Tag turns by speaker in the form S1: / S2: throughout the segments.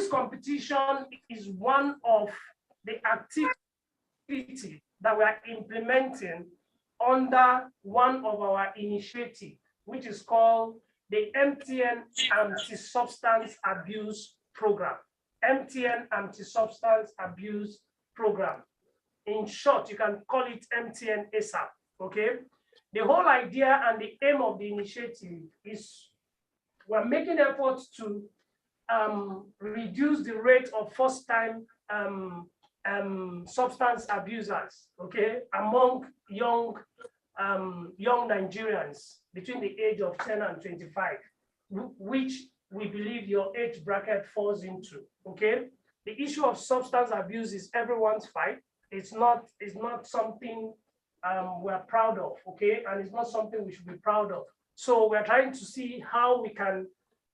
S1: quiz competition is one of the activities that we are implementing under one of our initiatives, which is called the MTN Anti-Substance Abuse Program. MTN Anti-Substance Abuse Program. In short, you can call it MTN ASAP, okay? The whole idea and the aim of the initiative is we're making efforts to reduce the rate of first-time substance abusers, okay, among young Nigerians between the age of 10 and 25, which we believe your age bracket falls into, okay? The issue of substance abuse is everyone's fight. It's not something we're proud of, okay? And it's not something we should be proud of. So we're trying to see how we can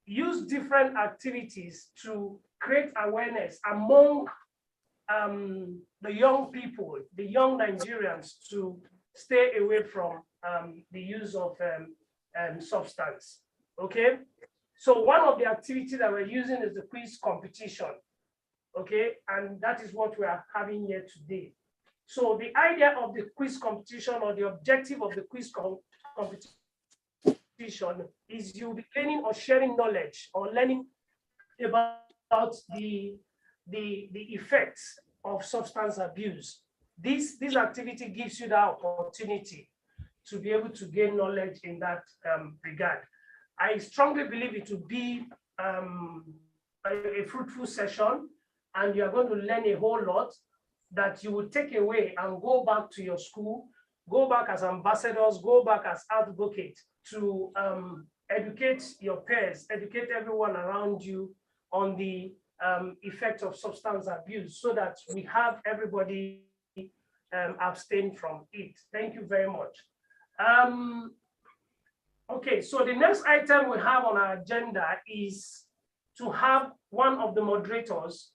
S1: use different activities to create awareness among the young people, the young Nigerians, to stay away from the use of substance, okay? So one of the activities that we're using is the quiz competition, okay? And that is what we are having here today. So the idea of the quiz competition, or the objective of the quiz competition, is you'll be gaining or sharing knowledge or learning about the effects of substance abuse. This activity gives you the opportunity to be able to gain knowledge in that regard. I strongly believe it will be a fruitful session, and you're going to learn a whole lot that you will take away and go back to your school, go back as ambassadors, go back as advocates to educate your peers, educate everyone around you on the effect of substance abuse, so that we have everybody abstain from it. Thank you very much. Okay, so the next item we have on our agenda is to have one of the moderators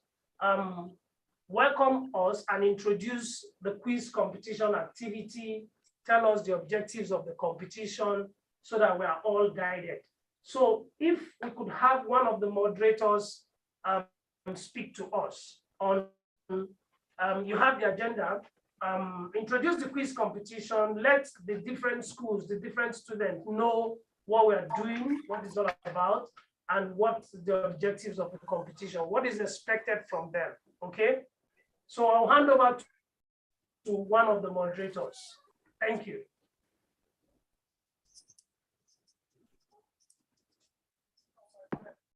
S1: welcome us and introduce the quiz competition activity, tell us the objectives of the competition, so that we are all guided. So if we could have one of the moderators speak to us on, you have the agenda, introduce the quiz competition, let the different schools, the different students know what we're doing, what it's all about, and what the objectives of the competition, what is expected from them, okay? So I'll hand over to one of the moderators. Thank you.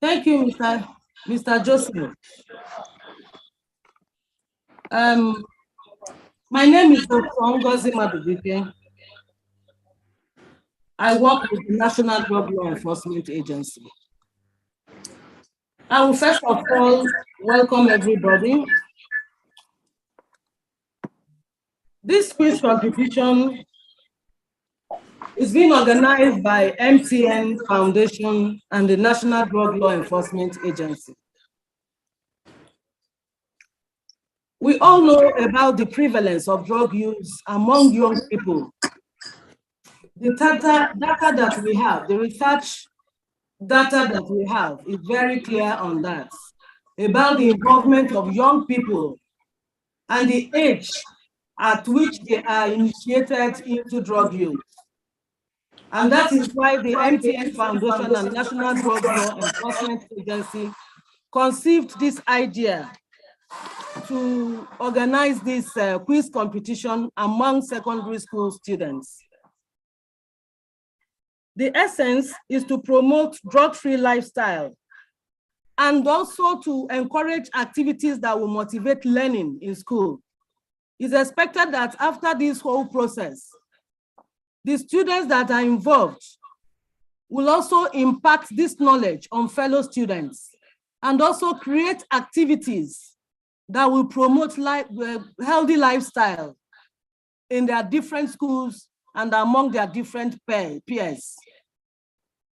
S2: Thank you, Mr. Joseph. My name is Dr. Ngozi Madubike. I work with the National Drug Law Enforcement Agency. I will first of all welcome everybody. This quiz competition is being organized by MTN Foundation and the National Drug Law Enforcement Agency. We all know about the prevalence of drug use among young people. The data that we have, the research data that we have is very clear on that, about the involvement of young people and the age at which they are initiated into drug use. And that is why the MTN Foundation and National Drug Law Enforcement Agency conceived this idea to organize this quiz competition among secondary school students. The essence is to promote drug-free lifestyle and also to encourage activities that will motivate learning in school. It's expected that after this whole process, the students that are involved will also impact this knowledge on fellow students and also create activities that will promote healthy lifestyle in their different schools and among their different peers.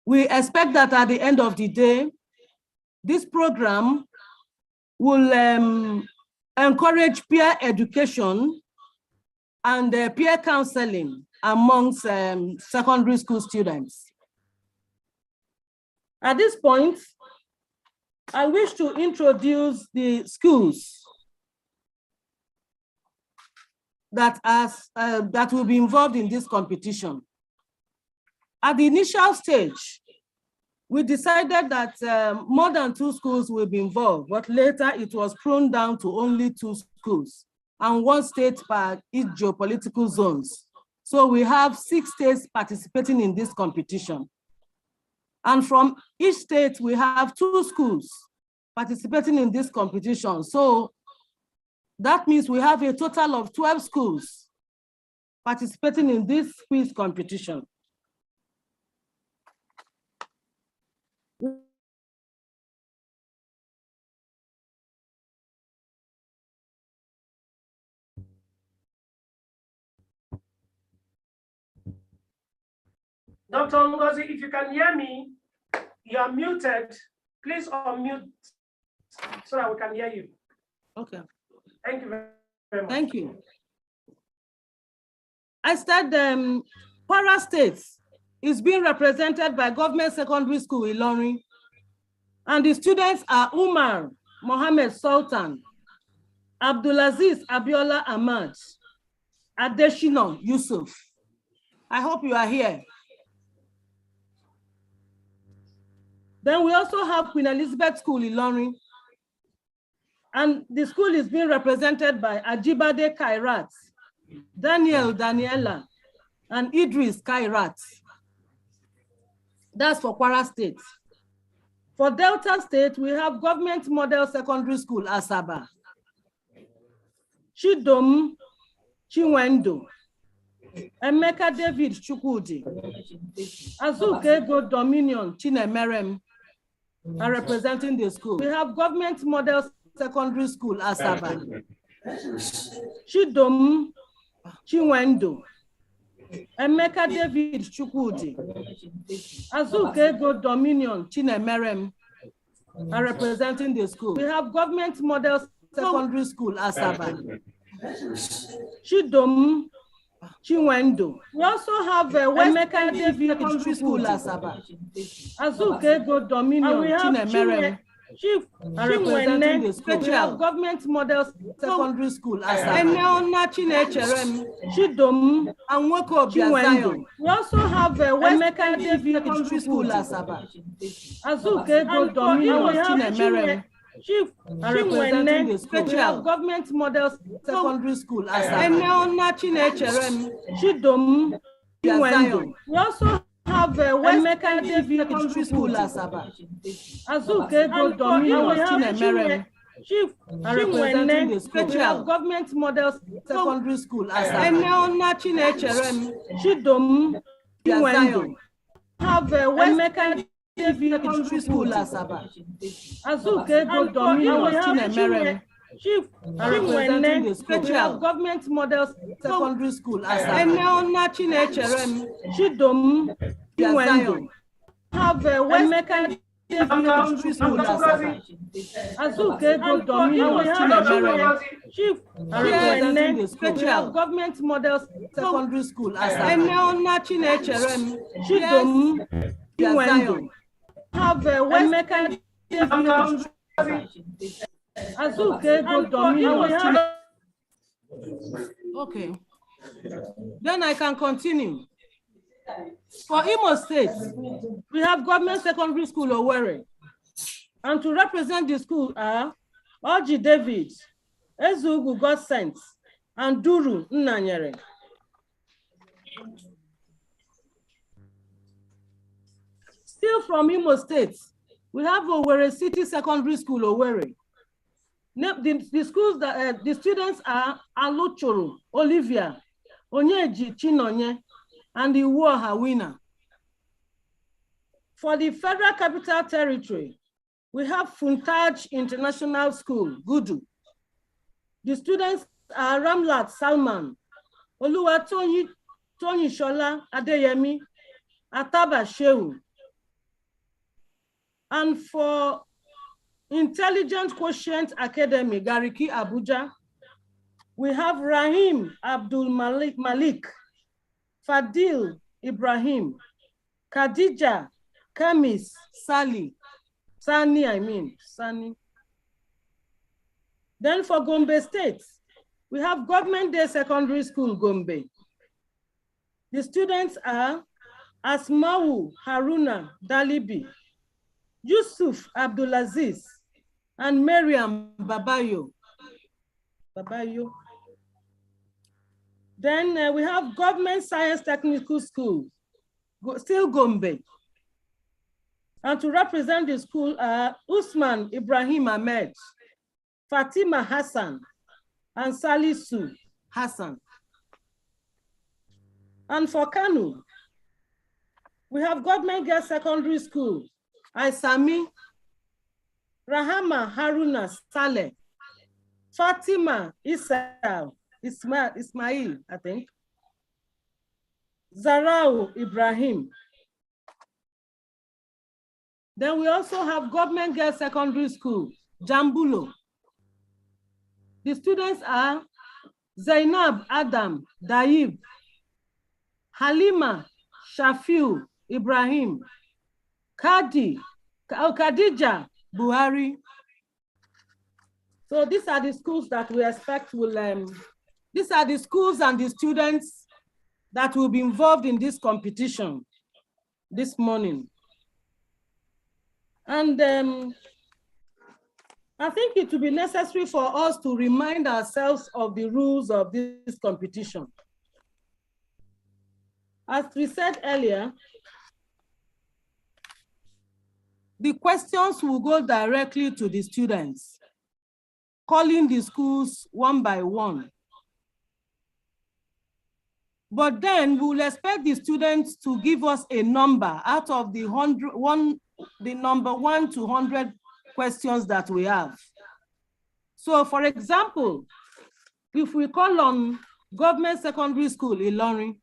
S2: We expect that at the end of the day, this program will encourage peer education and peer counseling amongst secondary school students. At this point, I wish to introduce the schools that will be involved in this competition. At the initial stage, we decided that more than 2 schools will be involved, but later it was pruned down to only 2 schools and 1 state per each geopolitical zones. So we have 6 states participating in this competition. And from each state, we have 2 schools participating in this competition. So that means we have a total of 12 schools participating in this quiz competition.
S1: Dr. Ngozi, if you can hear me, you are muted. Please unmute so that we can hear you.
S2: Okay.
S1: Thank you very much.
S2: Thank you. I said Kwara State is being represented by Government Secondary School Ilorin, and the students are Umar Mohammed Sultan, Abdulaziz Abiola Ahmad, Adeshino Yusuf. I hope you are here. Then we also have Queen Elizabeth School Ilorin, and the school is being represented by Ajibade Kairat, Daniel Daniela, and Idris Kairat. That's for Kwara State. For Delta State, we have Government Model Secondary School Asaba, Chidom Chinwendo, Emeka David Chukwudi, Azukego Dominion Chinemerem are representing the school. We have Government Model Secondary School Asaba, Chidom Chinwendo, Emeka David Chukwudi, Azukego Dominion Chinemerem are representing the school. We have Government Model Secondary School Asaba, Chidom Chinwendo. We also have Emeka David Secondary School Asaba, Azukego Dominion Chinemerem are representing the school. We have Government Model Secondary School Asaba, Eneona Chinecherem, Chidom and Woko Chinwendo. We also have Emeka David Secondary School Asaba, Azukego Dominion Chinemerem are representing the school. We have Government Model Secondary School Asaba, Eneona Chinecherem, Chidom Chinwendo. We also have Emeka David Secondary School Asaba, Azukego Dominion Chinemerem are representing the school. We have Government Model Secondary School Asaba, Eneona Chinecherem, Chidom Chinwendo. Have Emeka David Secondary School Asaba, Azukego Dominion Chinemerem are representing the school. We have Government Model Secondary School Asaba, Eneona Chinecherem, Chidom Chinwendo. Have Emeka David Secondary School Asaba, Azukego Dominion Chinemerem are representing the school. We have Government Model Secondary School Asaba, Eneona Chinecherem, Chidom Chinwendo. Have Emeka David Secondary Azukego Dominion. Okay. Then I can continue. For Imo State, we have Government Secondary School Owerri. And to represent the school are Oji David, Ezugu God Sent, and Duru Nnanyere. Still from Imo State, we have Owerri City Secondary School Owerri. The schools that the students are Aluchoro, Olivia, Onyeji Chinonye, and the Iwuoha winner. For the Federal Capital Territory, we have Funtaj International School, Gudu. The students are Ramlat Salman, Oluwatoyin Shola Adeyemi, Ataba Shehu. And for Intelligent Quotient Academy, Gariki Abuja, we have Rahim Abdul Malik, Fadil Ibrahim, Khadija Kamis Sali, Sani, Sani. Then for Gombe State, we have Government Day Secondary School, Gombe. The students are Asmau Haruna Dalibi, Yusuf Abdulaziz, and Miriam Babayo. Then we have Government Science Technical School, still Gombe. And to represent the school are Usman Ibrahim Ahmed, Fatima Hassan, and Salisu Hassan. And for Kanu, we have Government Girls Secondary School, Aisami, Rahama Haruna Saleh, Fatima Ismail, I think, Zarau Ibrahim. Then we also have Government Girls Secondary School, Jambulo. The students are Zainab Adam Daib, Halima Shafiu Ibrahim, Khadija Buhari. So these are the schools that we expect will, these are the schools and the students that will be involved in this competition this morning. And I think it will be necessary for us to remind ourselves of the rules of this competition. As we said earlier, the questions will go directly to the students, calling the schools one by one. But then we will expect the students to give us a number out of the number 1 to 100 questions that we have. So for example, if we call on Government Secondary School Ilorin,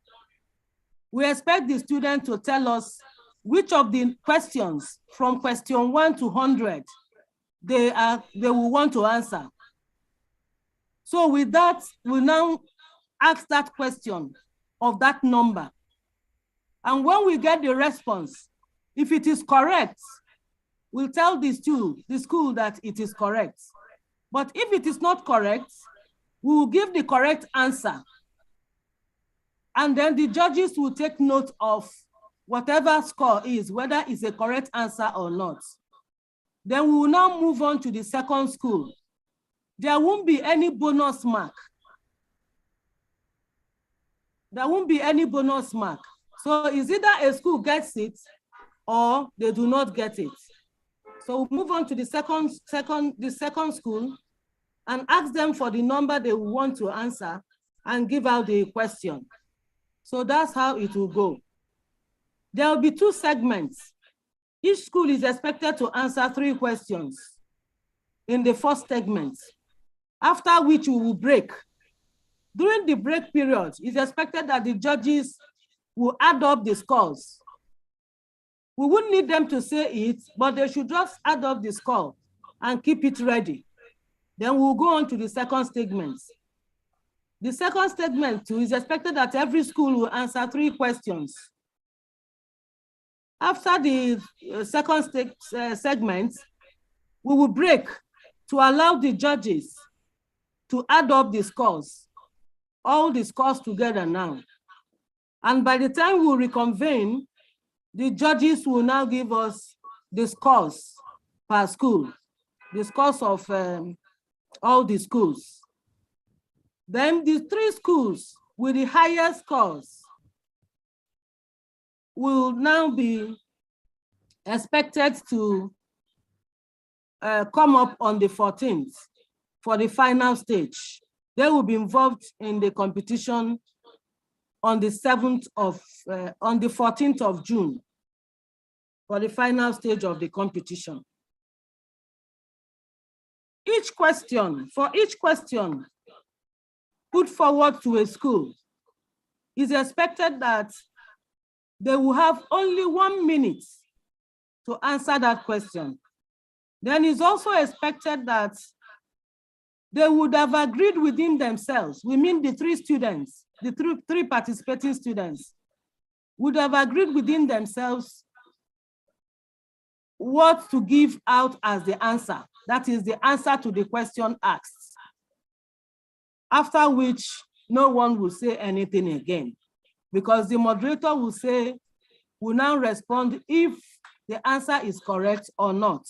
S2: we expect the student to tell us which of the questions from question 1 to 100 they will want to answer. So with that, we'll now ask that question of that number. And when we get the response, if it is correct, we'll tell the school that it is correct. But if it is not correct, we will give the correct answer. And then the judges will take note of whatever score is, whether it's a correct answer or not. Then we will now move on to the second school. There won't be any bonus mark. There won't be any bonus mark. So it's either a school gets it or they do not get it. So we'll move on to the second school and ask them for the number they want to answer and give out the question. So that's how it will go. There will be 2 segments. Each school is expected to answer 3 questions in the first segment, after which we will break. During the break period, it's expected that the judges will add up the scores. We wouldn't need them to say it, but they should just add up the score and keep it ready. Then we'll go on to the second segment. The second segment too is expected that every school will answer 3 questions. After the second segment, we will break to allow the judges to add up the scores, all the scores together now. And by the time we reconvene, the judges will now give us the scores per school, the scores of all the schools. Then the 3 schools with the highest scores will now be expected to come up on the 14th for the final stage. They will be involved in the competition on the 14th of June for the final stage of the competition. For each question put forward to a school, it's expected that they will have only 1 minute to answer that question. Then it's also expected that they would have agreed within themselves. We mean the 3 students, the three participating students would have agreed within themselves what to give out as the answer. That is the answer to the question asked. After which, no one will say anything again, because the moderator will now respond if the answer is correct or not,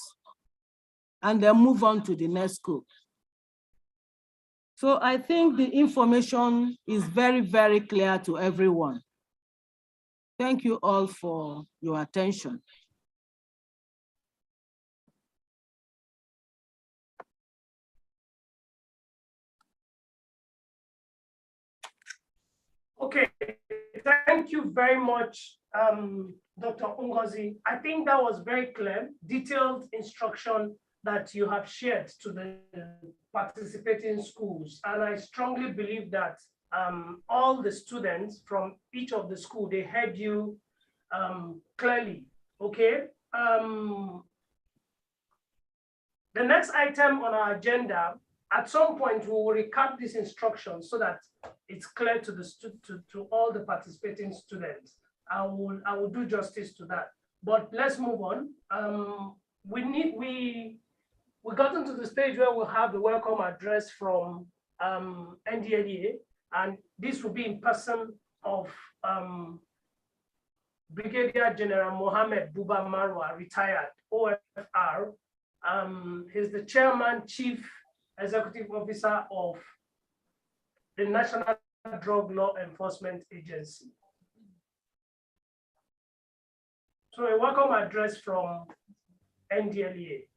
S2: and then move on to the next group. So I think the information is very, very clear to everyone. Thank you all for your attention.
S1: Okay, thank you very much, Dr. Ngozi. I think that was very clear, detailed instruction that you have shared to the participating schools. And I strongly believe that all the students from each of the schools, they heard you clearly, okay? The next item on our agenda, at some point, we will recap these instructions so that it's clear to to all the participating students. I will do justice to that. But let's move on. We got into the stage where we'll have the welcome address from NDLEA, and this will be in person of Brigadier General Mohammed Buba Marwa, retired OFR. He's the chairman, chief executive officer of the National Drug Law Enforcement Agency. So a welcome address from NDLEA.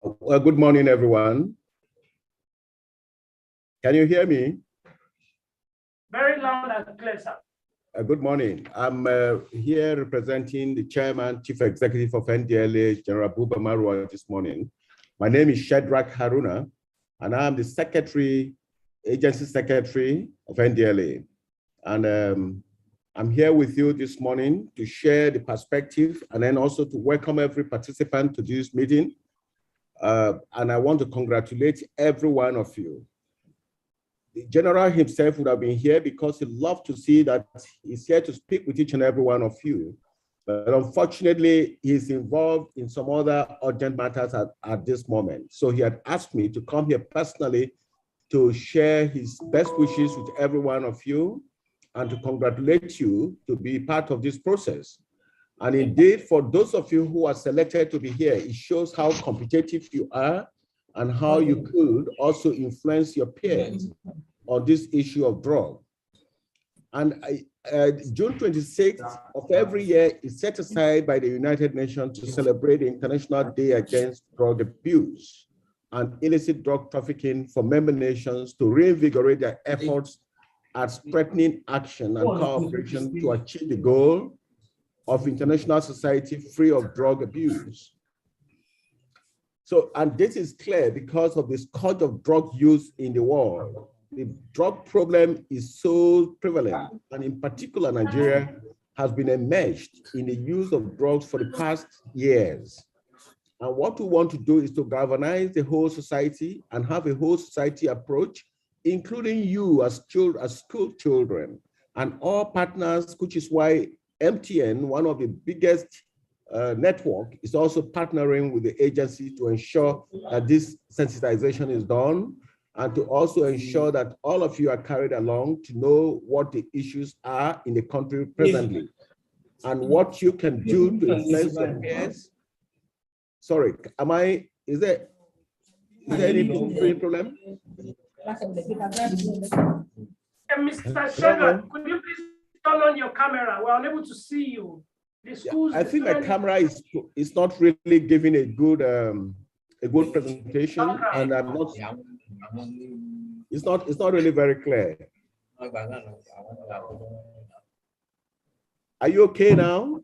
S3: Well, good morning, everyone. Can you hear me?
S1: Very loud and clear, sir.
S3: Good morning. I'm here representing the chairman, chief executive of NDLEA, General Buba Marwa, this morning. My name is Shadrach Haruna, and I'm the agency secretary of NDLEA. And I'm here with you this morning to share the perspective and then also to welcome every participant to this meeting. And I want to congratulate every one of you. The general himself would have been here because he loved to see that he's here to speak with each and every one of you. But unfortunately, he's involved in some other urgent matters at this moment. So he had asked me to come here personally to share his best wishes with every one of you and to congratulate you to be part of this process. And indeed, for those of you who are selected to be here, it shows how competitive you are and how you could also influence your peers on this issue of drug. And June 26th of every year is set aside by the United Nations to celebrate the International Day Against Drug Abuse and illicit drug trafficking for member nations to reinvigorate their efforts at strengthening action and cooperation to achieve the goal of international society free of drug abuse. So, and this is clear because of the scourge of drug use in the world. The drug problem is so prevalent, and in particular, Nigeria has been enmeshed in the use of drugs for the past years. And what we want to do is to galvanize the whole society and have a whole society approach, including you as school children and all partners, which is why MTN, one of the biggest network, is also partnering with the agency to ensure that this sensitization is done and to also ensure that all of you are carried along to know what the issues are in the country presently and what you can do to influence your peers. Sorry, is there any problem?
S1: Mr. Shadrach, could you please turn on your camera? We're unable to see you. The schools,
S3: I think my camera is not really giving a good presentation, and I'm not. It's not really very clear. Are you okay now?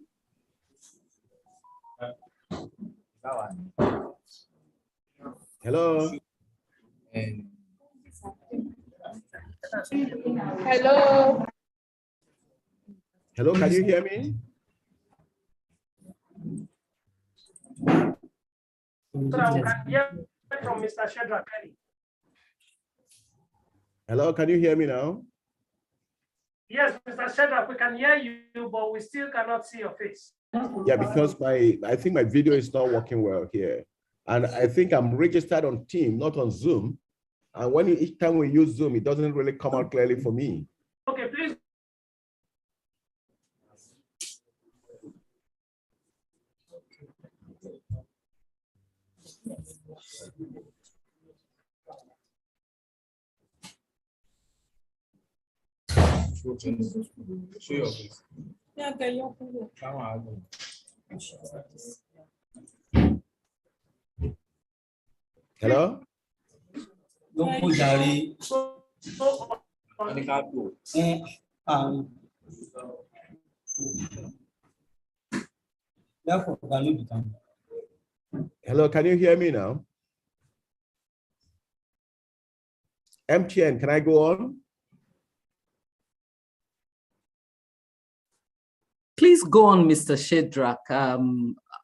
S3: Hello.
S4: Hello.
S3: Hello, can you hear me?
S1: From Mr. Shadrach.
S3: Hello, can you hear me now?
S1: Yes, Mr. Shadrach, we can hear you, but we still cannot see your face.
S3: Yeah, because I think my video is not working well here. And I think I'm registered on Team, not on Zoom. And when each time we use Zoom, it doesn't really come out clearly for me.
S1: Okay, please.
S3: Hello? Hello, can you hear me now? MTN, can I go on?
S4: Please go on, Mr. Shedrack.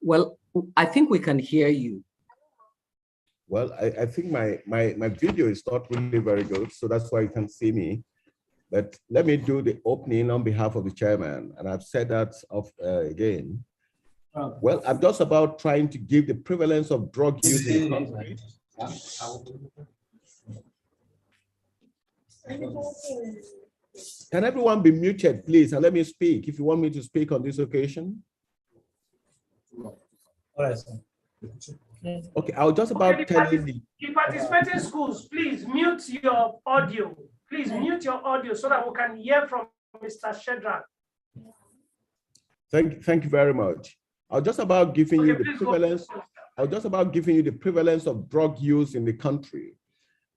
S4: Well, I think we can hear you.
S3: Well, I think my video is not really very good, so that's why you can see me. But let me do the opening on behalf of the chairman, and I've said that again. Well, I'm just about trying to give the prevalence of drug use in the country. Can everyone be muted, please, and let me speak if you want me to speak on this occasion?
S5: All right, sir.
S3: Okay, I'll just about tell you the
S1: participating schools, please mute your audio. Please mute your audio so that we can hear from Mr. Shedrack.
S3: Thank you very much. I'll just about giving you the prevalence. I'll just about giving you the prevalence of drug use in the country,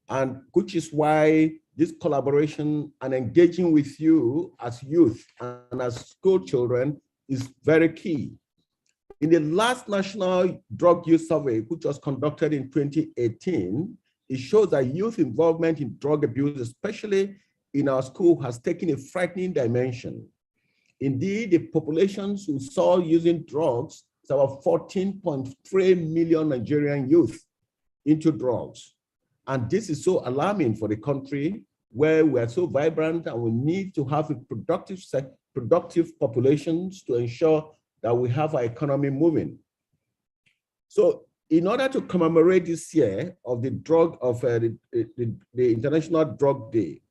S3: and which is why this collaboration and engaging with you as youth and as school children is very key. In the last national drug use survey, which was conducted in 2018, it shows that youth involvement in drug abuse, especially in our school, has taken a frightening dimension. Indeed, the populations who saw using drugs is about 14.3 million Nigerian youth into drugs. And this is so alarming for the country where we are so vibrant and we need to have a productive populations to ensure that we have our economy moving. So in order to commemorate this year of the the International Drug Day,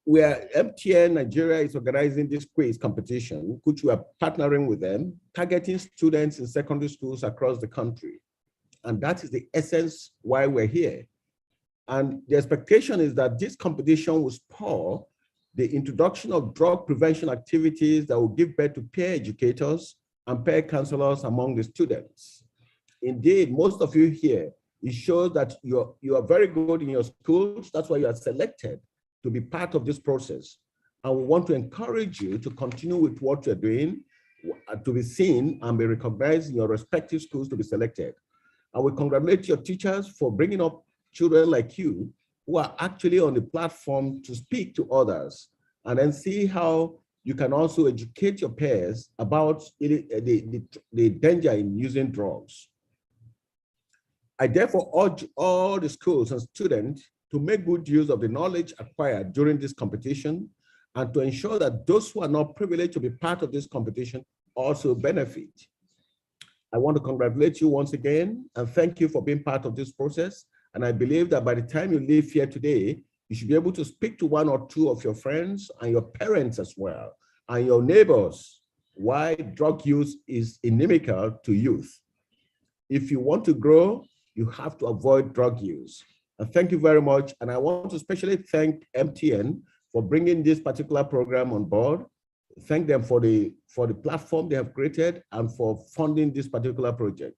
S3: where MTN Nigeria is organizing this quiz competition, which we are partnering with them, targeting students in secondary schools across the country. And that is the essence why we're here. And the expectation is that this competition will spur the introduction of drug prevention activities that will give birth to peer educators and peer counselors among the students. Indeed, most of you here, it shows that you are very good in your schools. That's why you are selected to be part of this process. And we want to encourage you to continue with what you're doing, to be seen and be recognized in your respective schools to be selected. I will congratulate your teachers for bringing up children like you who are actually on the platform to speak to others and then see how you can also educate your peers about the danger in using drugs. I therefore urge all the schools and students to make good use of the knowledge acquired during this competition and to ensure that those who are not privileged to be part of this competition also benefit. I want to congratulate you once again and thank you for being part of this process. And I believe that by the time you leave here today, you should be able to speak to one or two of your friends and your parents as well, and your neighbors, why drug use is inimical to youth. If you want to grow, you have to avoid drug use. And thank you very much. And I want to especially thank MTN for bringing this particular program on board. Thank them for the platform they have created and for funding this particular project.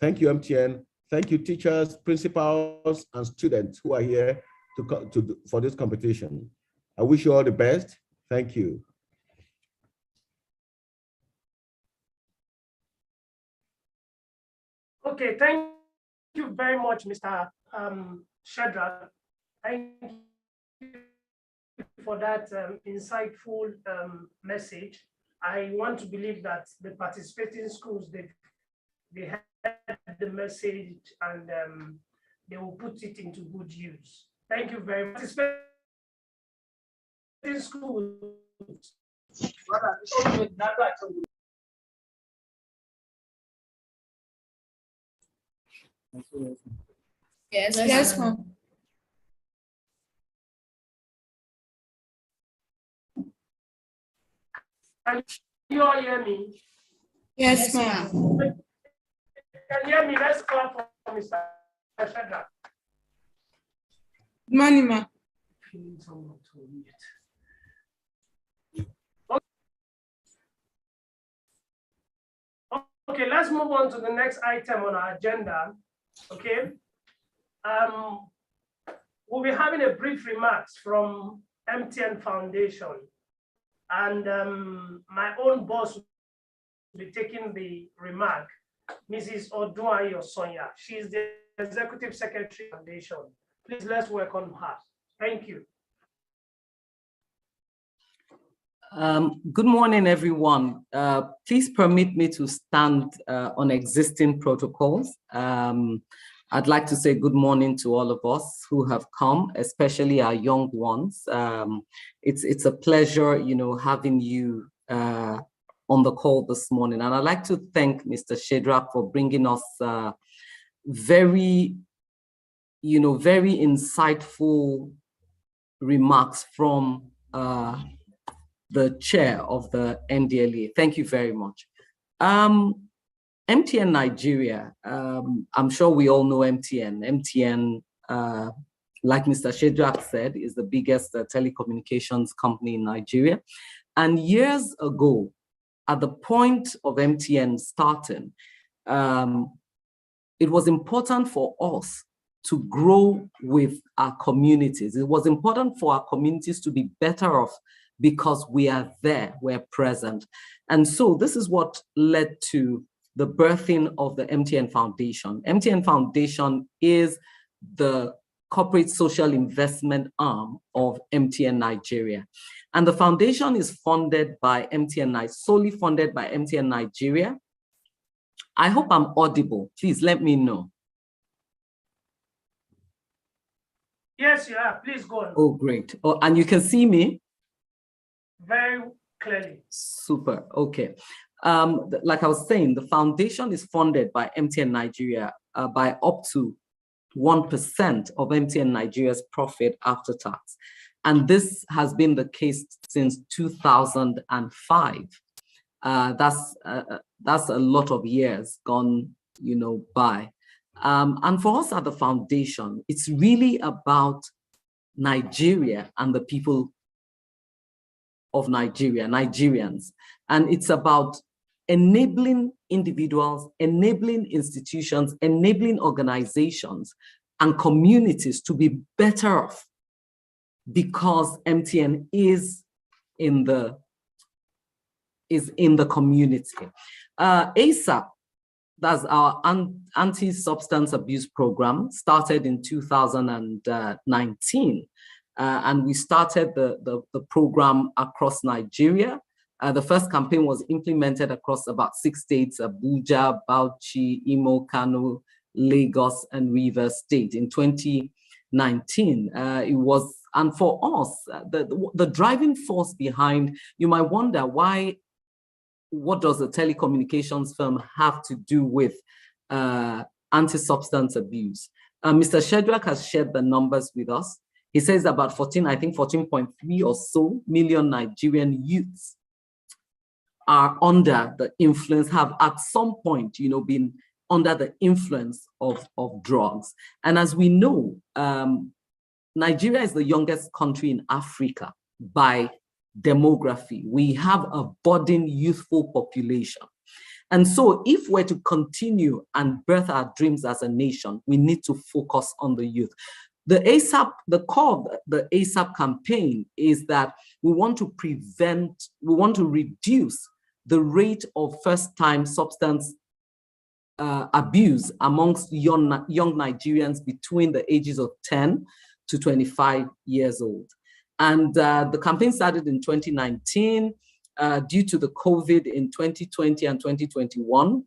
S3: Thank you, MTN. Thank you, teachers, principals, and students who are here for this competition. I wish you all the best. Thank you.
S1: Okay, thank you very much, Mr. Shedrack. Thank you for that insightful message. I want to believe that the participating schools, they heard the message and they will put it into good use. Thank you very much. Participating schools,
S6: Yes, ma'am.
S1: Can you all hear me?
S6: Yes, ma'am.
S1: Can you hear me? Let's clap for Mr. Shadrach.
S6: Good morning, ma'am.
S1: Okay, let's move on to the next item on our agenda. Okay. We'll be having a brief remarks from MTN Foundation, and my own boss will be taking the remark, Mrs. Oduayo Sonia. She's the Executive Secretary Foundation. Please let's welcome her. Thank you.
S4: Good morning, everyone. Please permit me to stand on existing protocols. I'd like to say good morning to all of us who have come, especially our young ones. It's a pleasure, having you on the call this morning. And I'd like to thank Mr. Shadrach for bringing us very insightful remarks from the chair of the NDLA. Thank you very much. MTN Nigeria, I'm sure we all know MTN. MTN, like Mr. Shadrach said, is the biggest telecommunications company in Nigeria. And years ago, at the point of MTN starting, it was important for us to grow with our communities. It was important for our communities to be better off because we are there, we're present. And so this is what led to the birthing of the MTN Foundation. MTN Foundation is the corporate social investment arm of MTN Nigeria. And the foundation is funded by MTN, solely funded by MTN Nigeria. I hope I'm audible. Please let me know.
S1: Yes, you are. Please go on.
S4: Oh, great. Oh, and you can see me?
S1: Very clearly.
S4: Super. Okay. Like I was saying, the foundation is funded by MTN Nigeria by up to 1% of MTN Nigeria's profit after tax. And this has been the case since 2005. That's a lot of years gone, by. And for us at the foundation, it's really about Nigeria and the people of Nigeria, Nigerians. And it's about enabling individuals, enabling institutions, enabling organizations and communities to be better off because MTN is in the community. ASAP, that's our anti-substance abuse program, started in 2019. And we started the program across Nigeria. The first campaign was implemented across about 6 states: Abuja, Bauchi, Imo, Kano, Lagos, and Rivers State in 2019. It was, and for us, the driving force behind, you might wonder what does a telecommunications firm have to do with anti-substance abuse? Mr. Shadrach has shared the numbers with us. He says about 14.3 or so million Nigerian youths are under the influence, have at some point, been under the influence of drugs. And as we know, Nigeria is the youngest country in Africa by demography. We have a budding youthful population. And so if we're to continue and birth our dreams as a nation, we need to focus on the youth. The core of the ASAP campaign is that we want to reduce the rate of first-time substance abuse amongst young Nigerians between the ages of 10 to 25 years old. And the campaign started in 2019. Due to the COVID in 2020 and 2021,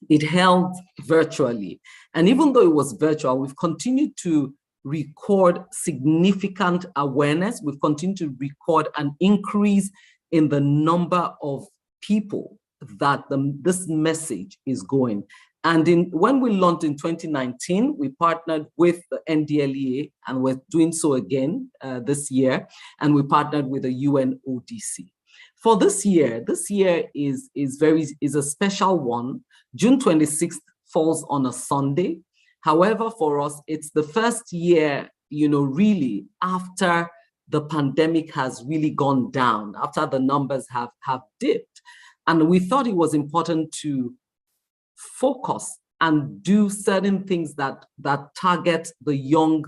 S4: it held virtually. And even though it was virtual, we've continued to record significant awareness. We've continued to record an increase in the number of people that this message is going. And when we launched in 2019, we partnered with the NDLEA, and we're doing so again this year, and we partnered with the UNODC. For this year is a special one. June 26th falls on a Sunday. However, for us, it's the first year, really after the pandemic has really gone down, after the numbers have dipped. And we thought it was important to focus and do certain things that target the young,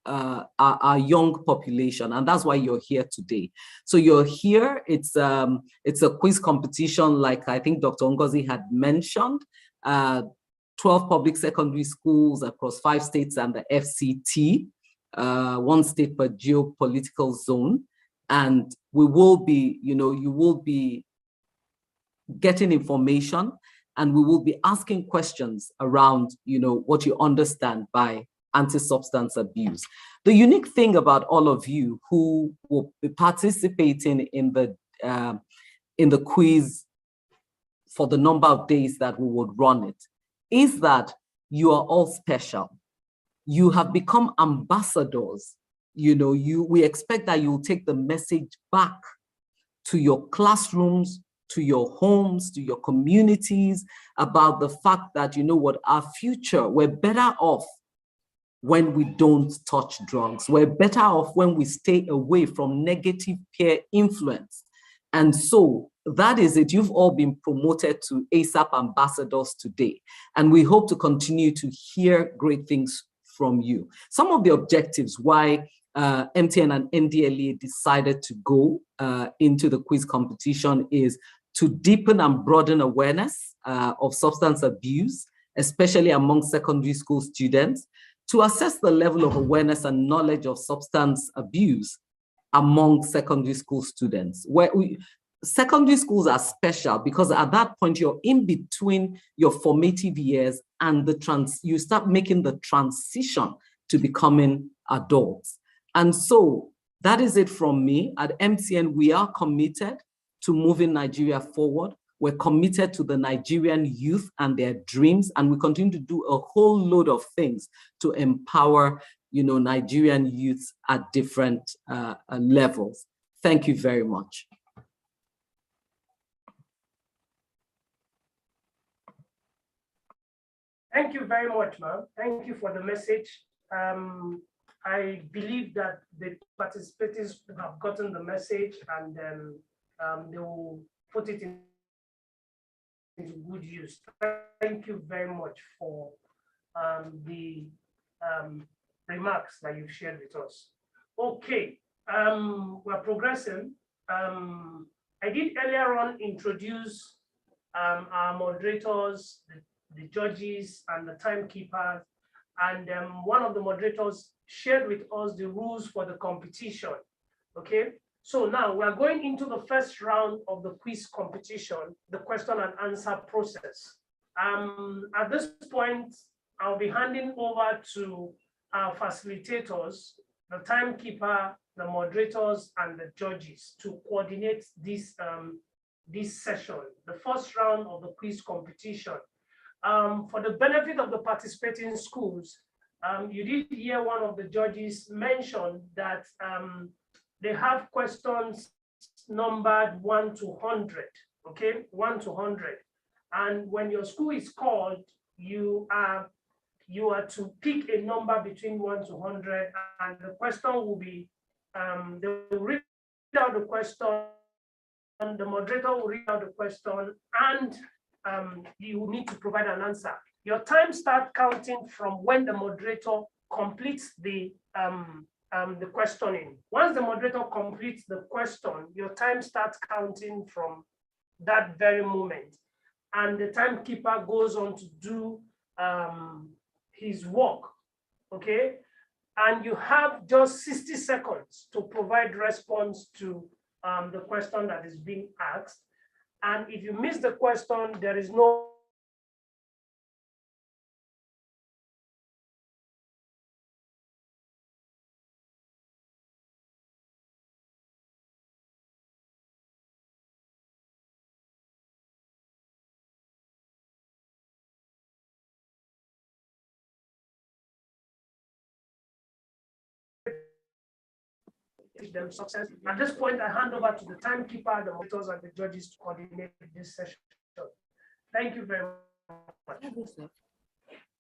S4: our young population, and that's why you're here today. So you're here. It's a quiz competition, like I think Dr. Ngozi had mentioned. 12 public secondary schools across 5 states and the FCT, 1 state per geopolitical zone, and we will be, you will be getting information, and we will be asking questions around, what you understand by anti-substance abuse. The unique thing about all of you who will be participating in the quiz for the number of days that we would run it is that you are all special. You have become ambassadors. We expect that you will take the message back to your classrooms, to your homes, to your communities, about the fact that, our future, we're better off when we don't touch drugs. We're better off when we stay away from negative peer influence. And so that is it. You've all been promoted to ASAP ambassadors today. And we hope to continue to hear great things from you. Some of the objectives why MTN and NDLEA decided to go into the quiz competition is to deepen and broaden awareness of substance abuse, especially among secondary school students, to assess the level of awareness and knowledge of substance abuse among secondary school students. Secondary schools are special because at that point you're in between your formative years and you start making the transition to becoming adults. And so that is it from me. At MTN, we are committed to moving Nigeria forward. We're committed to the Nigerian youth and their dreams, and we continue to do a whole load of things to empower, Nigerian youths at different levels. Thank you very much.
S1: Thank you very much, ma'am. Thank you for the message. I believe that the participants have gotten the message, and they will put it into good use. Thank you very much for the remarks that you've shared with us. Okay, we're progressing. I did earlier on introduce our moderators, the judges, and the timekeepers, and one of the moderators shared with us the rules for the competition. Okay, so now we're going into the first round of the quiz competition, the question and answer process. At this point, I'll be handing over to our facilitators, the timekeeper, the moderators, and the judges to coordinate this session, the first round of the quiz competition. For the benefit of the participating schools, you did hear one of the judges mention that they have questions numbered 1 to 100, okay, 1 to 100. And when your school is called, you are to pick a number between 1 to 100, and the question will be, they will read out the question, and the moderator will read out the question, and you will need to provide an answer. Your time starts counting from when the moderator completes the questioning. Once the moderator completes the question, your time starts counting from that very moment. And the timekeeper goes on to do his work, okay? And you have just 60 seconds to provide response to the question that is being asked. And if you miss the question, there is no wish them success. At this point, I hand over to the timekeeper, the monitors, and the judges to coordinate this session. Thank you very much.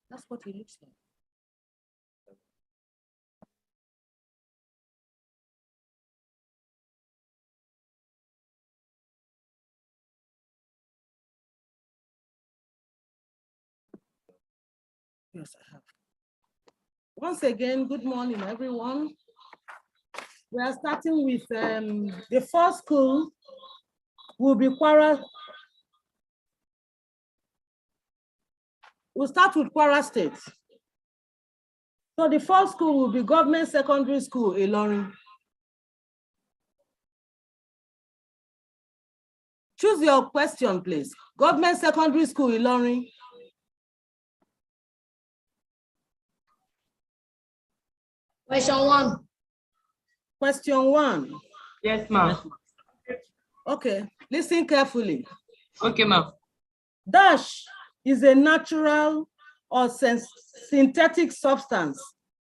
S2: That's what it looks like. Yes, I have. Once again, good morning, everyone. We are starting with the first school will be Kwara. We'll start with Kwara State. So the first school will be Government Secondary School, Ilorin. Choose your question, please. Government Secondary School, Ilorin.
S6: Question 1.
S2: Question 1.
S7: Yes, ma'am.
S2: Okay, listen carefully.
S7: Okay, ma'am.
S2: Dash is a natural or synthetic substance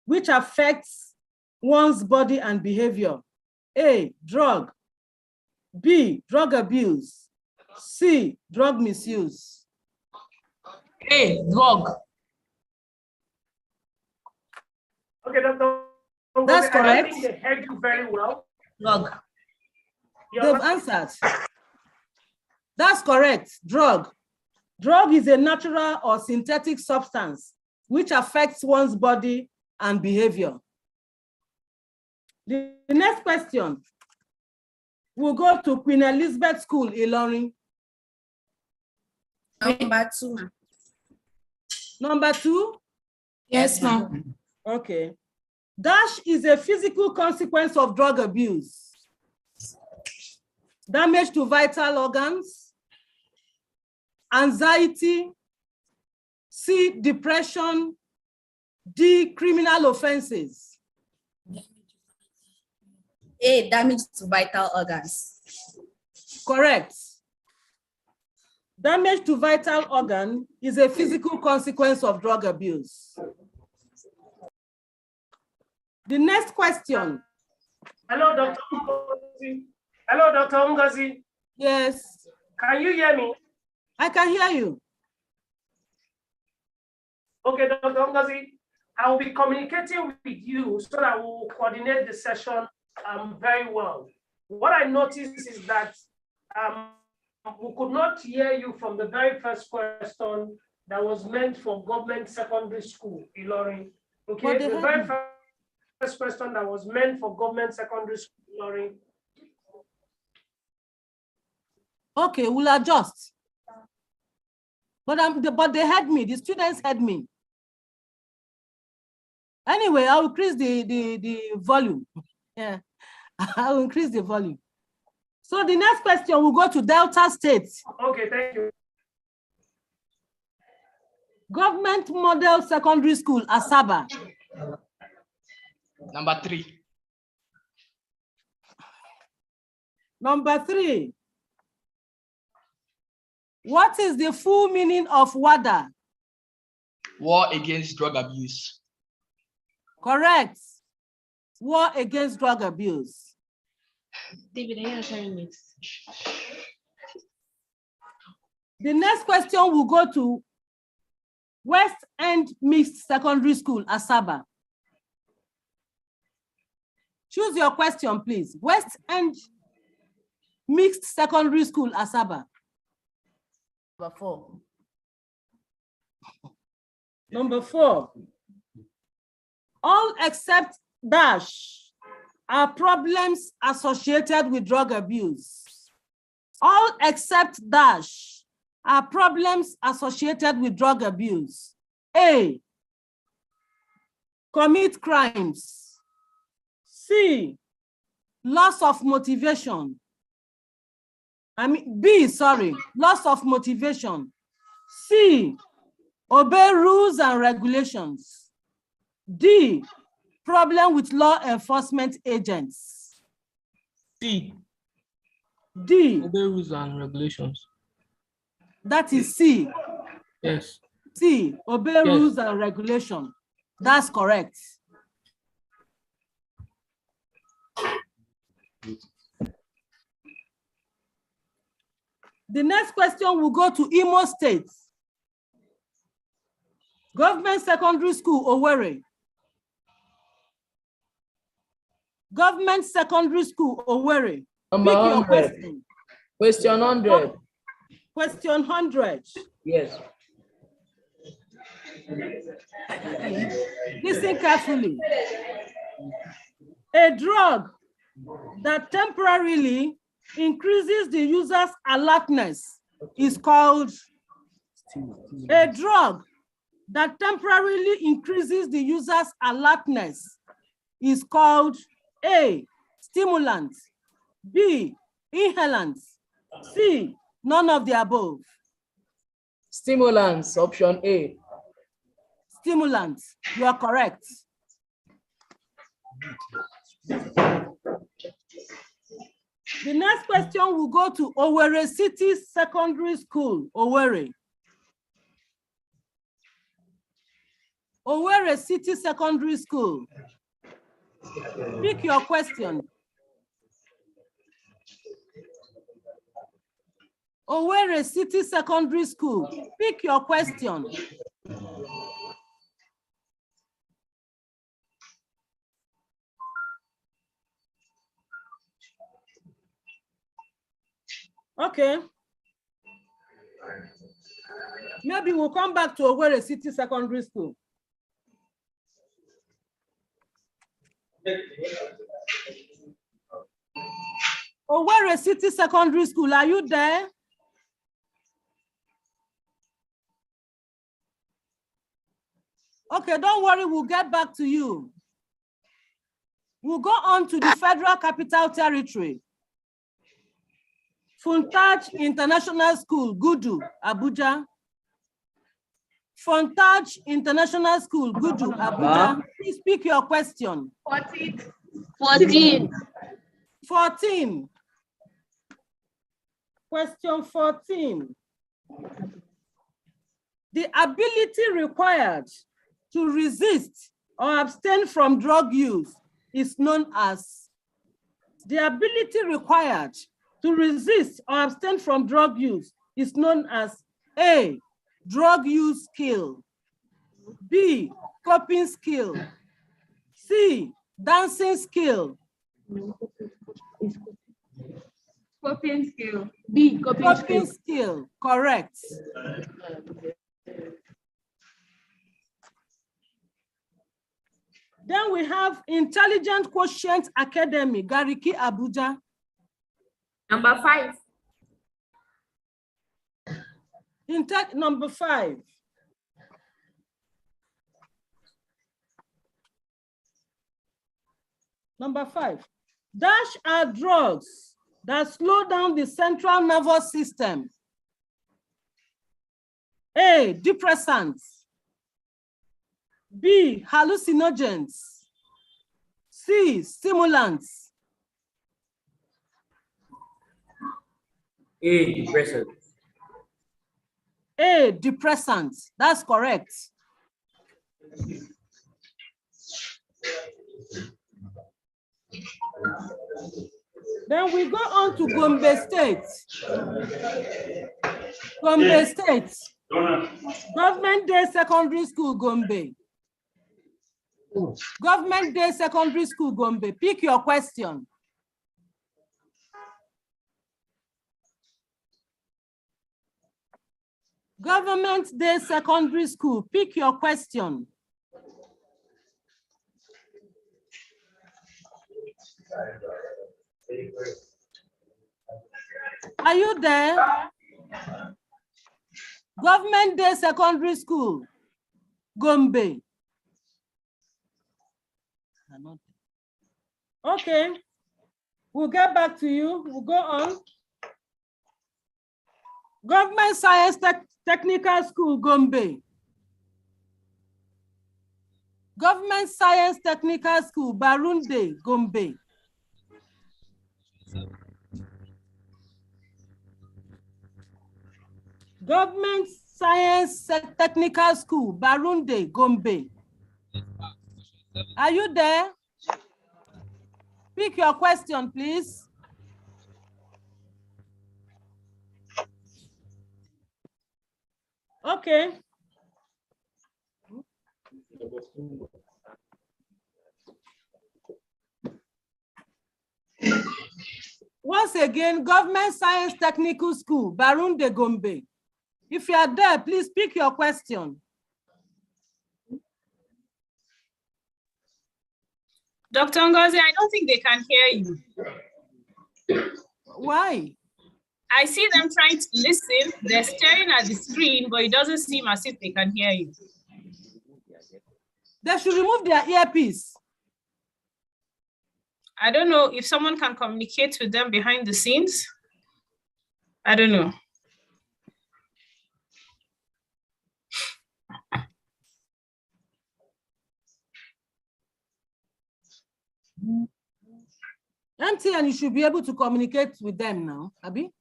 S2: which affects one's body and behavior. A, drug. B, drug abuse. C, drug misuse.
S7: A, drug.
S1: Okay, Dr.
S2: That's
S1: I
S2: correct.
S1: think they heard you very well.
S7: Drug.
S2: They've answered. That's correct, drug. Drug is a natural or synthetic substance which affects one's body and behavior. The next question, we'll go to Queen Elizabeth School, Ilorin.
S6: Number 2.
S2: Number 2?
S6: Yes, ma'am.
S2: Okay. Dash is a physical consequence of drug abuse. Damage to vital organs, anxiety, C, depression, D, criminal offenses.
S6: A, damage to vital organs.
S2: Correct. Damage to vital organ is a physical consequence of drug abuse. The next question.
S1: Hello, Dr. Ngozi. Hello, Dr. Ngozi.
S2: Yes.
S1: Can you hear me?
S2: I can hear you.
S1: Okay, Dr. Ngozi, I will be communicating with you so that we will coordinate the session very well. What I noticed is that we could not hear you from the very first question that was meant for Government Secondary School, Ilorin. Okay, the very first question that was meant for Government Secondary School, Ilorin.
S2: Okay, we'll adjust. But they heard me, the students heard me. Anyway, I'll increase the volume. Yeah, I'll increase the volume. So the next question will go to Delta State.
S1: Okay, thank you.
S2: Government Model Secondary School, Asaba.
S7: Number 3.
S2: Number 3. What is the full meaning of WADA?
S7: War against drug abuse.
S2: Correct. War against drug abuse.
S6: David, are you answering it?
S2: The next question will go to West End Mixed Secondary School, Asaba. Choose your question, please. West End Mixed Secondary School, Asaba.
S6: Number 4.
S2: Number 4. All except dash are problems associated with drug abuse. All except dash are problems associated with drug abuse. A, commit crimes. C, loss of motivation. Loss of motivation. C, obey rules and regulations. D, problem with law enforcement agents.
S7: C,
S2: D,
S7: obey rules and regulations.
S2: that is C.
S7: Yes.
S2: C, obey rules and regulations. That's correct. The next question will go to Imo State. Government Secondary School, Owerri. Government Secondary School, Owerri.
S8: Number
S2: Pick your
S8: 100.
S2: question.
S8: Question 100.
S2: Question 100.
S8: Yes.
S2: Listen carefully. A drug that temporarily increases the user's alertness is called a drug that temporarily increases the user's alertness is called A, stimulant, B, inhalant, C, none of the above.
S8: Stimulants, option A.
S2: Stimulant, you are correct. The next question will go to Owerri City Secondary School, Owerri. Owerri City Secondary School. Pick your question. Owerri City Secondary School. Pick your question. Okay. Maybe we'll come back to Owerri City Secondary School. Owerri City Secondary School, are you there? Okay, don't worry, we'll get back to you. We'll go on to the Federal Capital Territory. Fontage International School, Gudu, Abuja. Fontage International School, Gudu, Abuja. Please speak your question.
S6: 14.
S2: 14. Question 14. The ability required to resist or abstain from drug use is known as. The ability required to resist or abstain from drug use is known as A, drug use skill, B, coping skill, C, dancing skill.
S6: Coping skill. B,
S2: Coping skill, correct. Then we have Intelligent Quotient Academy, Gariki, Abuja.
S6: Number 5.
S2: Number 5. Number 5. Dash are drugs that slow down the central nervous system. A, depressants. B, hallucinogens. C, stimulants.
S8: A, depressant.
S2: A, depressants. That's correct. Then we go on to Gombe State. Gombe State. Government Day Secondary School, Gombe. Government Day Secondary School, Gombe. Pick your question. Government Day Secondary School. Pick your question. Are you there? Government Day Secondary School, Gombe. Okay, we'll get back to you. We'll go on. Government Science Technical School, Gombe. Government Science Technical School, Barunde, Gombe. Government Science Technical School, Barunde, Gombe. Are you there? Pick your question, please. Okay. Once again, Government Science Technical School, Barun de Gombe. If you are there, please pick your question.
S6: Dr. Ngozi, I don't think they can hear you.
S2: Why?
S6: I see them trying to listen. They're staring at the screen, but it doesn't seem as if they can hear you.
S2: They should remove their earpiece.
S6: I don't know if someone can communicate with them behind the scenes. I don't know.
S2: MTN, you should be able to communicate with them now, Abi.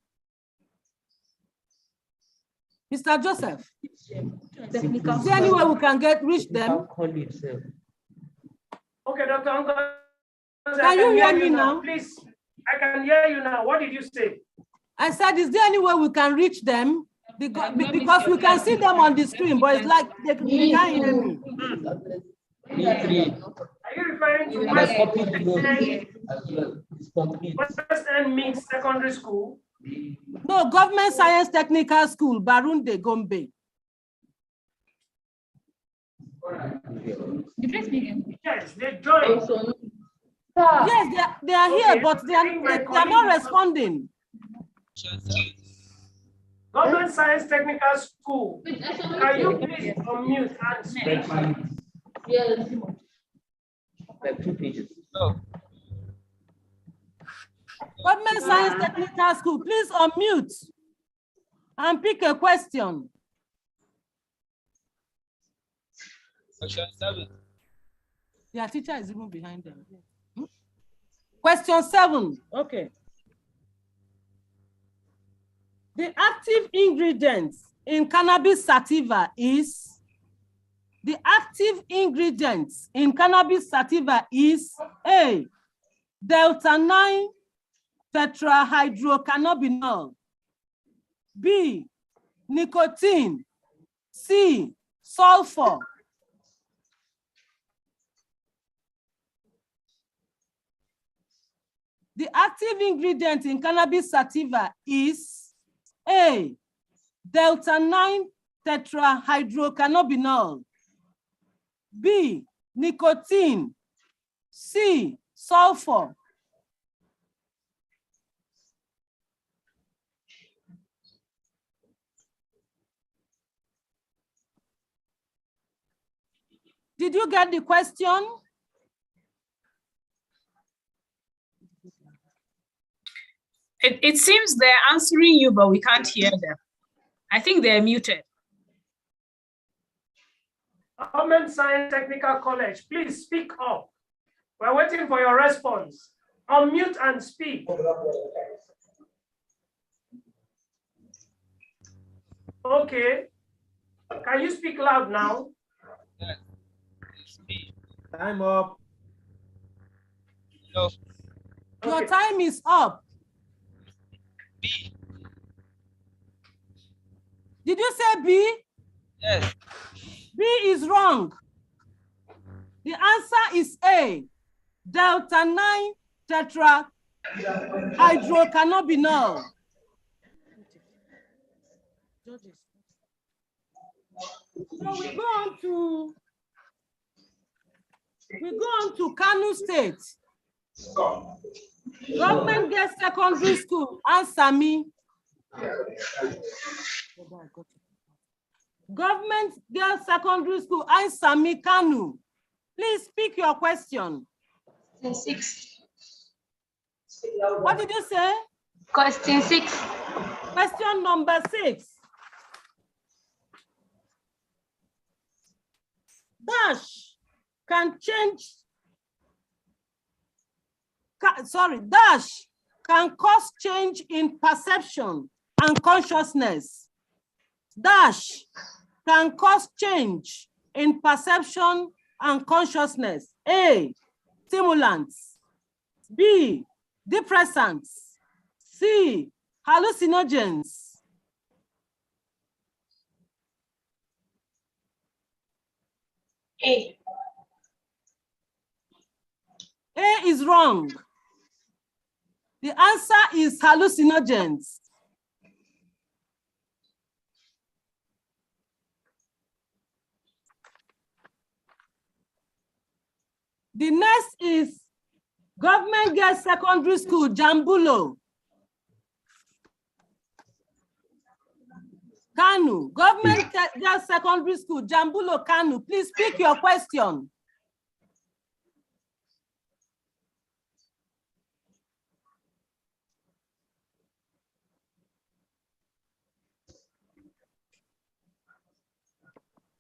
S2: Mr. Joseph, is there any way we can reach them?
S1: Okay, Dr. Uncle.
S2: Can you hear me now?
S1: Please, I can hear you now. What did you say?
S2: I said, is there any way we can reach them? Because we can see them on the screen, but it's like they can't hear me.
S1: Are you referring to West End Mixed Secondary School?
S2: No, Government Science Technical School, Barun de Gombe.
S1: Yes, they joined.
S2: Yes, they are here, but they are not responding.
S1: Government Science Technical School, can you please unmute and speak?
S9: Yes. Like 2 pages.
S7: Oh.
S2: Government Science Technical School, please unmute and pick a question.
S7: Question 7.
S2: Their teacher is even behind them. Question 7. Okay. The active ingredients in cannabis sativa is A, delta-9 tetrahydrocannabinol, B, nicotine, C, sulfur. The active ingredient in cannabis sativa is A, delta-9 tetrahydrocannabinol, B, nicotine, C, sulfur. Did you get the question?
S6: It seems they're answering you, but we can't hear them. I think they're muted.
S1: Government Science Technical College, please speak up. We're waiting for your response. Unmute and speak. Okay. Can you speak loud now?
S5: Time up.
S7: No.
S2: Your time is up.
S7: B.
S2: Did you say B?
S7: Yes.
S2: B is wrong. The answer is A, delta-9 tetrahydrocannabinol. So we go on to Kano State. Government Girls Secondary School, answer me. Government Girls Secondary School, answer me, Kano. Please speak your question.
S6: 6.
S2: What did you say?
S6: Question 6.
S2: Question number 6. Dash can change. Dash can cause change in perception and consciousness. Dash can cause change in perception and consciousness. A, stimulants. B, depressants. C, hallucinogens.
S6: A.
S2: A is wrong. The answer is hallucinogens. The next is Government Girls Secondary School, Jambulo. Kanu, Government Girls Secondary School, Jambulo, Kanu. Please pick your question.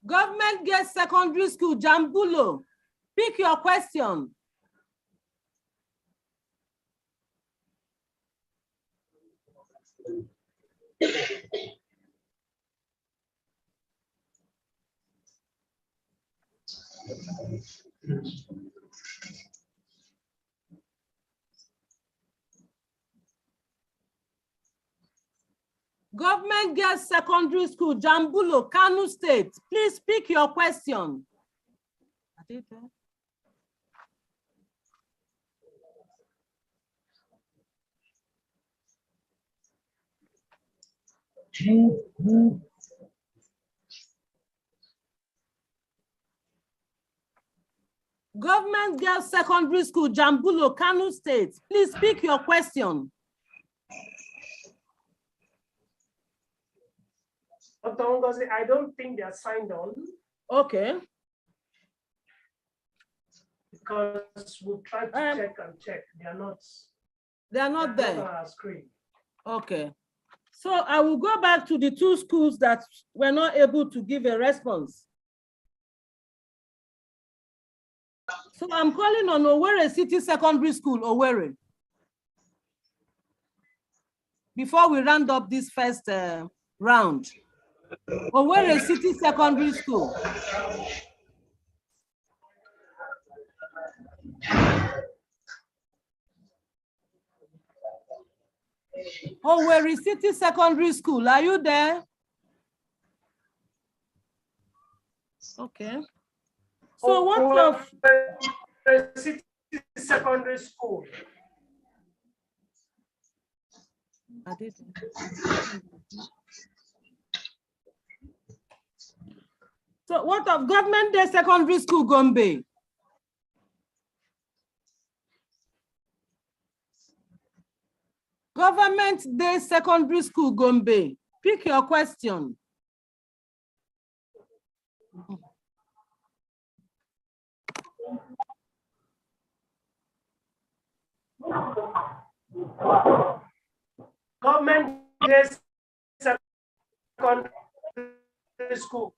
S2: Government Girls Secondary School, Jambulo. Pick your question. Government Girls Secondary School, Jambulo, Kano State. Please pick your question. Government Girls Secondary School, Jambulo, Kano State. Please pick your question.
S1: Dr. Ngozi, I don't think they are signed on.
S2: Okay.
S1: Because we'll try to check and check. They are not
S2: there.
S1: Not on our screen.
S2: Okay. So I will go back to the two schools that were not able to give a response. So I'm calling on Owerri City Secondary School, Owerri. Before we round up this first round. Owerri City Secondary School. Owerri City Secondary School, are you there? Okay. So what of
S1: City Secondary School?
S2: So what of Government Day Secondary School, Gombe? Government Day Secondary School, Gombe. Pick your question.
S1: Government Day Secondary School.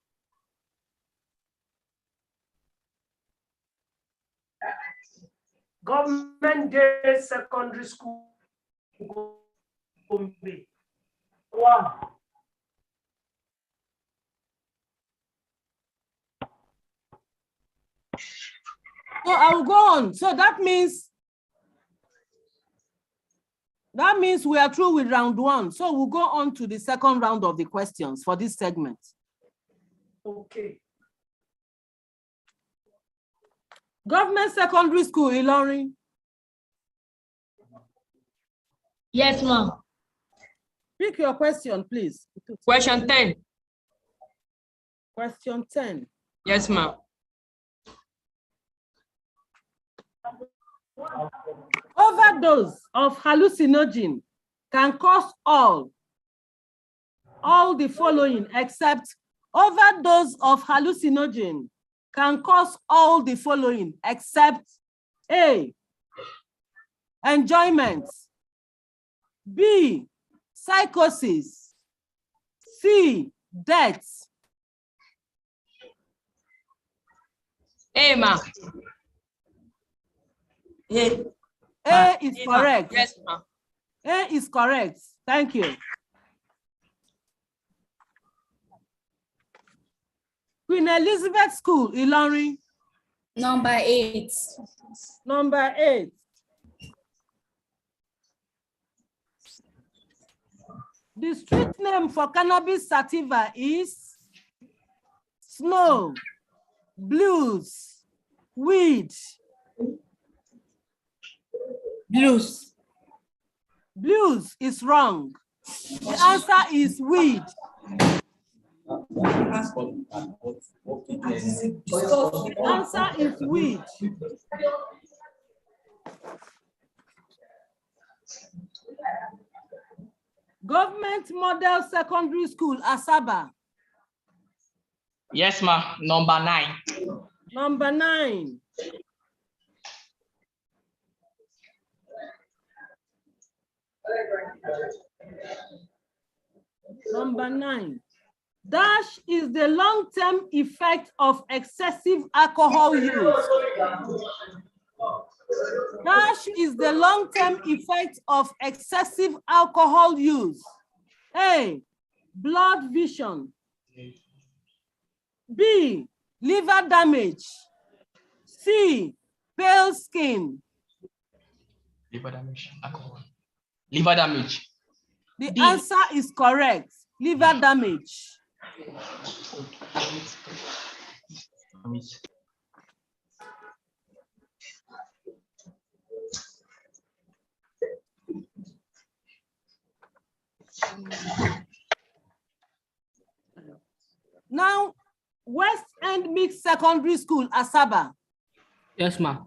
S1: Government Day Secondary School. Gombe. Wow.
S2: So I will go on. So that means we are through with round one. So we'll go on to the second round of the questions for this segment.
S1: Okay.
S2: Government Secondary School, Ilorin.
S10: Yes, ma'am.
S2: Pick your question, please.
S10: Question 10.
S2: Question 10.
S10: Yes, ma'am.
S2: Overdose of hallucinogen can cause all the following except overdose of hallucinogen can cause all the following except A, enjoyment, B, psychosis, C, death.
S10: A, ma'am.
S2: A is correct.
S10: Yes, ma'am.
S2: A is correct. Thank you. Queen Elizabeth School, Ilorin.
S11: Number 8.
S2: Number 8. The street name for cannabis sativa is snow, blues, weed.
S10: Blues.
S2: Blues is wrong. The answer is weed. The answer is weed. Government Model Secondary School, Asaba.
S9: Yes, ma. Number 9.
S2: Number 9. Number 9. Dash is the long-term effect of excessive alcohol use. Dash is the long-term effect of excessive alcohol use. A, blood vision. B, liver damage. C, pale skin.
S9: Liver damage. Alcohol. Liver damage.
S2: The answer is correct. Liver damage. Now, West End Mixed Secondary School, Asaba.
S8: Yes, ma'am.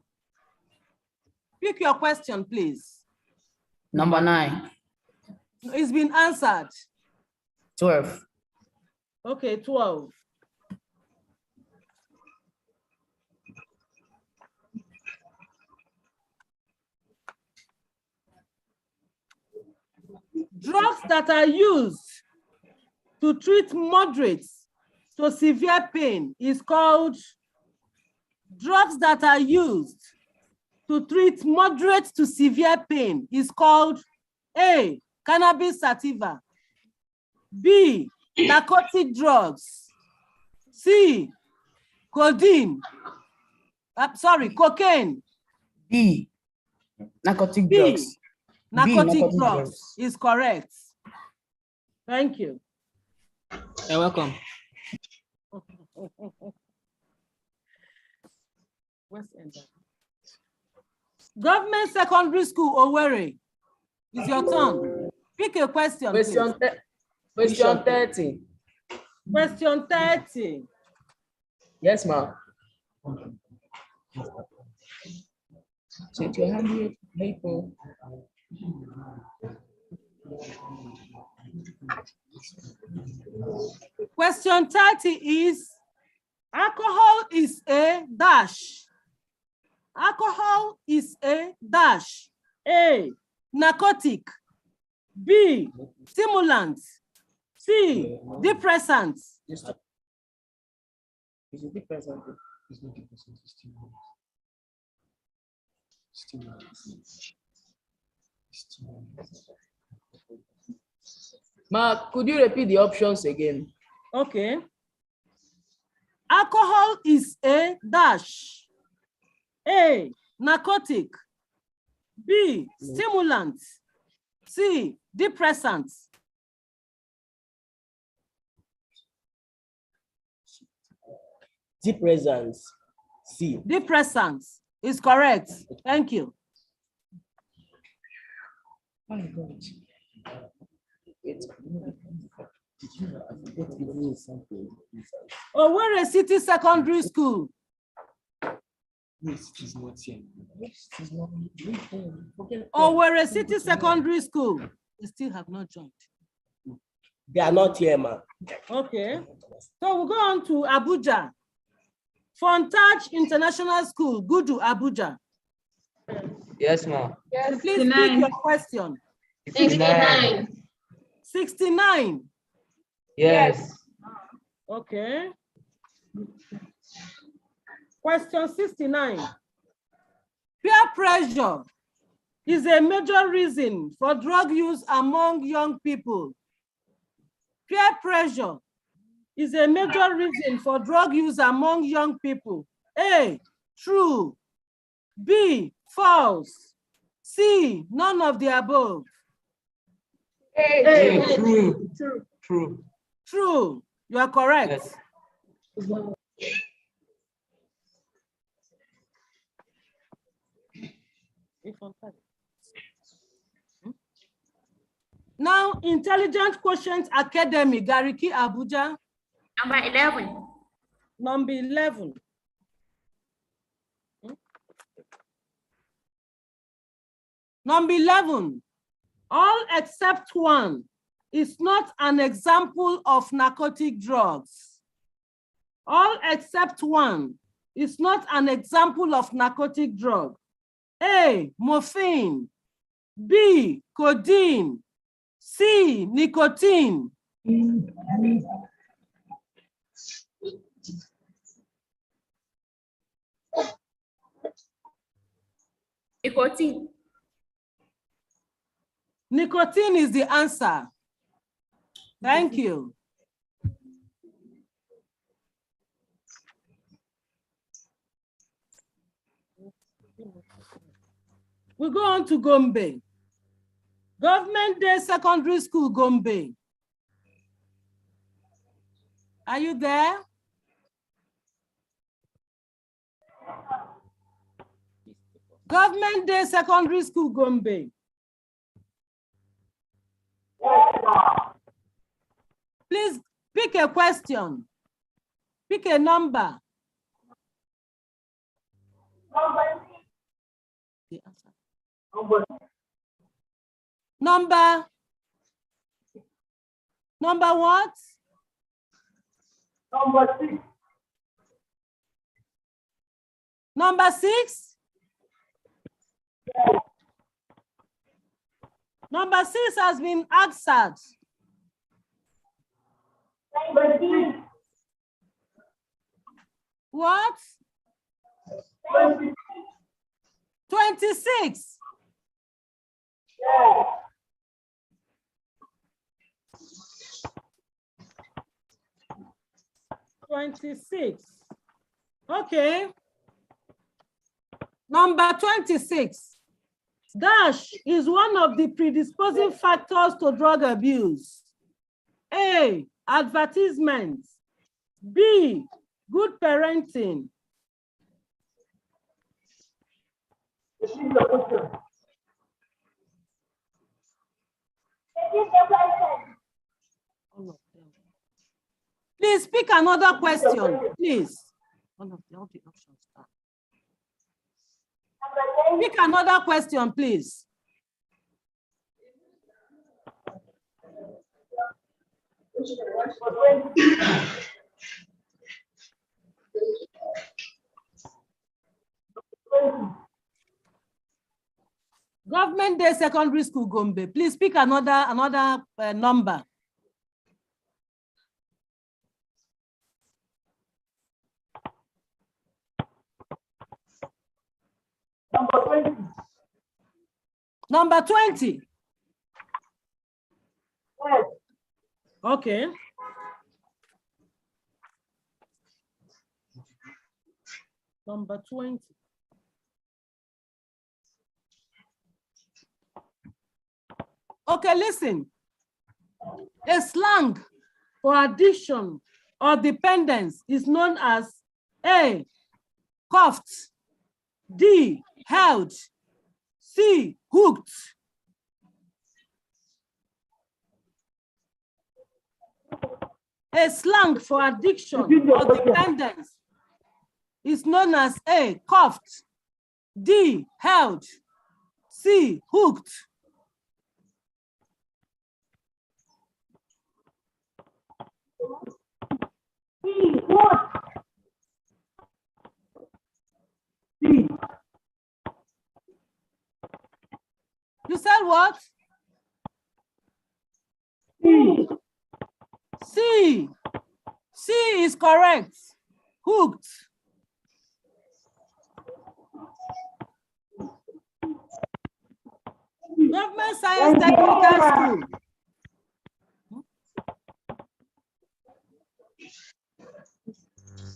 S2: Pick your question, please.
S8: Number 9.
S2: It's been answered.
S8: 12.
S2: Okay, 12. Drugs that are used to treat moderate to severe pain is called, drugs that are used to treat moderate to severe pain is called A, cannabis sativa, B, narcotic drugs, C, cocaine, cocaine.
S8: B, narcotic
S2: B,
S8: drugs.
S2: narcotic drugs is correct. Thank you.
S8: You're welcome.
S2: Government Secondary School, Owerri. It's your turn. Pick a question.
S8: Question 30.
S2: Question 30.
S8: Yes, ma'am. Take your hand here, people.
S2: Question 30 is, alcohol is a dash. Alcohol is a dash. A, narcotic. B, stimulant. C, depressant.
S8: Is it depressant? Ma, could you repeat the options again?
S2: Okay. Alcohol is a dash. A, narcotic. B, stimulant. C, depressant.
S8: Depressants. C.
S2: Depressants is correct. Thank you.
S8: Oh my God.
S2: Owerri City Secondary School. Owerri City Secondary School. They still have not joined.
S8: They are not here, ma.
S2: Okay. So we'll go on to Abuja. Fontage International School, Gudu, Abuja.
S9: Yes, ma'am.
S2: Yes, please pick your question.
S10: 69.
S2: 69.
S9: Yes.
S2: Okay. Question 69. Peer pressure is a major reason for drug use among young people. Peer pressure is a major reason for drug use among young people. A, true. B, false. C, none of the above.
S9: True. True.
S2: True. You are correct. Now, Intelligent Quotient Academy, Gariki, Abuja.
S10: Number 11.
S2: Number 11. Number 11. All except one is not an example of narcotic drugs. All except one is not an example of narcotic drug. A, morphine. B, codeine. C, nicotine.
S10: Nicotine.
S2: Nicotine is the answer. Thank you. We go on to Gombe. Government Day Secondary School, Gombe. Are you there? Government Day Secondary School, Gombe. Please pick a question. Pick a number. Number what?
S1: Number 6.
S2: Number 6? Number 6 has been answered.
S1: Number 6.
S2: What? 26.
S1: Yeah.
S2: 26. Okay. Number 26. Dash is one of the predisposing factors to drug abuse. A, advertisements. B, good parenting. Please pick another question, please. One of the options. Pick another question, please. Government Day Secondary School, Gombe. Please pick another number.
S1: Number 20.
S2: Number 20.
S1: Yes.
S2: Okay. Number 20. Okay, listen. A slang for addiction or dependence is known as A, cuffed. D, held. C, hooked. A slang for addiction or dependence is known as A, cuffed. D, held. C, hooked.
S1: C, what? C.
S2: You said what?
S1: C.
S2: C. C is correct. Hooked. Government Science Technical School.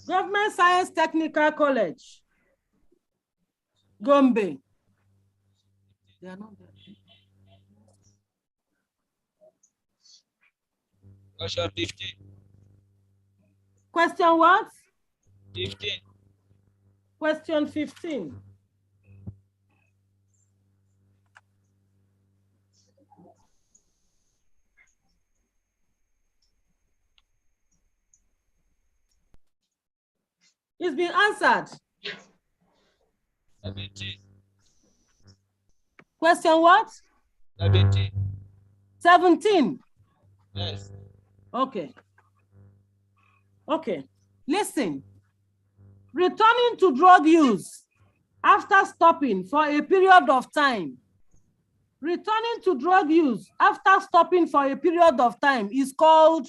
S2: Government Science Technical College. Gombe. They are not there.
S7: Question 15.
S2: Question what?
S7: 15.
S2: Question 15. It's been answered.
S7: 17.
S2: Question what?
S7: 17.
S2: 17.
S7: Yes.
S2: Okay. Okay. Listen. Returning to drug use after stopping for a period of time. Returning to drug use after stopping for a period of time is called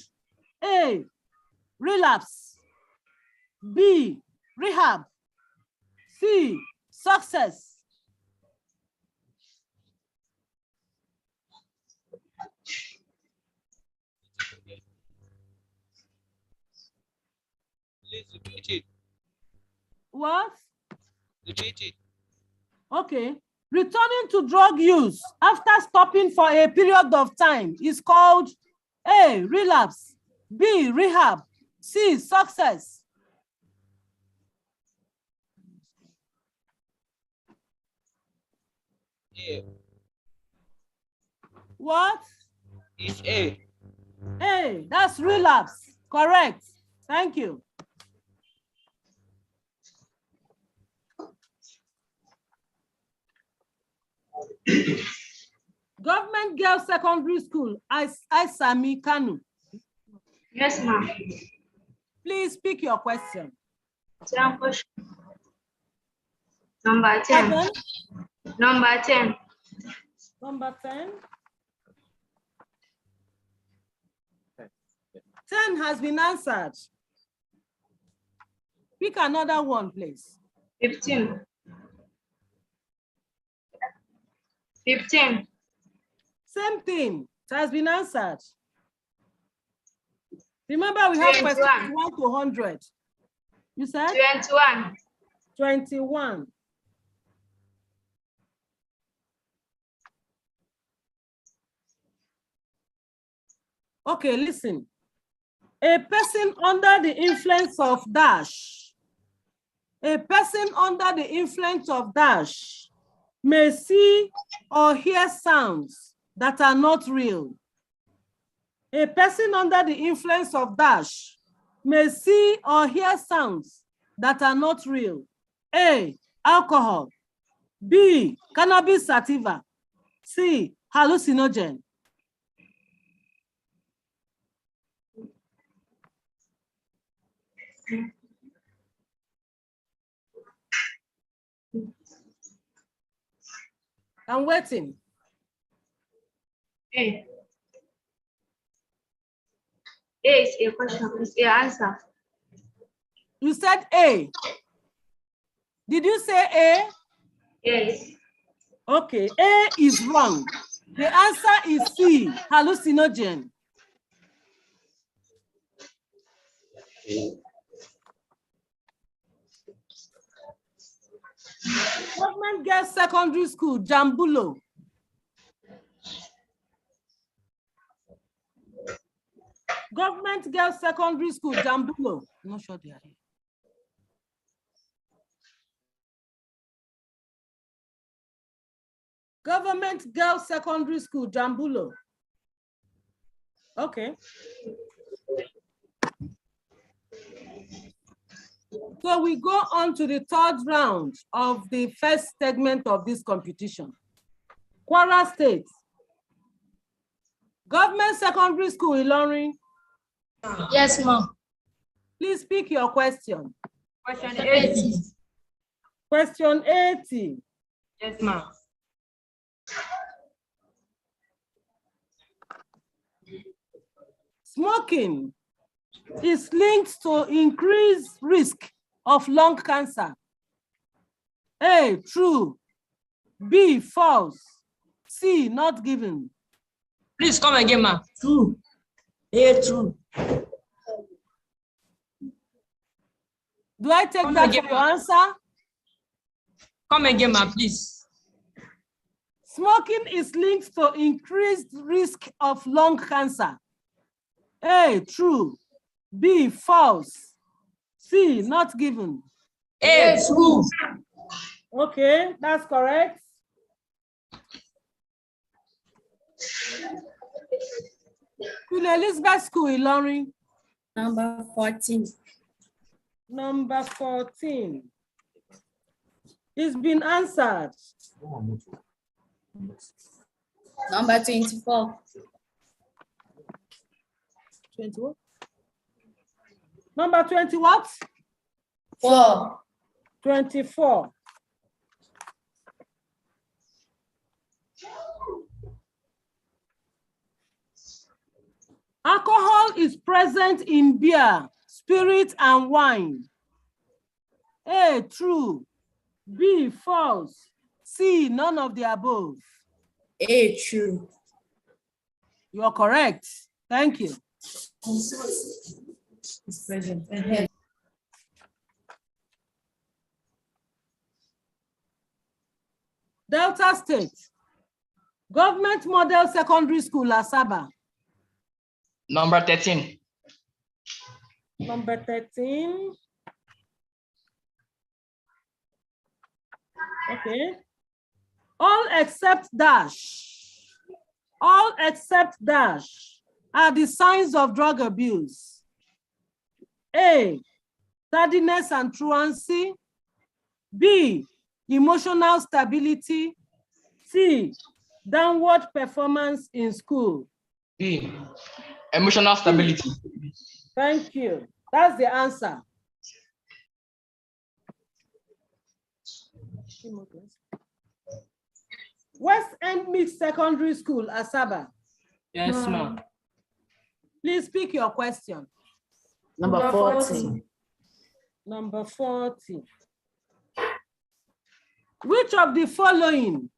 S2: A, relapse, B, rehab, C, success.
S7: Please repeat it.
S2: What?
S7: Repeat it.
S2: Okay. Returning to drug use after stopping for a period of time is called A, relapse, B, rehab, C, success.
S7: Yeah.
S2: What?
S7: It's A.
S2: A, that's relapse. Correct. Thank you. Government Girls Secondary School, Isami Kanu.
S10: Yes, ma'am.
S2: Please pick your question.
S10: Question. Number 10.
S2: Seven.
S10: Number 10.
S2: Number 10. 10 has been answered. Pick another one, please.
S10: 15. 15.
S2: Same thing. It has been answered. Remember, we have
S10: 21.
S2: questions 1 to 100. You said?
S10: 21.
S2: 21. Okay, listen. A person under the influence of dash. A person under the influence of dash may see or hear sounds that are not real. A person under the influence of dash may see or hear sounds that are not real. A, alcohol. B, cannabis sativa. C, hallucinogen. I'm waiting.
S10: A. A is a question. It's a answer.
S2: You said A. Did you say A?
S10: Yes.
S2: Okay, A is wrong. The answer is C, hallucinogen. Government Girls Secondary School, Jambulo. Government Girls Secondary School, Jambulo. I'm not sure they are here. Government Girls Secondary School, Jambulo. Okay. So we go on to the third round of the first segment of this competition. Kwara State. Government Secondary School, Ilorin.
S10: Yes, ma'am.
S2: Please pick your question.
S10: Question 80.
S2: Question 80.
S10: Yes, ma'am.
S2: Smoking is linked to increased risk of lung cancer. A, true. B, false. C, not given.
S8: Please come again, ma. True. A, true.
S2: Do I take that for your answer?
S8: Come again, ma, please.
S2: Smoking is linked to increased risk of lung cancer. A, true. B, false. C, not given.
S10: A, true.
S2: Okay, that's correct. Queen Elizabeth School, Ilorin.
S10: Number 14.
S2: Number 14. It's been answered.
S10: Number 24.
S2: 20 what? Number 20 what?
S10: 4.
S2: 24. Alcohol is present in beer, spirit, and wine. A, true. B, false. C, none of the above.
S10: A, true.
S2: You are correct. Thank you.
S10: It's present.
S2: Delta State. Government Model Secondary School, Asaba.
S9: Number 13.
S2: Number 13. Okay. All except dash. All except dash are the signs of drug abuse. A, tardiness and truancy. B, emotional stability. C, downward performance in school.
S9: B, emotional stability.
S2: Thank you. That's the answer. West End Mixed Secondary School, Asaba.
S8: Yes, ma'am.
S2: Please pick your question.
S8: Number 40.
S2: Number 40. Which of the following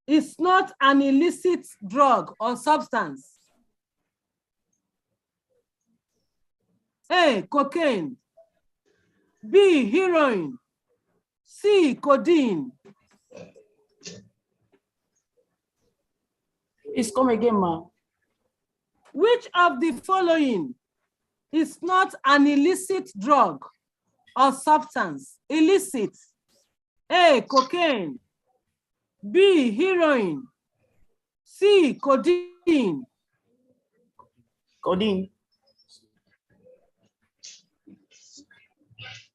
S2: is not an illicit drug or substance? A, cocaine. B, heroin. C, codeine.
S8: Please come again, ma'am.
S2: Which of the following is not an illicit drug or substance? Illicit. A, cocaine. B, heroin. C, codeine.
S8: Codeine.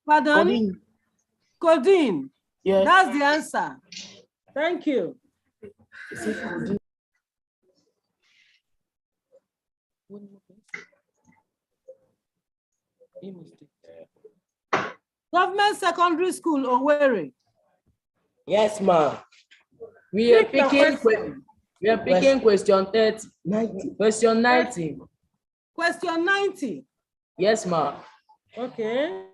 S2: Pardon?
S8: Codeine.
S2: Codeine.
S8: Yes.
S2: That's the answer. Thank you. Government Secondary School, Owerri.
S8: Yes, ma'am. We are
S2: Pick your
S8: picking
S2: question.
S8: question 30. 90. Question 90.
S2: Question 90.
S8: Yes, ma'am.
S2: Okay.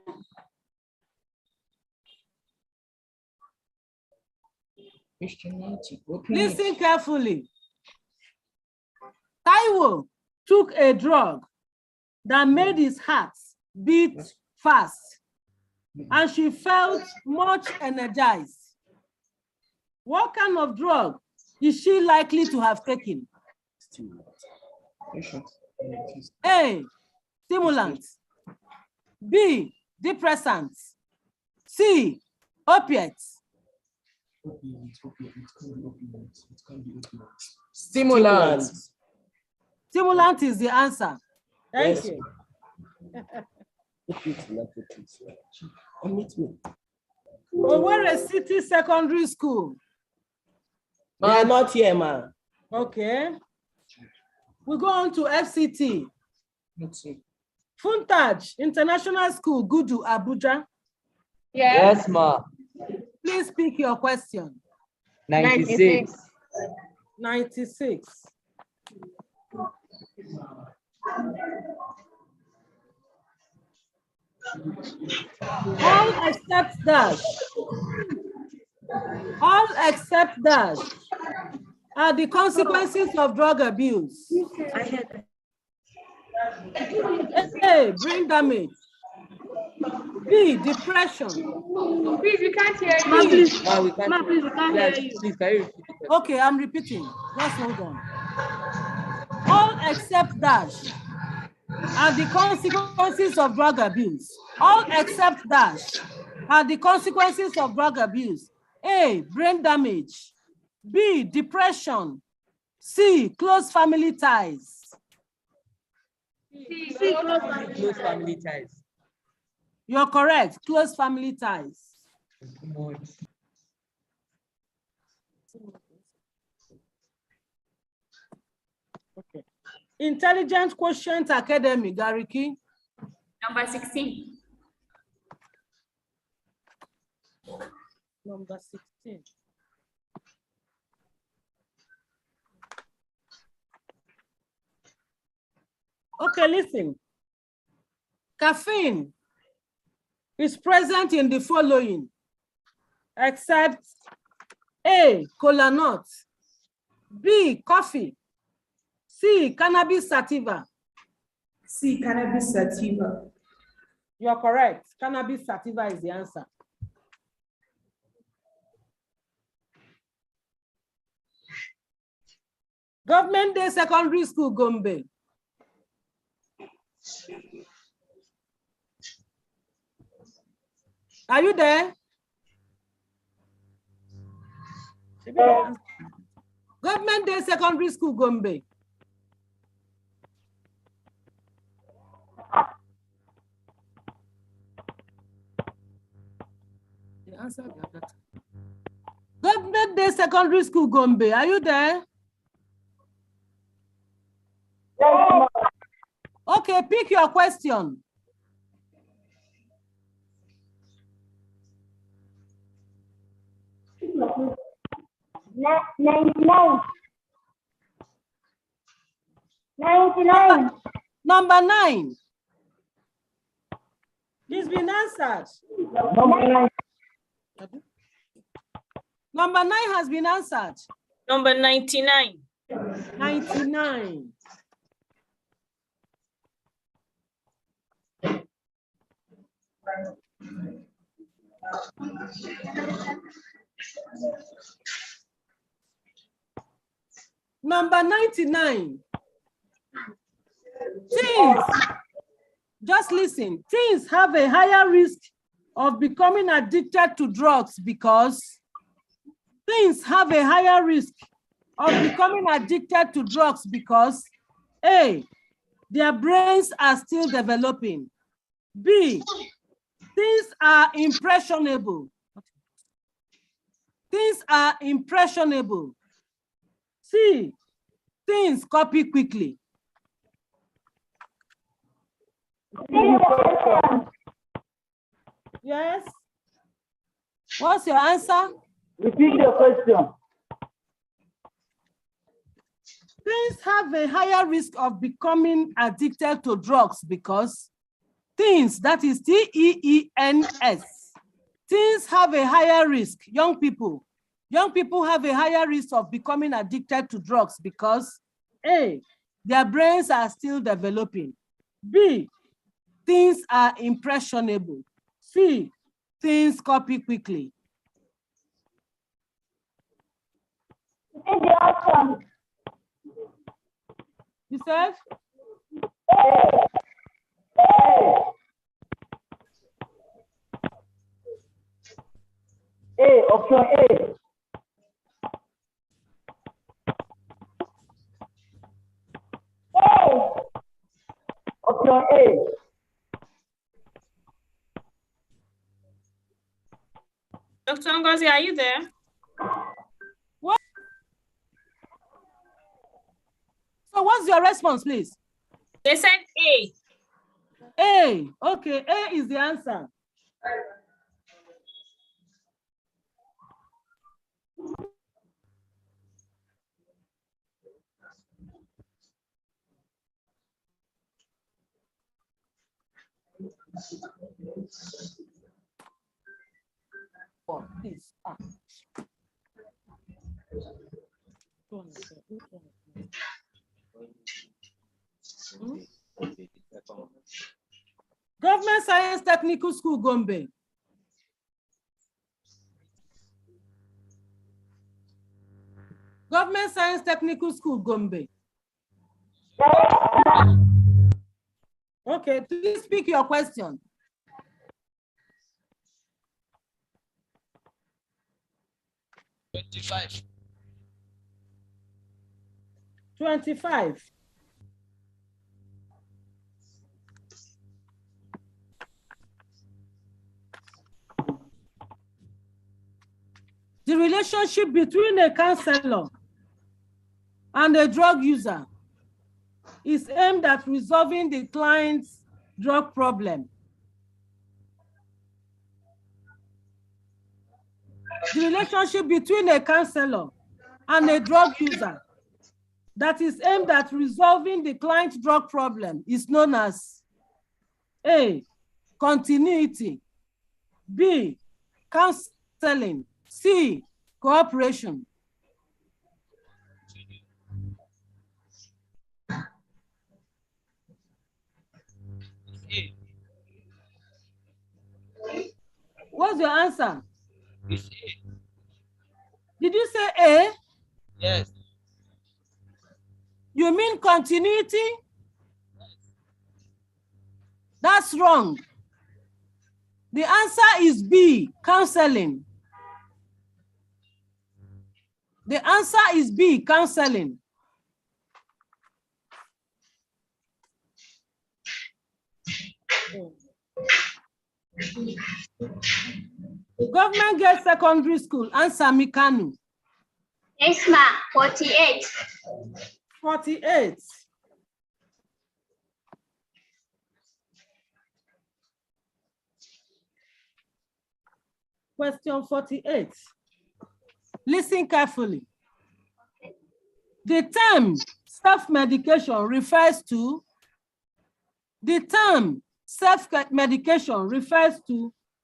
S8: Question 90.
S2: Listen carefully. Taiwo took a drug that made his heart beat fast, and she felt much energized. What kind of drug is she likely to have taken? A, stimulant. B, depressants. C, opiates.
S8: Stimulant.
S2: Stimulant is the answer. Thank you. Owerri City Secondary School.
S8: They are not here, ma'am.
S2: Okay. We go on to FCT. Funtaj International School, Gudu, Abuja.
S9: Yes, ma'am.
S2: Please pick your question.
S9: 96.
S2: 96. All except dash. All except dash are the consequences of drug abuse. A, brain damage. B, depression.
S10: Please, we can't hear you.
S2: Ma, please.
S8: Ma'am, we can't.
S10: Ma, please, we can't
S8: Yes,
S10: hear you.
S8: please, can you repeat the question?
S2: Okay, I'm repeating. Just hold on. All except dash are the consequences of drug abuse? All except dash are the consequences of drug abuse. A, brain damage. B, depression. C, close family ties.
S9: Close family ties.
S2: You're correct, close family ties. Okay. Intelligent Quotient Academy, Gariki.
S10: Number 16.
S2: Number 16. Okay, listen. Caffeine is present in the following, except A, cola nut, B, coffee, C, cannabis sativa.
S10: C, cannabis sativa.
S2: You're correct. Cannabis sativa is the answer. Government Day Secondary School, Gombe. Are you there? Government Day Secondary School, Gombe. The answer. Government Day Secondary School, Gombe. Are you there? Okay, pick your question. Number 9. It's been answered. Number 9 has been answered.
S6: Number 99.
S2: 99. Number 99. Teens, just listen. Teens have a higher risk of becoming addicted to drugs because A, their brains are still developing. B, teens are impressionable. C, teens copy quickly. Yes. What's your answer?
S11: Repeat your question.
S2: Teens have a higher risk of becoming addicted to drugs because teens, that is T-E-E-N-S, teens have a higher risk, young people have a higher risk of becoming addicted to drugs because A, their brains are still developing. B, teens are impressionable. C, teens copy quickly. You said?
S11: Option A. Option A.
S6: Dr. Ngozi, are you there?
S2: What? So what's your response, please?
S6: They said A.
S2: A. Okay, A is the answer. Please. Government Science Technical School, Gombe. Government Science Technical School, Gombe. Okay, please speak your question.
S7: $25.
S2: 25. The relationship between a counselor and a drug user is aimed at resolving the client's drug problem. The relationship between a counselor and a drug user that is aimed at resolving the client's drug problem is known as A, continuity, B, counseling, C, cooperation.
S7: A.
S2: What's your answer?
S7: It's A.
S2: Did you say A?
S7: Yes.
S2: You mean continuity? That's wrong. The answer is B, counseling. The answer is B, counseling. Government girls secondary school, answer me, Kanu.
S10: Yes, ma. 48.
S2: 48. Question 48. Listen carefully. The term self-medication refers to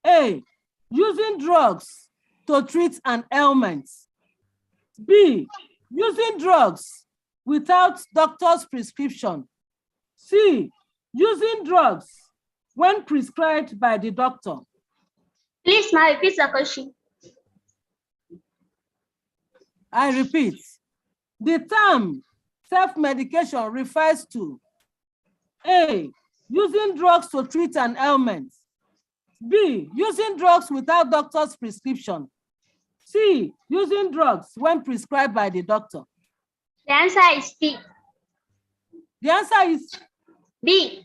S2: A, using drugs to treat an ailment. B, using drugs without doctor's prescription. C, using drugs when prescribed by the doctor.
S10: Please, ma, repeat the question.
S2: I repeat, the term self-medication refers to A, using drugs to treat an ailment. B, using drugs without doctor's prescription. C, using drugs when prescribed by the doctor.
S10: The answer is B.
S2: The answer is
S10: B.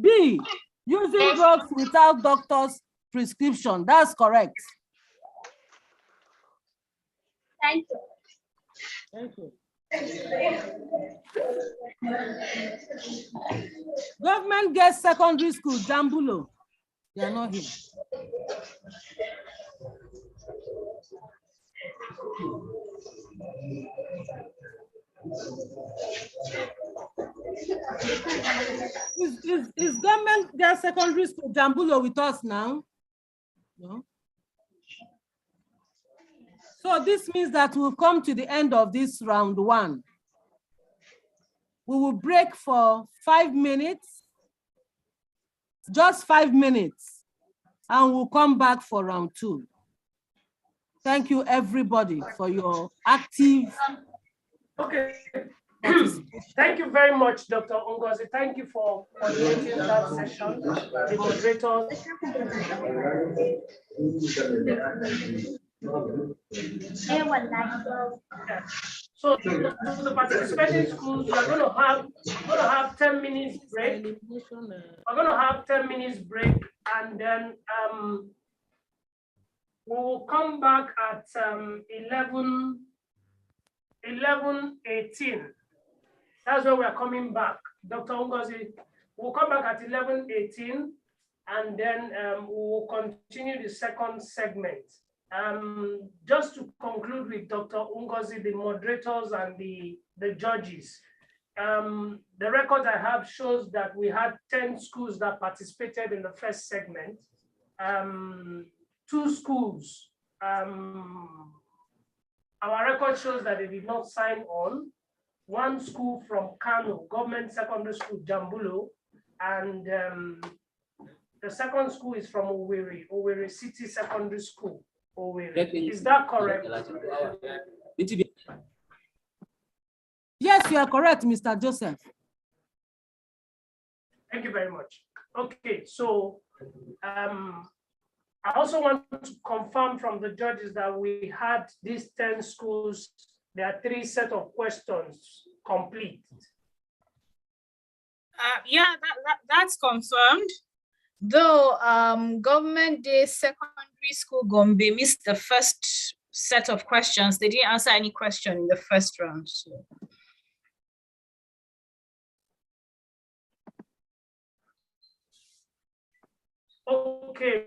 S2: B, using drugs without doctor's prescription. That's correct.
S10: Thank you.
S2: Thank you. Government girls secondary school, Jambulo. They are not here. Is government girls secondary school, Jambulo, with us now? No. So this means that we've come to the end of this round one. We will break for 5 minutes, just 5 minutes, and we'll come back for round two. Thank you, everybody, for your active.
S1: Okay. Thank you very much, Dr. Ngozi. Thank you for coordinating that session. The moderators. So the participating schools, we're going to have 10 minutes break. We're going to have 10 minutes break, and then we will come back at 11:18. That's where we're coming back. Dr. Ngozi, we'll come back at 11:18, and then we will continue the second segment. Just to conclude with Dr. Ngozi, the moderators and the judges, the record I have shows that we had 10 schools that participated in the first segment. 2 schools, our record shows that they did not sign on. 1 school from Kano, Government Secondary School, Jambulo, and the second school is from Owerri City Secondary School, Owerri. Is that correct?
S2: Yes, you are correct, Mr. Joseph.
S1: Thank you very much. Okay, so I also want to confirm from the judges that we had these 10 schools, there are 3 sets of questions complete.
S6: Yeah, that's confirmed. Though Government Day Secondary School Gombe missed the first set of questions. They didn't answer any question in the first round. So.
S1: Okay.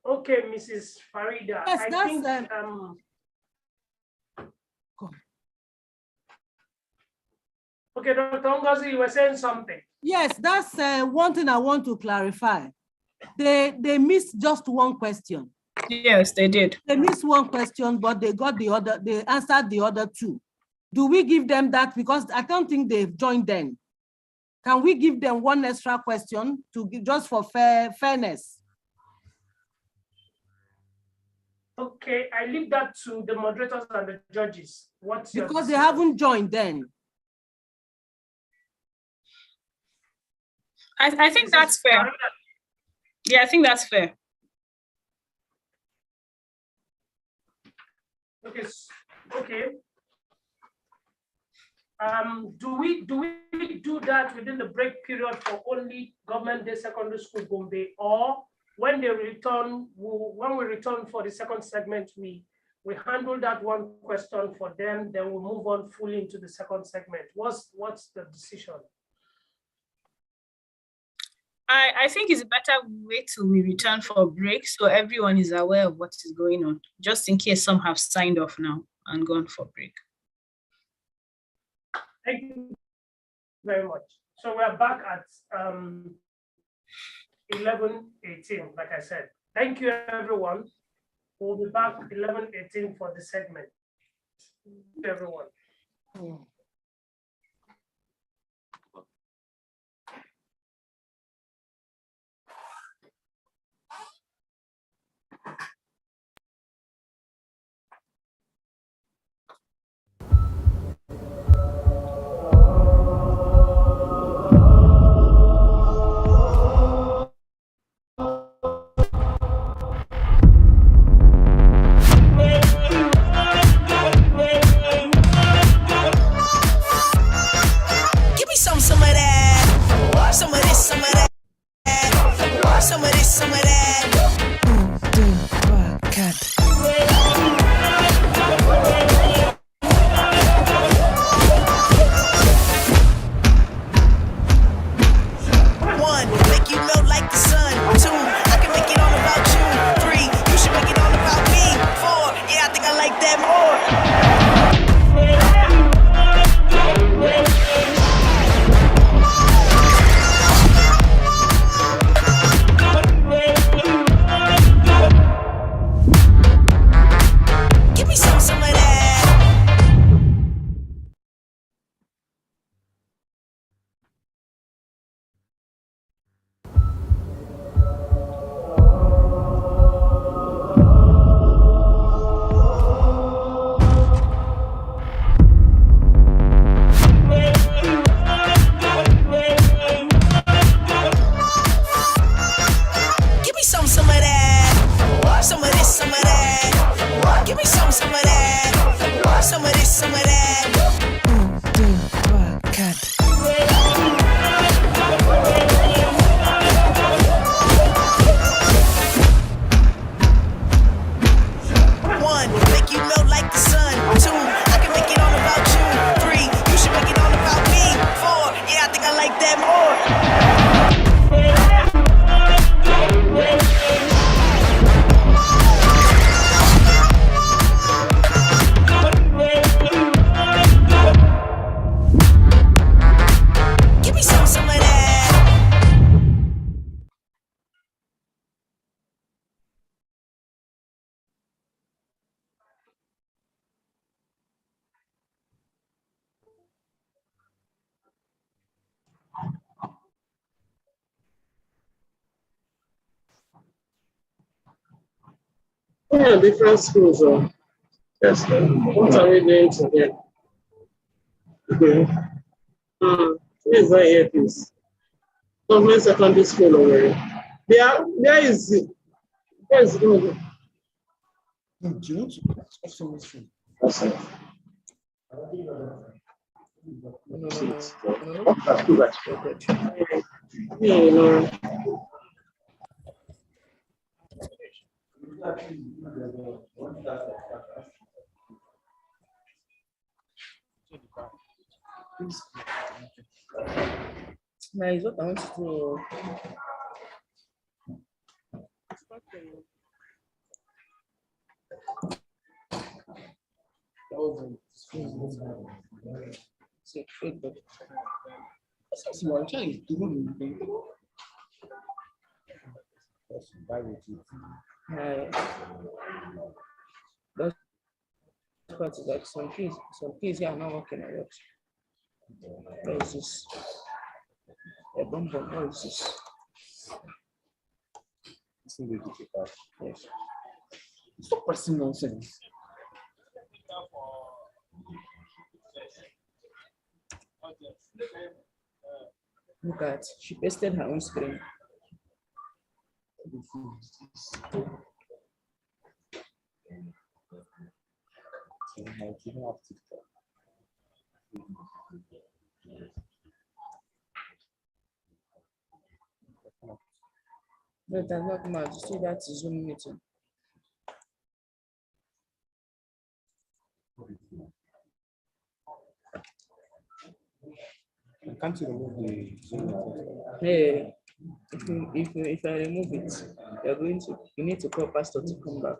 S1: Okay, Mrs. Farida.
S2: Yes,
S1: I
S2: that's
S1: think okay, Dr. Ngozi, you were saying something.
S2: Yes, that's one thing I want to clarify. They missed just one question.
S6: Yes, they did.
S2: They missed one question, but they got the other, they answered the other 2. Do we give them that? Because I don't think they've joined them. Can we give them one extra question to just for fairness?
S1: Okay, I leave that to the moderators and the judges. What's your
S2: Because they
S1: decision?
S2: haven't joined then.
S6: I think that's fair. Yeah, I think that's fair.
S1: Okay. Okay. Do we do that within the break period for only Government Day Secondary School Gombe, or when they return, when we return for the second segment, we handle that one question for them, then we move on fully into the second segment? What's the decision?
S6: I think it's better we wait till we return for a break so everyone is aware of what is going on, just in case some have signed off now and gone for break.
S1: Thank you very much. So we're back at 11:18, like I said. Thank you, everyone. We'll be back 11:18 for the segment. Thank you, everyone.
S12: Yeah, different schools. Yes, what are we doing today? Okay. Please, I hear this. government secondary school already. Where is it? Where is it going to go?
S5: Do you want to ask something?
S12: That's it. No.
S8: Now is what I want to do. That's part is like some keys here are not working at work. What is this? A bomb, what is this? Yes.
S5: Stop pressing nonsense.
S8: Look at, she pasted her own screen. No, it does not matter. See, that's a Zoom meeting.
S5: Can't you remove the Zoom?
S8: Hey, if I remove it, you need to call pastor to come back.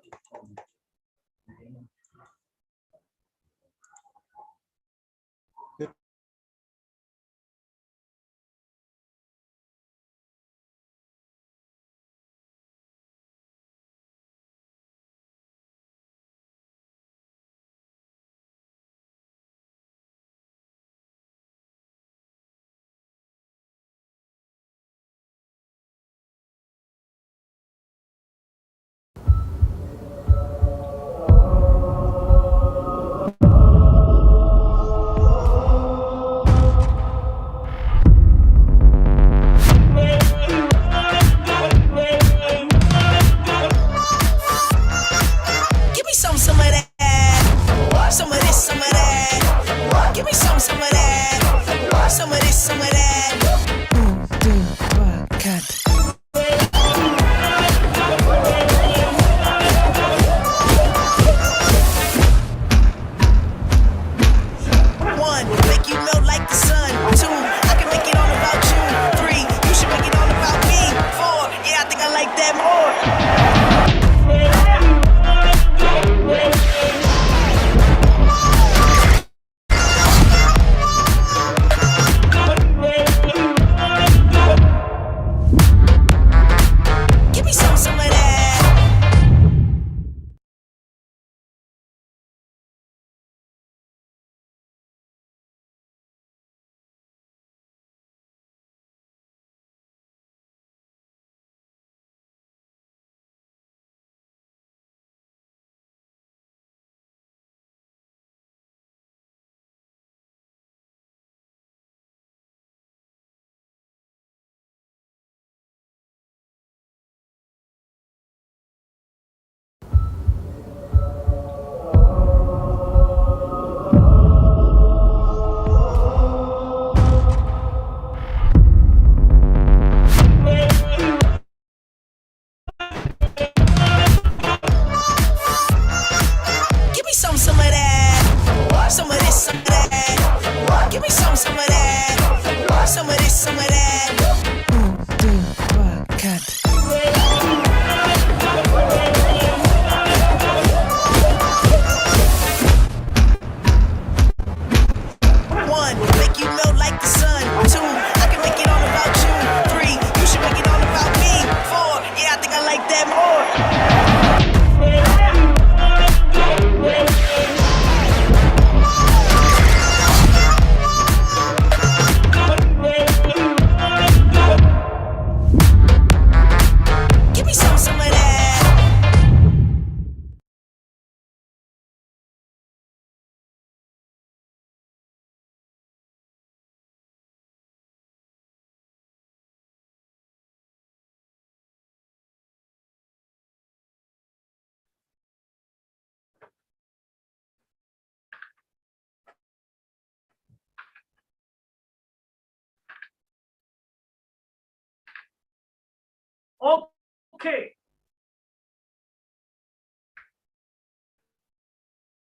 S1: Okay.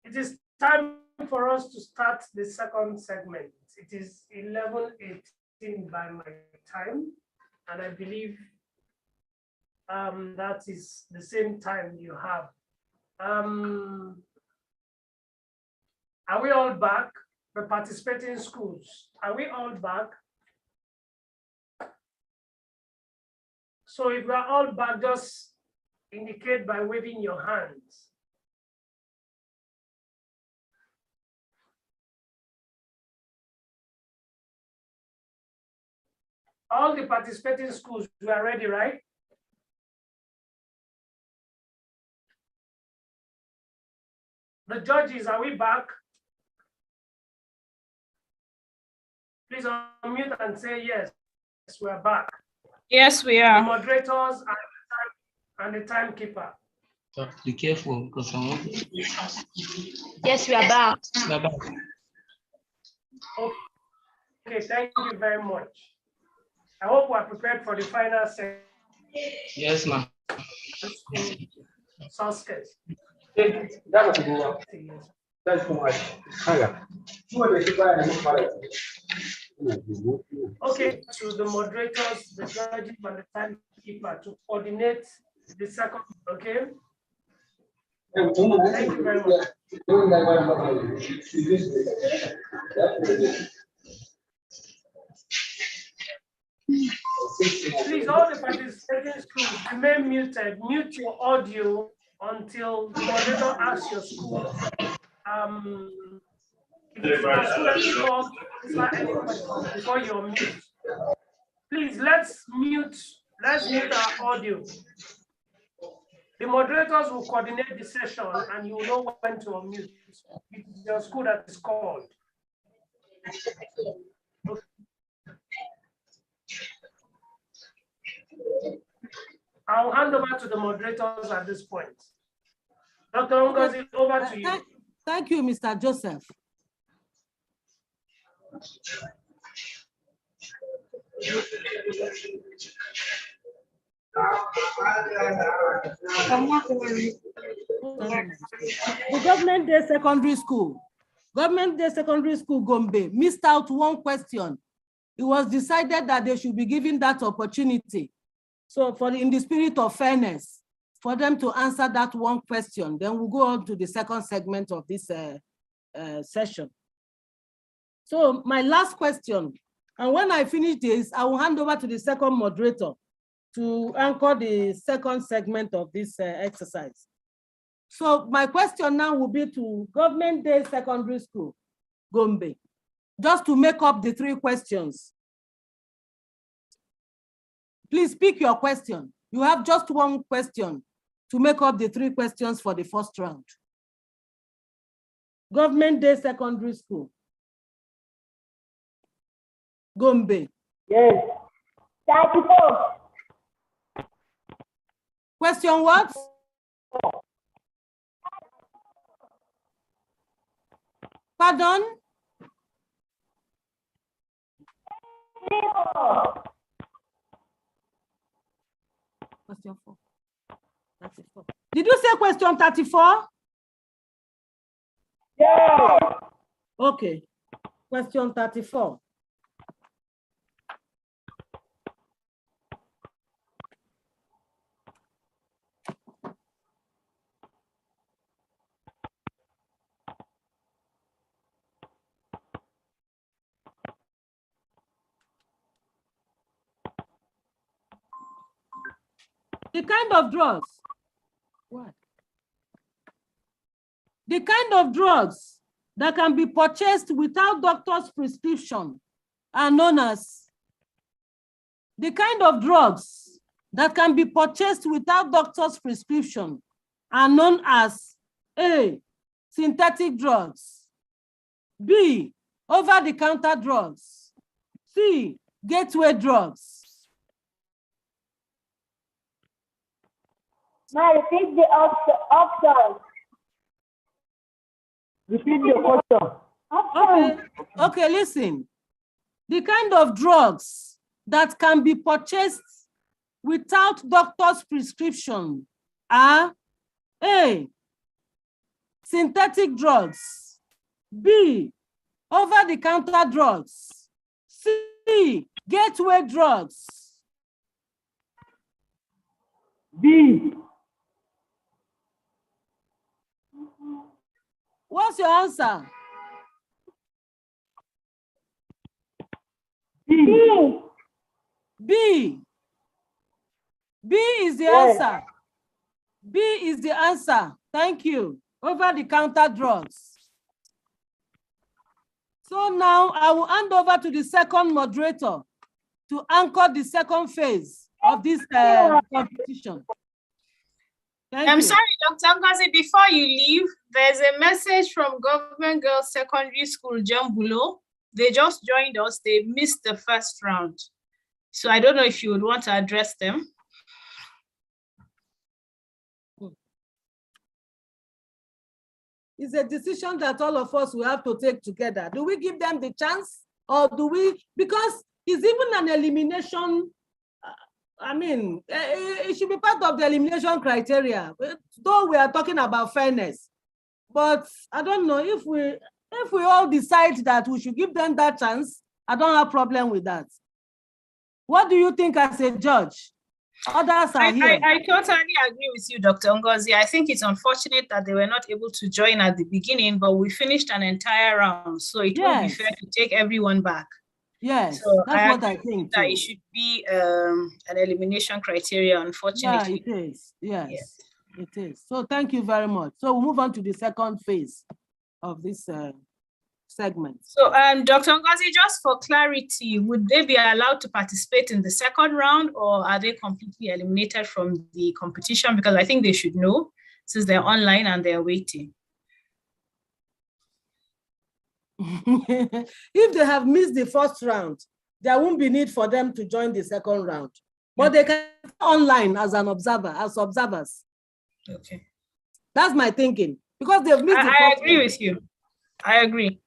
S1: It is time for us to start the second segment. It is 11:18 by my time, and I believe that is the same time you have. Are we all back? The participating schools, are we all back? So if we are all back, just indicate by waving your hands. All the participating schools, we are ready, right? The judges, are we back? Please unmute and say yes, we are back.
S6: Yes, we
S1: The
S6: are.
S1: moderators and the timekeeper.
S9: Be careful because I want to.
S10: Yes, we are back.
S1: Okay, thank you very much. I hope we are prepared for the final segment.
S9: Yes, ma'am.
S1: Suskets. Okay, to the moderators, the judges, and the timekeeper to coordinate the second, okay? Thank you very much. Please, all the participating schools remain muted. Mute your audio until the moderator asks your school. If your school is called, answer any question before you're mute. Please, let's mute our audio. The moderators will coordinate the session and you will know when to unmute. It's your school that is called. Okay. I'll hand over to the moderators at this point. Dr. Ngozi, over to you.
S2: Thank you, Mr. Joseph. The Government Day Secondary School. Government Day Secondary School Gombe missed out one question. It was decided that they should be given that opportunity. So in the spirit of fairness, for them to answer that one question, then we'll go on to the second segment of this session. So my last question, and when I finish this, I will hand over to the second moderator to anchor the second segment of this exercise. So my question now will be to Government Day Secondary School, Gombe, just to make up the three questions. Please pick your question. You have just one question to make up the three questions for the first round. Government Day Secondary School, Gombe.
S11: Yes. 34.
S2: Question what? Pardon?
S11: 34.
S2: Question 4. 34. Did you say question 34?
S11: Yeah.
S2: Okay. Question 34. The kind of drugs. What? The kind of drugs that can be purchased without doctor's prescription are known as. The kind of drugs that can be purchased without doctor's prescription are known as A, synthetic drugs, B, over-the-counter drugs, C, gateway drugs.
S11: Now repeat the options. Repeat the question.
S2: Okay, listen. The kind of drugs that can be purchased without doctor's prescription are A, synthetic drugs, B, over-the-counter drugs, C, gateway drugs.
S11: B.
S2: What's your answer?
S11: B.
S2: B. B is the answer. B is the answer. Thank you. Over-the-counter drugs. So now I will hand over to the second moderator to anchor the second phase of this competition.
S6: I'm sorry, Dr. Ngozi, before you leave, there's a message from Government Girls Secondary School, John Bulo. They just joined us. They missed the first round. So I don't know if you would want to address them.
S2: It's a decision that all of us will have to take together. Do we give them the chance, or do we, because it's even an elimination, I mean, it should be part of the elimination criteria, though we are talking about fairness. But I don't know, if we all decide that we should give them that chance, I don't have a problem with that. What do you think as a judge? Others are here.
S6: I totally agree with you, Dr. Ngozi. I think it's unfortunate that they were not able to join at the beginning, but we finished an entire round, so it won't be fair to take everyone back.
S2: Yes,
S6: so
S2: that's what I think
S6: that
S2: too.
S6: it should be an elimination criteria, unfortunately.
S2: Yeah, it is. Yes, it is. So thank you very much. So we'll move on to the second phase of this segment.
S6: So Dr. Ngozi, just for clarity, would they be allowed to participate in the second round, or are they completely eliminated from the competition? Because I think they should know, since they're online and they're waiting.
S2: If they have missed the first round, there won't be need for them to join the second round. But they can online as an observer, as observers.
S6: Okay.
S2: That's my thinking. Because they've missed the first
S6: I agree
S2: round.
S6: with you. I agree.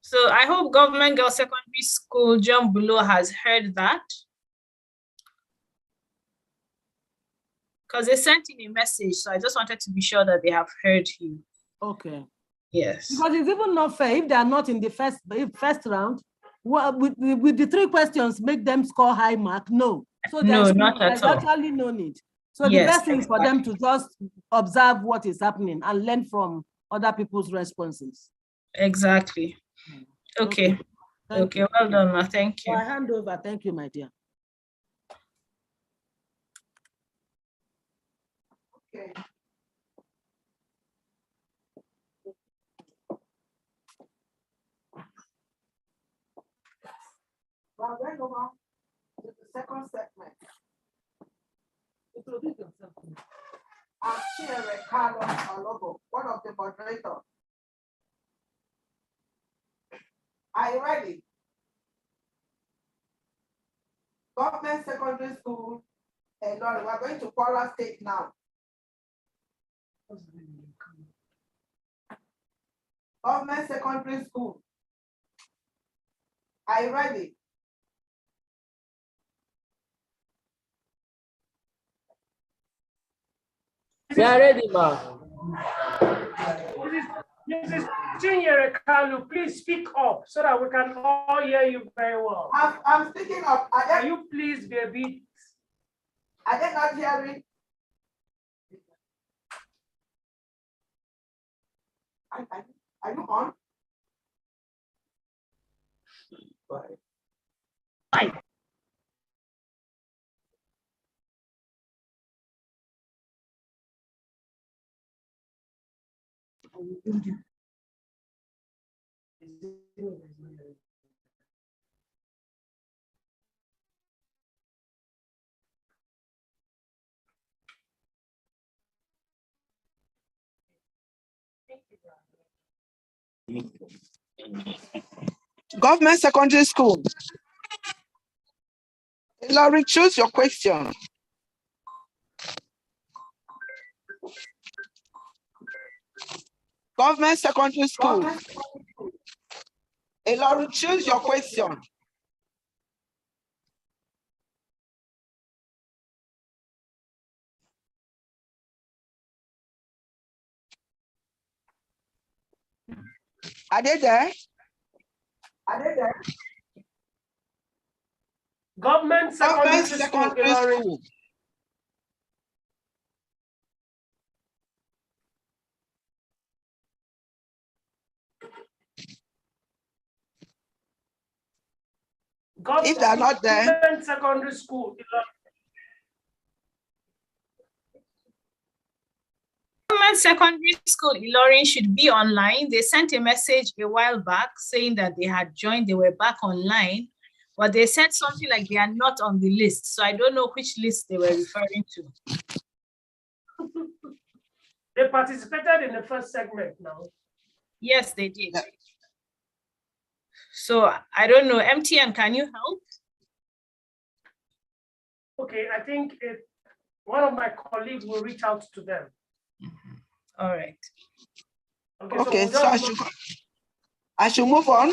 S6: So I hope Government Girls Secondary School John Bulo has heard that, because they sent in a message. So I just wanted to be sure that they have heard you.
S2: Okay.
S6: Yes.
S2: Because it's even not fair if they are not in the first round. Well, with the 3 questions, make them score high mark. No. So
S6: No, not at all.
S2: There's actually no need. So the best thing is for them to just observe what is happening and learn from other people's responses.
S6: Exactly. Okay. Okay, well done, ma. Thank you.
S2: I hand over. Thank you, my dear.
S13: Okay. Well, then go on to the second segment.
S2: Introduce yourself.
S13: I'm Chinere Carlos Alobo, one of the moderators. Are you ready? Government Secondary School, Lord, we're going to Kwara State now. Government Secondary School. Are you ready?
S8: We are ready, ma.
S1: Mrs. Chinere Kalu, please speak up so that we can all hear you very well.
S13: I'm speaking up.
S1: Can you please be a bit?
S13: Are they not hearing? Are you on?
S1: Bye.
S13: Government Secondary School. Laurie, choose your question. Government Secondary School. Laurie, choose your question. Are they there? Are they there?
S1: Government secondary school Ilorin.
S13: If they are not there,
S1: Government secondary school Ilorin.
S6: Government secondary school Ilorin should be online. They sent a message a while back saying that they had joined, they were back online, but they said something like they are not on the list. So I don't know which list they were referring to.
S1: They participated in the first segment now.
S6: Yes, they did. So I don't know, MTN, can you help?
S1: Okay, I think one of my colleagues will reach out to them.
S6: All right.
S13: Okay, so I should move on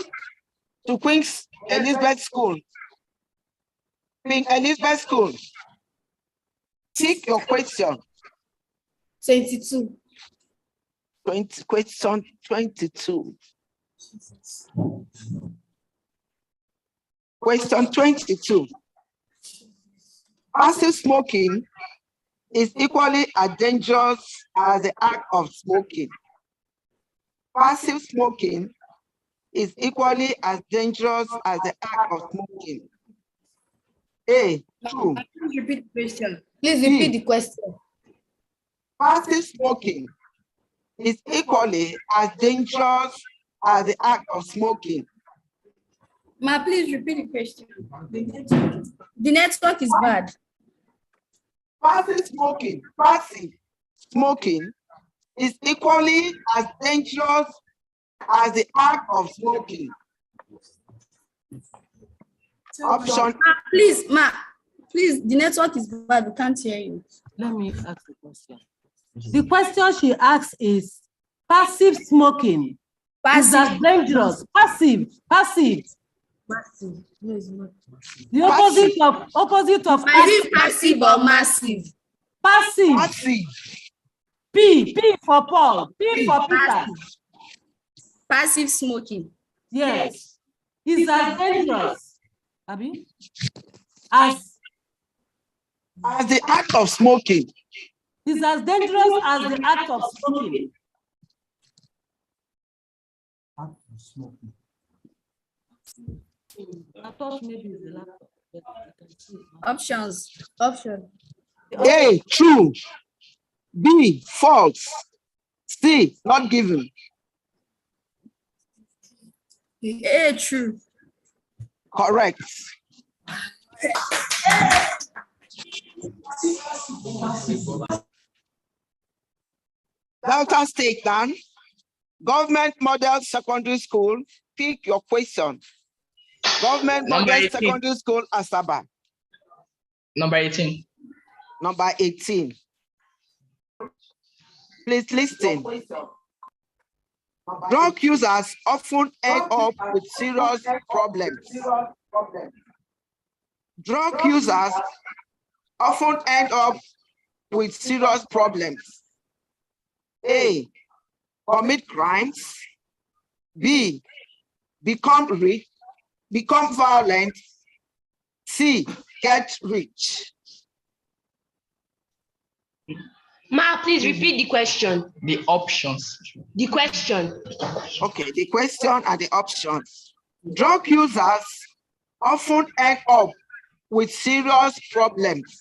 S13: to Queen's Elizabeth School. Queen Elizabeth School. Take your question.
S11: 22.
S13: Question 22. Question 22. Passive smoking is equally as dangerous as the act of smoking. Passive smoking is equally as dangerous as the act of smoking. A, true.
S11: Please repeat the question. Please repeat the question.
S13: Passive smoking is equally as dangerous as the act of smoking.
S11: Ma, please repeat the question. The network is bad.
S13: Passive smoking is equally as dangerous as the act of smoking. Option.
S11: Please, Ma, please, the network is bad. We can't hear you.
S2: Let me ask the question. The question she asks is passive smoking. Is that dangerous? Passive.
S11: No, it's not.
S2: The opposite of
S11: Is it passive or massive?
S2: Passive. P for Paul. P for Peter.
S11: Passive smoking.
S2: Yes. Is that dangerous? Abi? As
S13: the act of smoking.
S2: Is as dangerous as the act of smoking. I thought maybe it's the laptop.
S11: Options.
S13: A, true. B, false. C, not given.
S11: A, true.
S13: Correct. Delta State Dan, Government Model Secondary School, pick your question. Government Model Secondary School, Asaba.
S9: Number 18.
S13: Number 18. Please listen. Drug users often end up with serious problems. Drug users often end up with serious problems. A, commit crimes. B, become rich, become violent. C, get rich.
S10: Ma, please repeat the question.
S9: The options.
S10: The question.
S13: Okay, the question and the options. Drug users often end up with serious problems.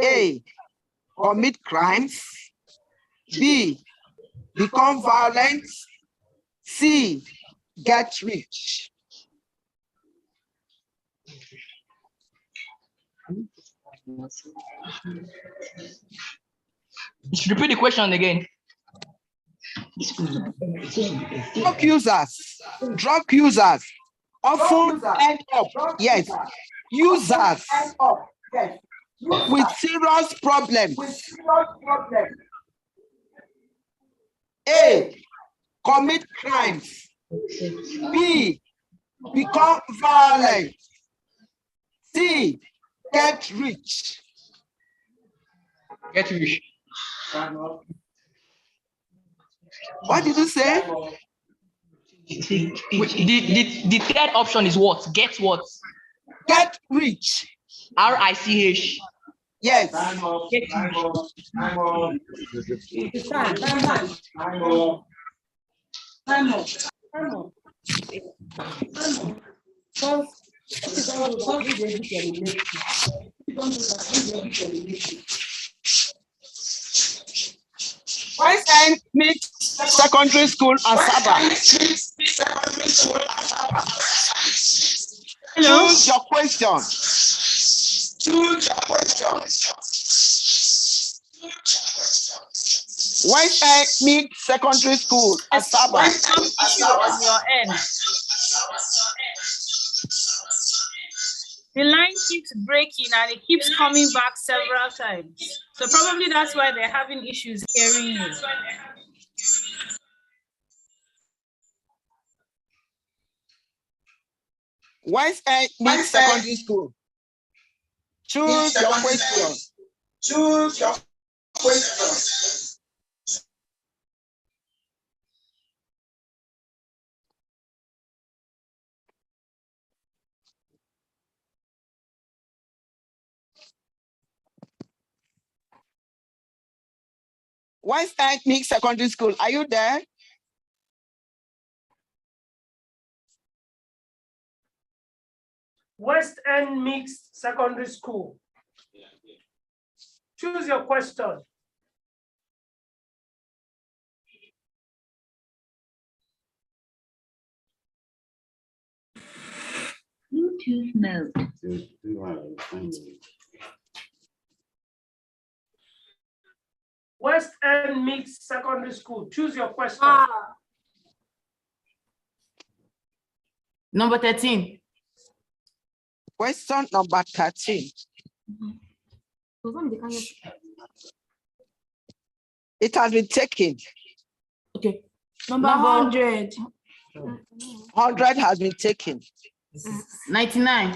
S13: A, commit crimes. B, become violent. C, get rich.
S9: Repeat the question again.
S13: Drug users often end up, users with serious problems. A, commit crimes. B, become violent. C, get rich.
S9: Get rich.
S13: What did you say?
S9: The third option is what? Get what?
S13: Get rich.
S9: RICH.
S13: Yes.
S9: Get
S13: West End Mixed Secondary School, Asaba. Choose your question. West End Mixed Secondary School, Asaba.
S6: Issue on your end. The line keeps breaking and it keeps coming back several times. So probably that's why they're having issues hearing you.
S13: West End Mixed Secondary School. Choose your question. Choose your question. West End Mixed Secondary School, are you there?
S1: West End Mixed Secondary School. Choose your question.
S14: Bluetooth mode.
S1: West End Mixed Secondary School. Choose your question.
S14: Number 13.
S13: Question number 13. It has been taken.
S14: Okay. Number 100.
S13: 100 has been taken.
S14: 99.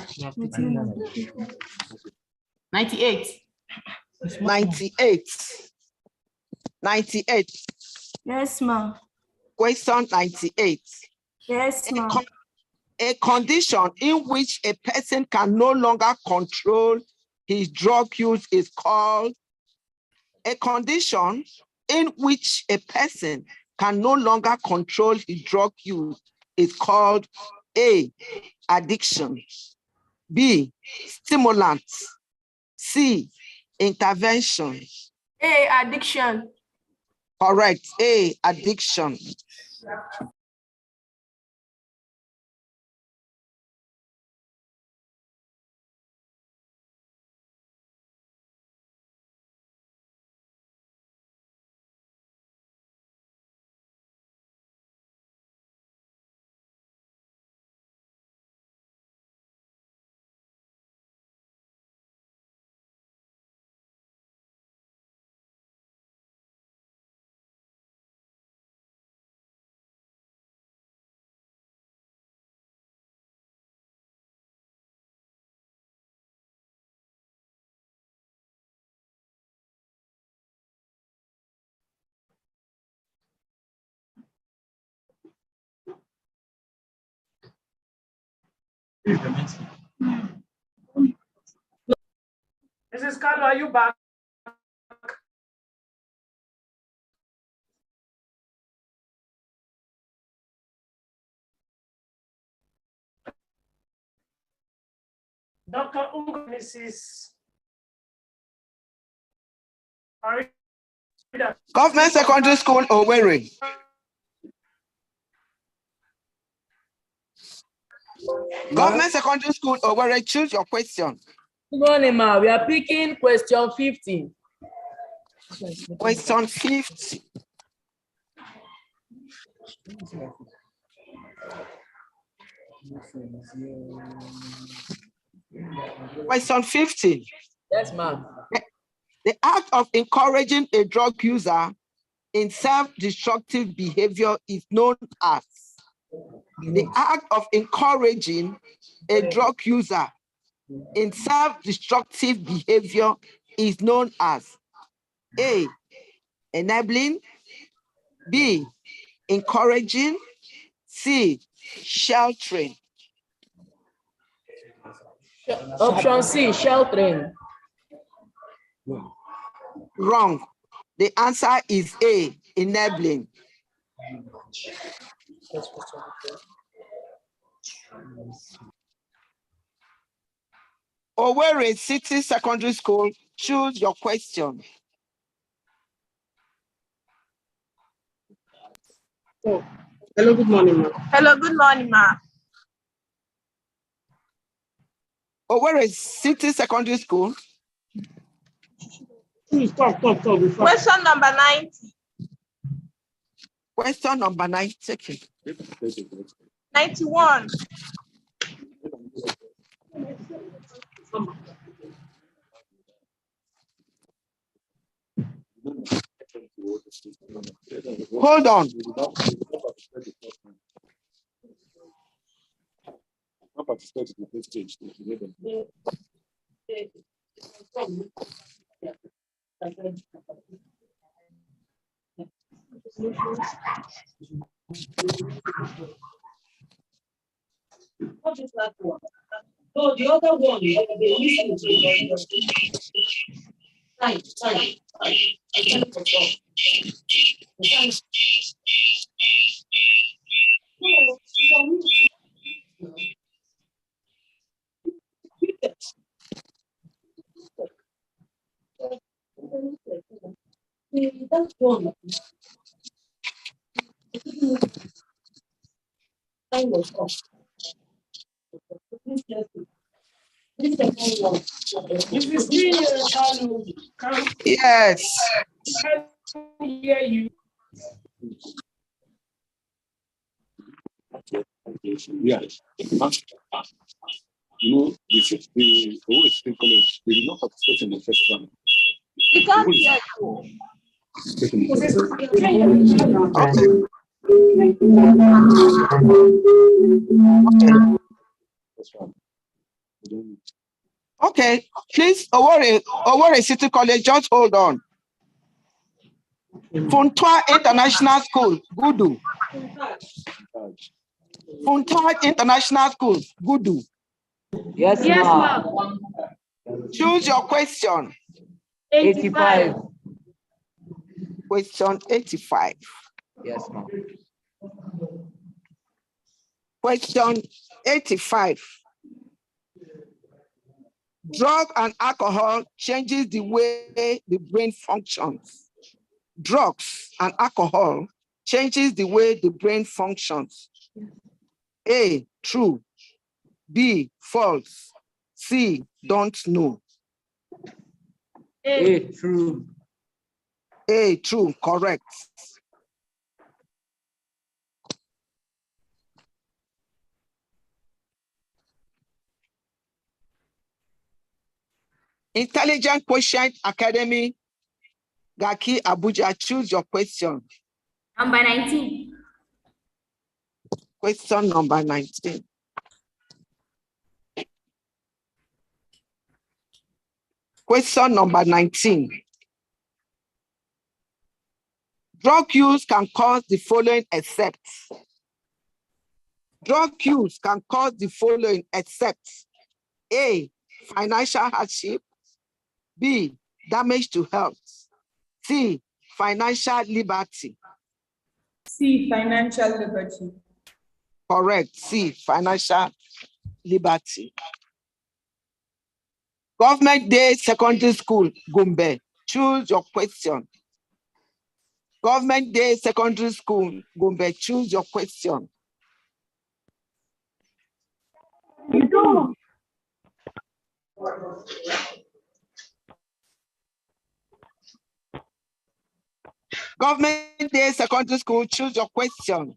S14: 98.
S13: 98. 98.
S11: Yes, ma'am.
S13: Question 98.
S11: Yes, ma'am.
S13: A condition in which a person can no longer control his drug use is called a condition in which a person can no longer control his drug use is called A, addiction, B, stimulant, C, intervention.
S11: A, addiction.
S13: Correct, A, addiction.
S1: Mrs. Carlo, are you back? Dr. Ungo, Mrs.
S13: Government Secondary School, Owerri. Government Secondary School, Owerri, choose your question.
S8: Good morning, ma. We are picking question 50.
S13: Question 50. Question 50.
S8: Yes, ma'am.
S13: The act of encouraging a drug user in self-destructive behavior is known as. The act of encouraging a drug user in self-destructive behavior is known as A, enabling, B, encouraging, C, sheltering.
S8: Option C, sheltering.
S13: Wrong. The answer is A, enabling. Owerri City Secondary School, choose your question.
S12: Oh, hello, good morning, ma'am.
S11: Hello, good morning, ma.
S13: Owerri City Secondary School.
S12: Please talk.
S11: Question number 90.
S13: Question number 90.
S11: 91.
S13: Hold on.
S15: What is that one? No, the other one, they listen to the That's one. Time was off.
S13: Yes.
S1: Hear you.
S16: Yes. You know, the Owerri State College, they did not participate in the first round.
S11: We can't hear
S13: you. Okay, please, Owerri City College, just hold on. Funtua International School, Gudu. Funtua International School, Gudu.
S8: Yes, ma'am.
S13: Choose your question.
S8: 85.
S13: Question 85.
S8: Yes, ma'am.
S13: Question 85. Drug and alcohol changes the way the brain functions. Drugs and alcohol changes the way the brain functions. A, true. B, false. C, don't know.
S8: A, true.
S13: A, true, correct. Intelligent Quotient Academy, Gaki Abuja, choose your question.
S11: Number 19.
S13: Question number 19. Question number 19. Drug use can cause the following except. Drug use can cause the following except A, financial hardship, B, damage to health, C, financial liberty.
S11: C, financial liberty.
S13: Correct, C, financial liberty. Government Day Secondary School, Gombe, choose your question. Government Day Secondary School, Gombe, choose your question. Government Day Secondary School, choose your question.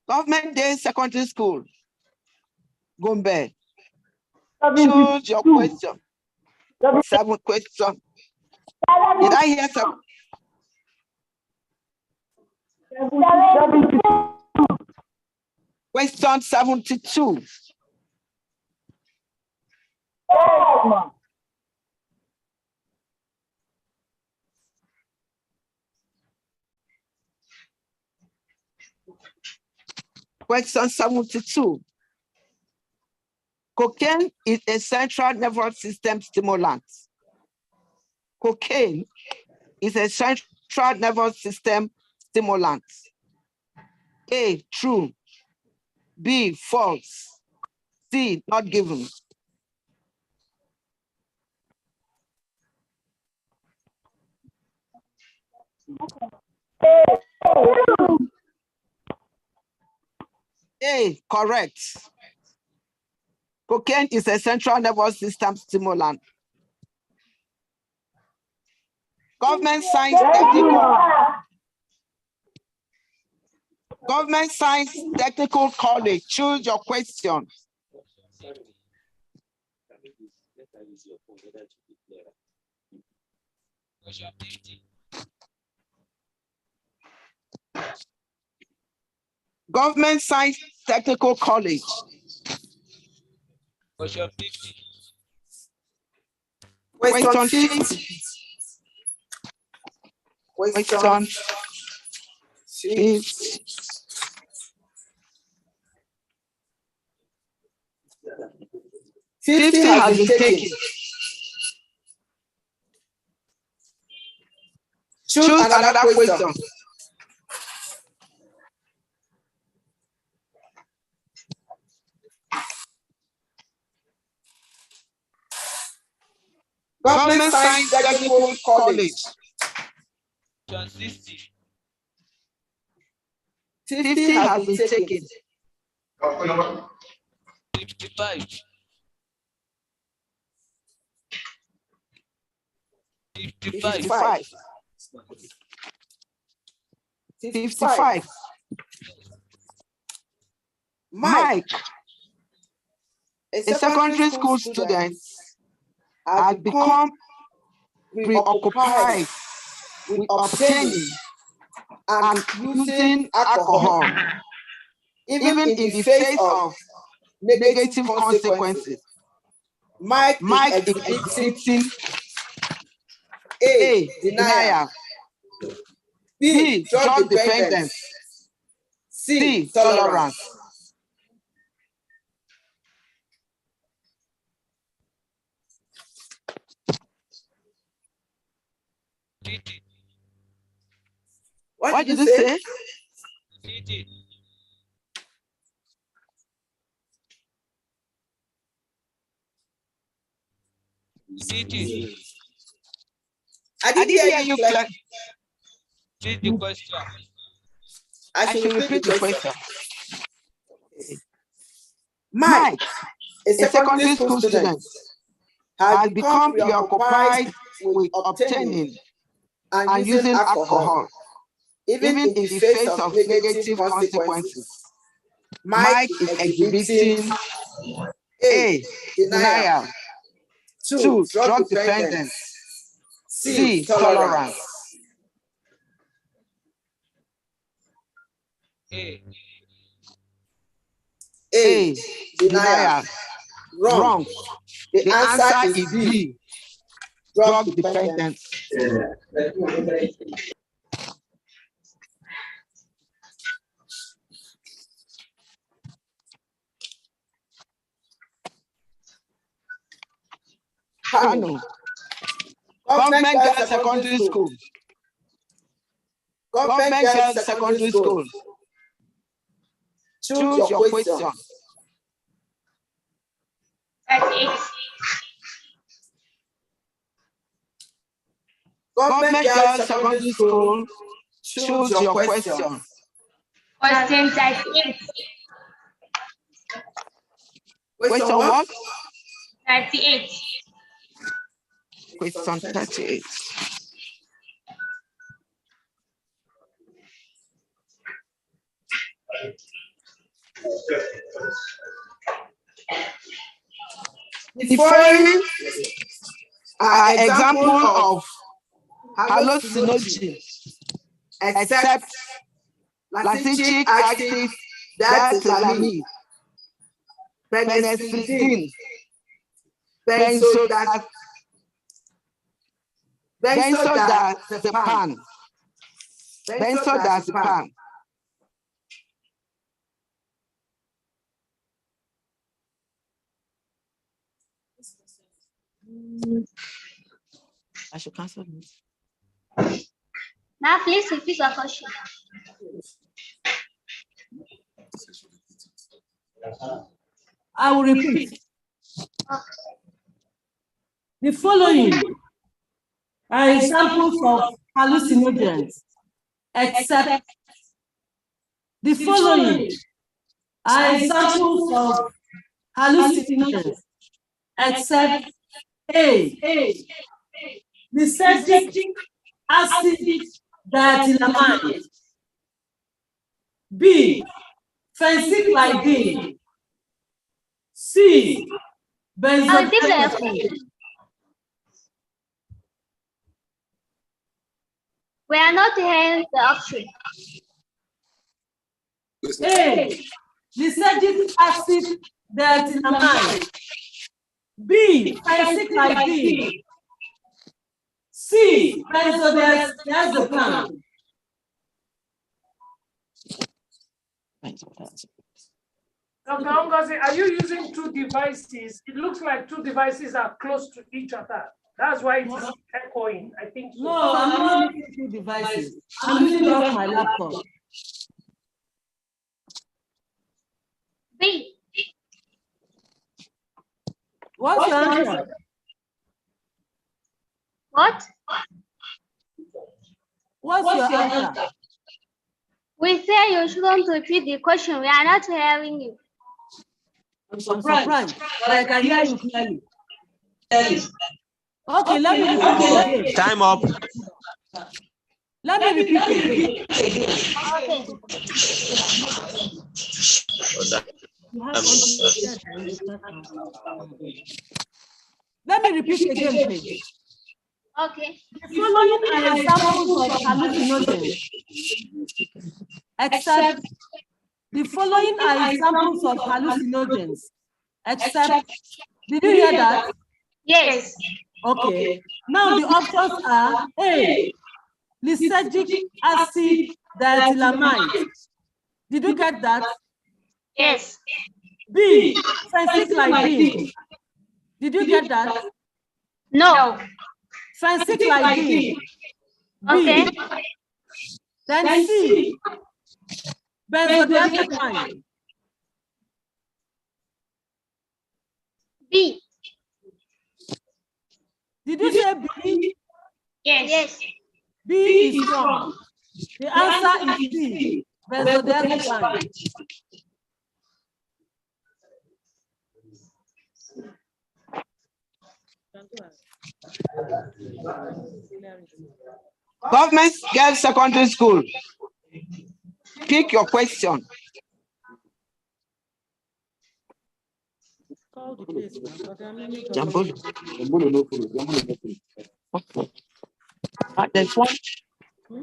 S13: Government Day Secondary School, Gombe, choose your question. 7 question. Did I hear some? Question 72. Question 72. Cocaine is a central nervous system stimulant. Cocaine is a central nervous system stimulant. A, true. B, false. C, not given. A, correct. Cocaine is a central nervous system stimulant. Government Science Technical College, choose your question. Government Science Technical College.
S7: Question 50.
S13: Question 50. Question 50. 50 has been taken. Choose another question. Government Science Technical College.
S7: Question 60.
S13: 50 has been taken.
S7: 55.
S13: 55. 55. Mike, a secondary school student, has become preoccupied with obtaining and using alcohol, even in the face of negative consequences. Mike is exhibiting A, denial, B, drug dependence, C, tolerance. What did you say?
S7: CT.
S13: I didn't hear you clear.
S7: Read the question.
S13: I should repeat the question. Mike, a secondary school student, has become preoccupied with obtaining and using alcohol, even in the face of negative consequences. Mike is exhibiting A, denial, 2, drug dependence, C, tolerance. A, denial. Wrong. The answer is B, drug dependence. Kano. Government Girls Secondary School. Government Girls Secondary School. Choose your question.
S10: 38.
S13: Government Girls Secondary School. Choose your question.
S10: Question 38.
S13: Question what?
S10: 38.
S13: Question 38. The following are examples of hallucinogens, except Lasichic acid diethylamine, penicillin, benzodiazepam, benzodiazepam.
S8: I should cancel this.
S10: Now, please repeat your question.
S2: I will repeat. The following are examples of hallucinogens, except the following are examples of hallucinogens, except A, lysergic acid diethylamide, B, phencyclidine, C, benzodiazepine.
S10: We are not hearing the option.
S2: A, lysergic acid diethylamide, B, phencyclidine, C, benzodiazepam.
S1: Dr. Ngozi, are you using two devices? It looks like two devices are close to each other. That's why it is echoing. I think so.
S2: No, I'm not using two devices. I'm using just my laptop.
S10: B.
S2: What's your answer?
S10: What?
S2: What's your answer?
S10: We say you shouldn't repeat the question. We are not hearing you.
S2: I'm surprised, but I can hear you clearly. Okay, let me repeat again.
S17: Time up.
S2: Let me repeat again.
S10: Okay.
S2: Let me repeat again, please.
S10: Okay.
S2: The following are examples of hallucinogens, except the following are examples of hallucinogens, except, did you hear that?
S10: Yes.
S2: Okay. Now the options are A, lysergic acid diethylamide. Did you get that?
S10: Yes.
S2: B, phencyclidine. Did you get that?
S10: No.
S2: Phencyclidine.
S10: Okay.
S2: B. Then C, benzodiazepine.
S10: B.
S2: Did you say B?
S10: Yes. Yes.
S2: B is wrong. The answer is C, benzodiazepine.
S13: Government Girls Secondary School. Pick your question.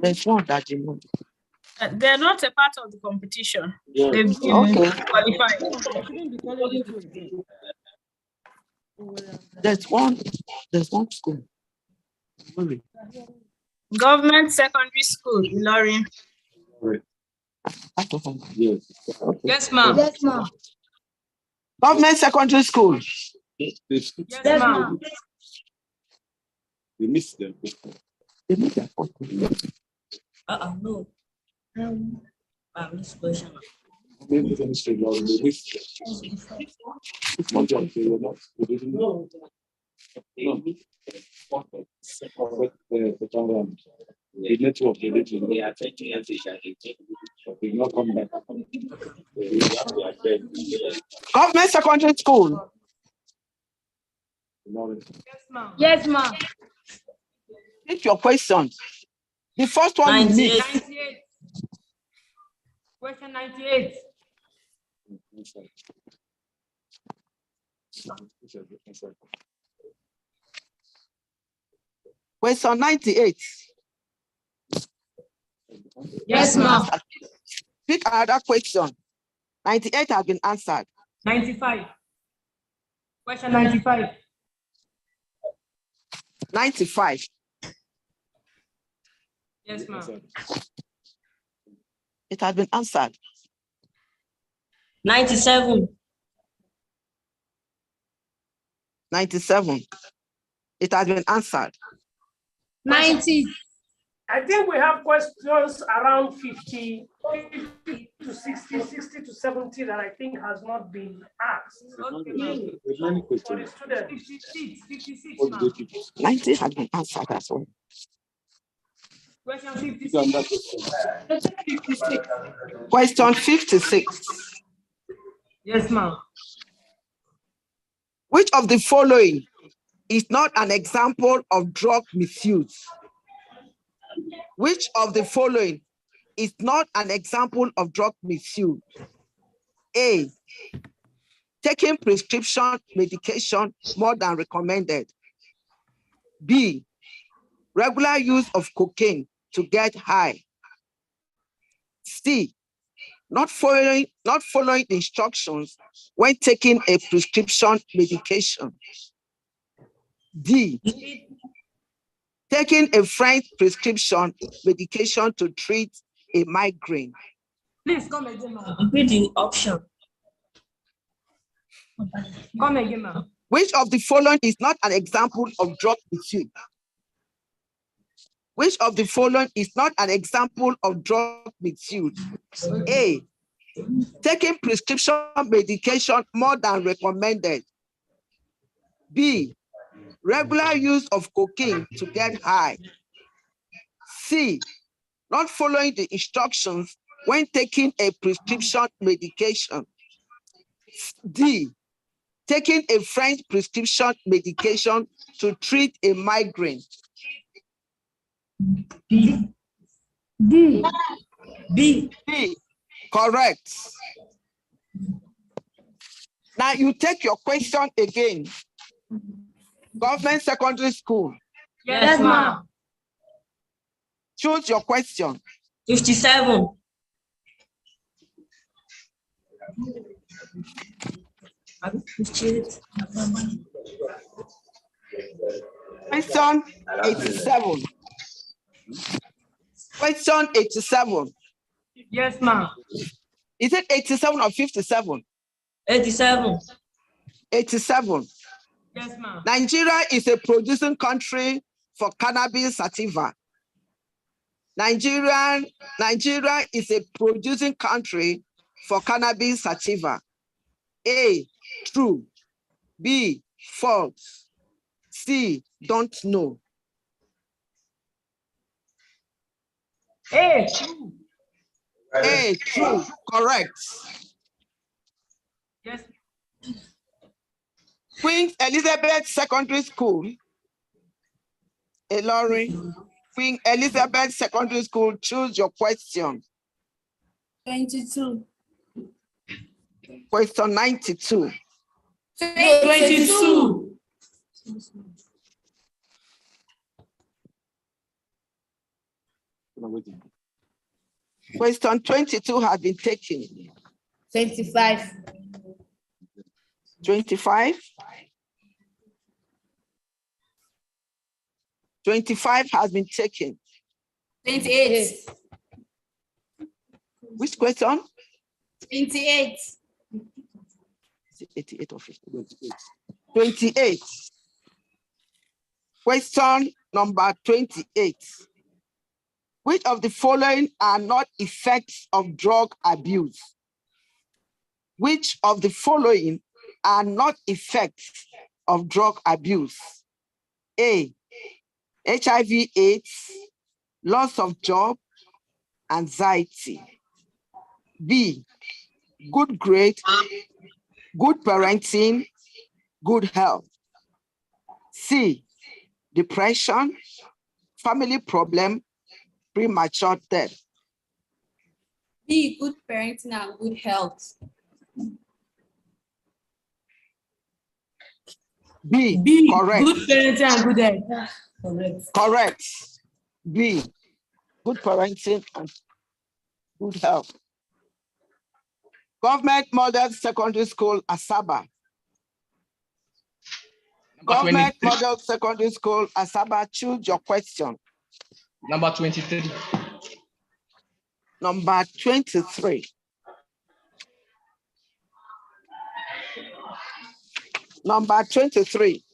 S13: There's one that you know.
S6: They're not a part of the competition.
S13: Yeah.
S6: They've been qualified.
S13: There's one school.
S6: Government Secondary School, Ilorin.
S14: Yes, ma'am.
S11: Yes, ma'am.
S13: Government Secondary School.
S14: Yes, ma'am.
S16: We missed them.
S14: No. This question.
S16: Maybe the mystery law, we missed them. It's not like they were not, we didn't know. No. The network, they are taking it. They not come back.
S13: Government Secondary School.
S14: Yes, ma'am.
S11: Yes, ma'am.
S13: Pick your questions. The first one is
S14: 98. Question 98.
S13: Question 98.
S14: Yes, ma'am.
S13: Pick another question. 98 has been answered.
S14: 95. Question 95.
S13: 95.
S14: Yes, ma'am.
S13: It has been answered.
S14: 97.
S13: 97. It has been answered.
S11: 90.
S1: I think we have questions around 50 to 60, 60 to 70 that I think has not been asked.
S16: There's many
S1: For the
S16: questions.
S1: students.
S14: 56,
S16: What
S14: ma'am.
S16: did they keep?
S13: 90 has been answered as well.
S14: Question
S16: Pick another
S14: 56.
S16: question.
S13: Question 56.
S14: Yes, ma'am.
S13: Which of the following is not an example of drug misuse? Which of the following is not an example of drug misuse? A, taking prescription medication more than recommended. B, regular use of cocaine to get high. C, not following instructions when taking a prescription medication. D, taking a friend's prescription medication to treat a migraine.
S14: Please come again, ma'am. Repeat the option. Come again, ma'am.
S13: Which of the following is not an example of drug misuse? Which of the following is not an example of drug misuse? A, taking prescription medication more than recommended. B, regular use of cocaine to get high. C, not following the instructions when taking a prescription medication. D, taking a friend's prescription medication to treat a migraine.
S14: B. D. B.
S13: B, correct. Now you take your question again. Government secondary school.
S14: Yes, ma'am.
S13: Choose your question.
S14: 57.
S13: Question 87. Question 87.
S14: Yes, ma'am.
S13: Is it 87 or 57?
S14: 87.
S13: 87.
S14: Yes, ma'am.
S13: Nigeria is a producing country for cannabis sativa. Nigeria is a producing country for cannabis sativa. A, true. B, false. C, don't know.
S14: A, true.
S13: A, true, correct.
S14: Yes.
S13: Queen Elizabeth Secondary School. Elori. Queen Elizabeth Secondary School, choose your question.
S11: 22.
S13: Question 92.
S14: 22.
S13: Question 22 has been taken.
S11: 25.
S13: 25. 25 has been taken.
S11: 28.
S13: Which question?
S11: 28.
S13: 88 or 50? 28. Question number 28. Which of the following are not effects of drug abuse? Which of the following are not effects of drug abuse? A, HIV/AIDS, loss of job, anxiety. B, good grade, good parenting, good health. C, depression, family problem, premature death.
S11: B, good parenting and good health.
S13: B, correct.
S14: Good parenting and good health. Correct.
S13: Correct. B, good parenting and good health. Government Model Secondary School, Asaba.
S9: Number
S13: Government
S9: 23.
S13: Model Secondary School, Asaba, choose your question.
S9: Number 23.
S13: Number 23. Number 23.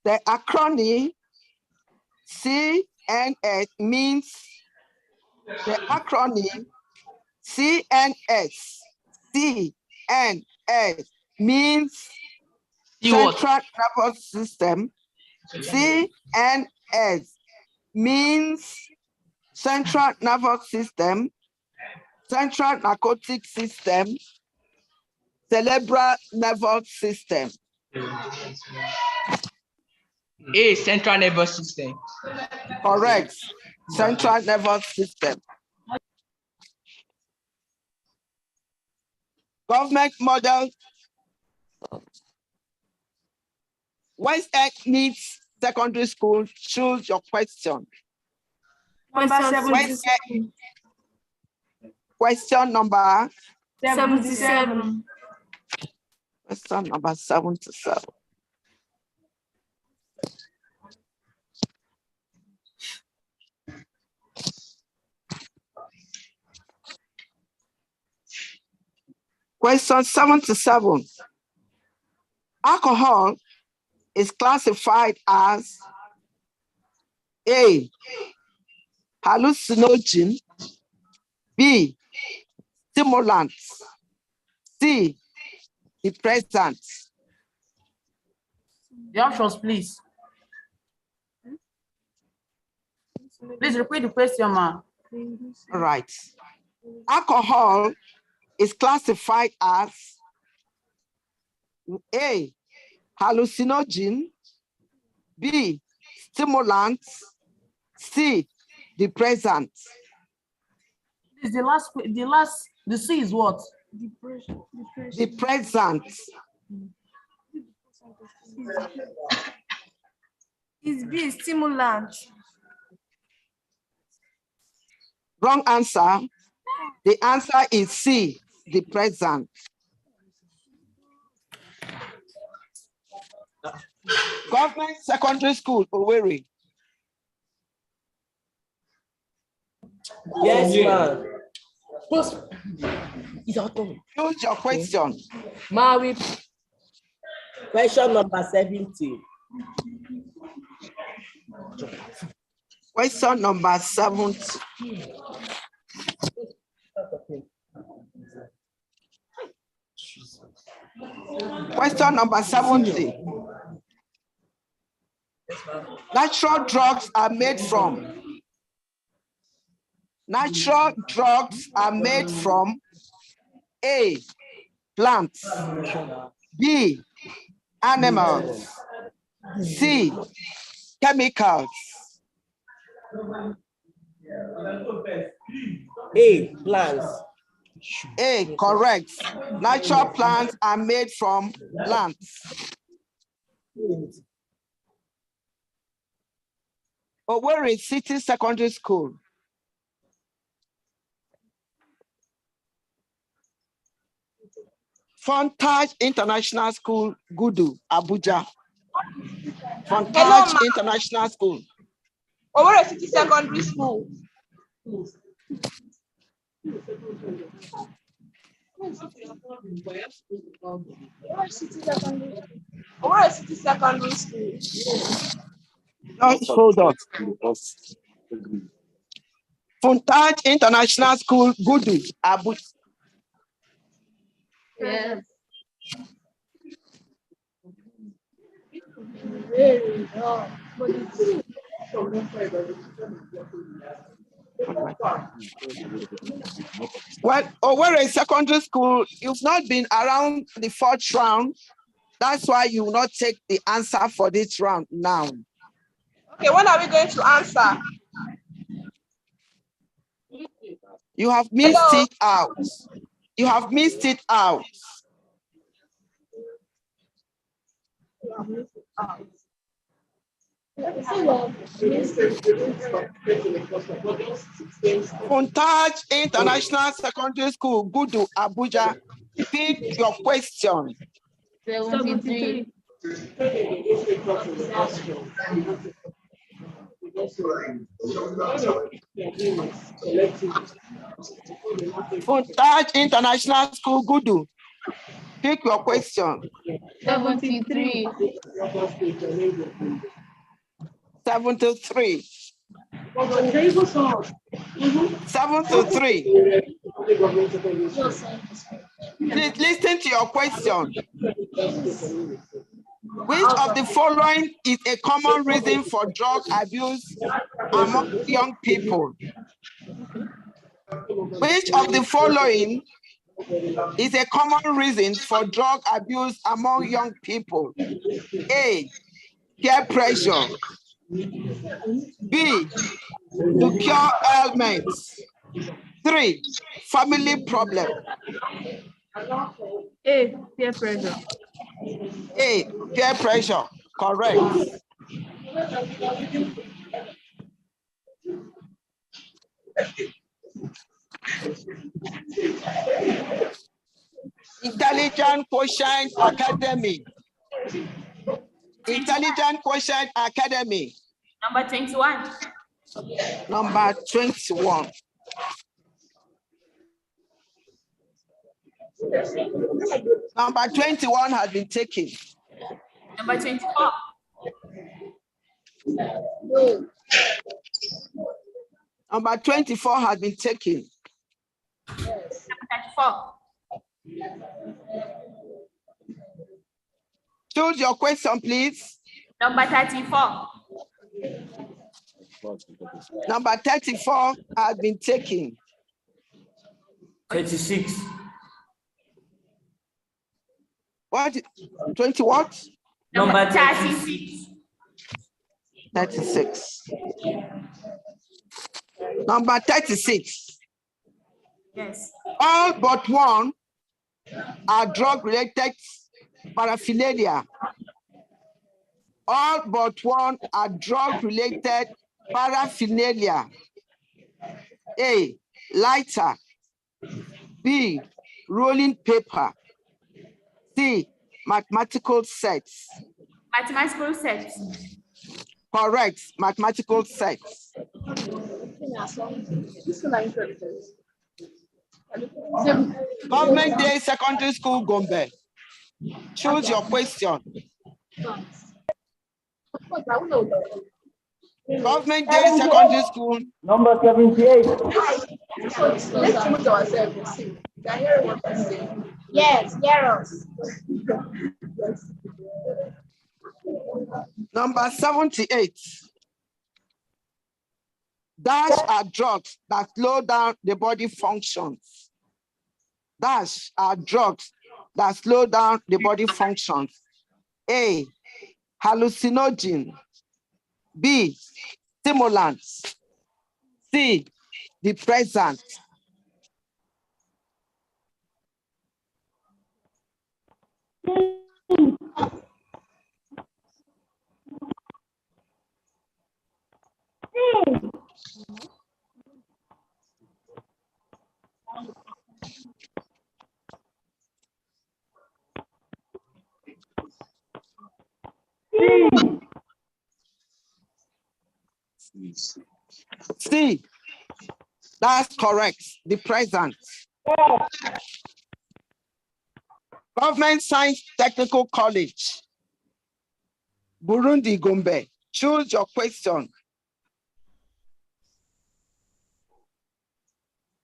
S13: The acronym CNS means the acronym CNS means Central Nervous System. CNS means Central Nervous System, Central Narcotic System, Cerebral Nervous System.
S9: A, Central Nervous System.
S13: Correct. Central Nervous System. Government Model. West Egg needs secondary school. Choose your question. Question number
S11: 77.
S13: Question number 77. Question 77. Alcohol is classified as A, hallucinogen, B, stimulant, C, depressant.
S8: The options, please. Please repeat the question, ma'am.
S13: All right. Alcohol is classified as A, hallucinogen, B, stimulant, C, depressant.
S8: Is the C is what?
S13: Depressant.
S11: Is B, stimulant.
S13: Wrong answer. The answer is C, depressant. Government Secondary School, Owerri.
S14: Yes, ma'am.
S13: Choose your question.
S14: Ma'am, question number 70.
S13: Question number 70. Question number 70. Natural drugs are made from. Natural drugs are made from A, plants, B, animals, C, chemicals.
S14: A, plants.
S13: A, correct. Natural plants are made from plants. Owerri City Secondary School. Fontage International School, Gudu, Abuja. Fontage International School.
S9: Owerri City Secondary School. Owerri City Secondary School.
S13: Hold on. Fontage International School, Gudu, Abuja.
S10: Yes.
S13: Well, Owerri Secondary School, you've not been around the 4th round. That's why you will not take the answer for this round now.
S9: Okay, when are we going to answer?
S13: You have missed it out. You have missed it out. Montage International Secondary School, Gudu, Abuja. Pick your question.
S6: 73.
S13: Montage International School, Gudu. Pick your question.
S6: 73.
S13: 73. 73. Please listen to your question. Which of the following is a common reason for drug abuse among young people? Which of the following is a common reason for drug abuse among young people? A, peer pressure. B, to cure ailments. 3, family problem.
S6: A, peer pressure.
S13: A, peer pressure. Correct. Intelligent Quotient Academy. Intelligent Quotient Academy.
S6: Number 21.
S13: Number 21. Number 21 has been taken.
S6: Number 24.
S13: Number 24 has been taken.
S6: Number 34.
S13: Choose your question, please.
S6: Number 34.
S13: Number 34 has been taken.
S14: 36.
S13: What? 20 what?
S14: Number
S6: 36.
S13: 36. Number 36.
S6: Yes.
S13: All but one are drug-related paraphernalia. All but one are drug-related paraphernalia. A, lighter. B, rolling paper. C, mathematical sets.
S6: Mathematical sets.
S13: Correct, mathematical sets. Government Day Secondary School, Gombe. Choose your question. Government Day Secondary School.
S15: Number 78.
S10: Yes, Yaros.
S13: Number 78. Dash are drugs that slow down the body functions. Dash are drugs that slow down the body functions. A, hallucinogen. B, stimulants. C, depressant. C, that's correct, depressant. Government Science Technical College, Burundi, Gombe. Choose your question.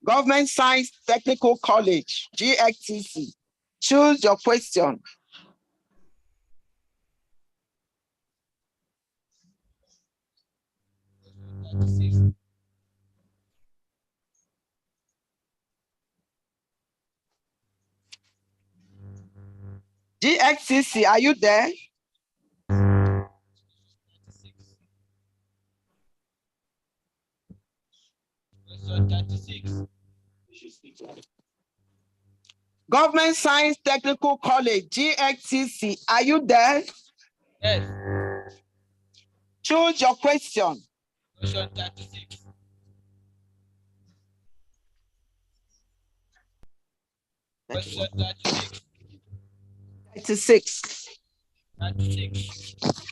S13: Government Science Technical College, GXTC. Choose your question. GXTC, are you there?
S7: Question 36.
S13: Government Science Technical College, GXTC, are you there?
S7: Yes.
S13: Choose your question.
S7: Question 36. Question 36.
S13: 36.
S7: 36.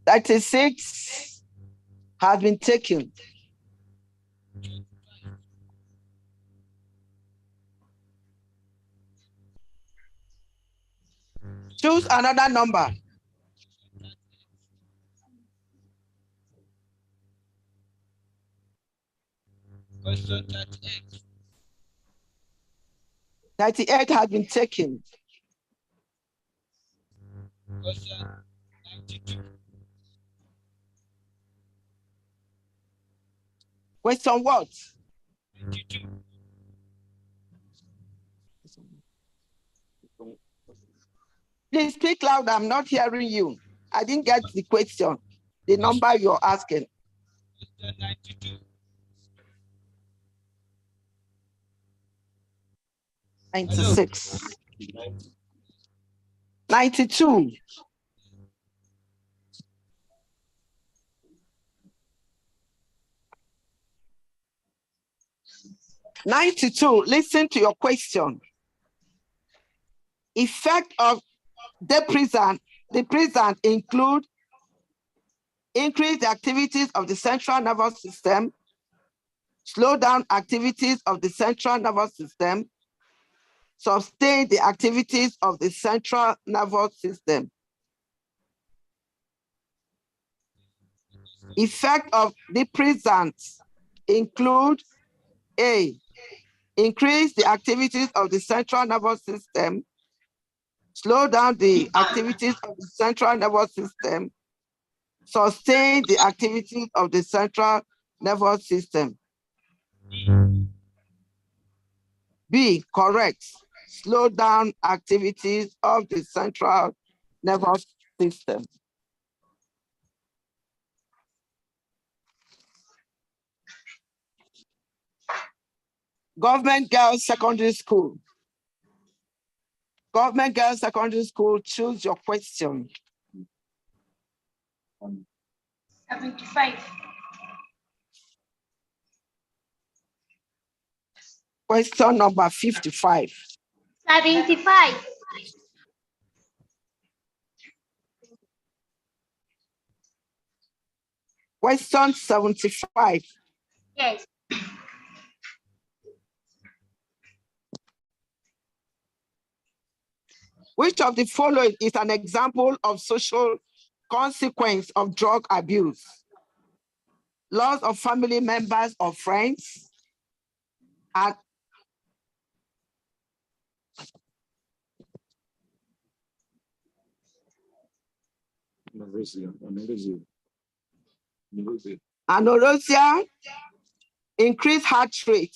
S13: 36 has been taken. Choose another number.
S7: Question 38.
S13: 38 has been taken.
S7: Question 92.
S13: Question what?
S7: 92.
S13: Please speak loud. I'm not hearing you. I didn't get the question. The number you're asking.
S7: Question 92.
S13: 96. 92. 92. Listen to your question. Effect of depressant include increase the activities of the central nervous system, slow down activities of the central nervous system, sustain the activities of the central nervous system. Effect of depressants include A, increase the activities of the central nervous system, slow down the activities of the central nervous system, sustain the activities of the central nervous system. B, correct. Slow down activities of the central nervous system. Government Girls Secondary School. Government Girls Secondary School, choose your question.
S10: 75.
S13: Question number 55.
S10: 75.
S13: Question 75.
S10: Yes.
S13: Which of the following is an example of social consequence of drug abuse? Loss of family members or friends, and anorexia, increase heart rate,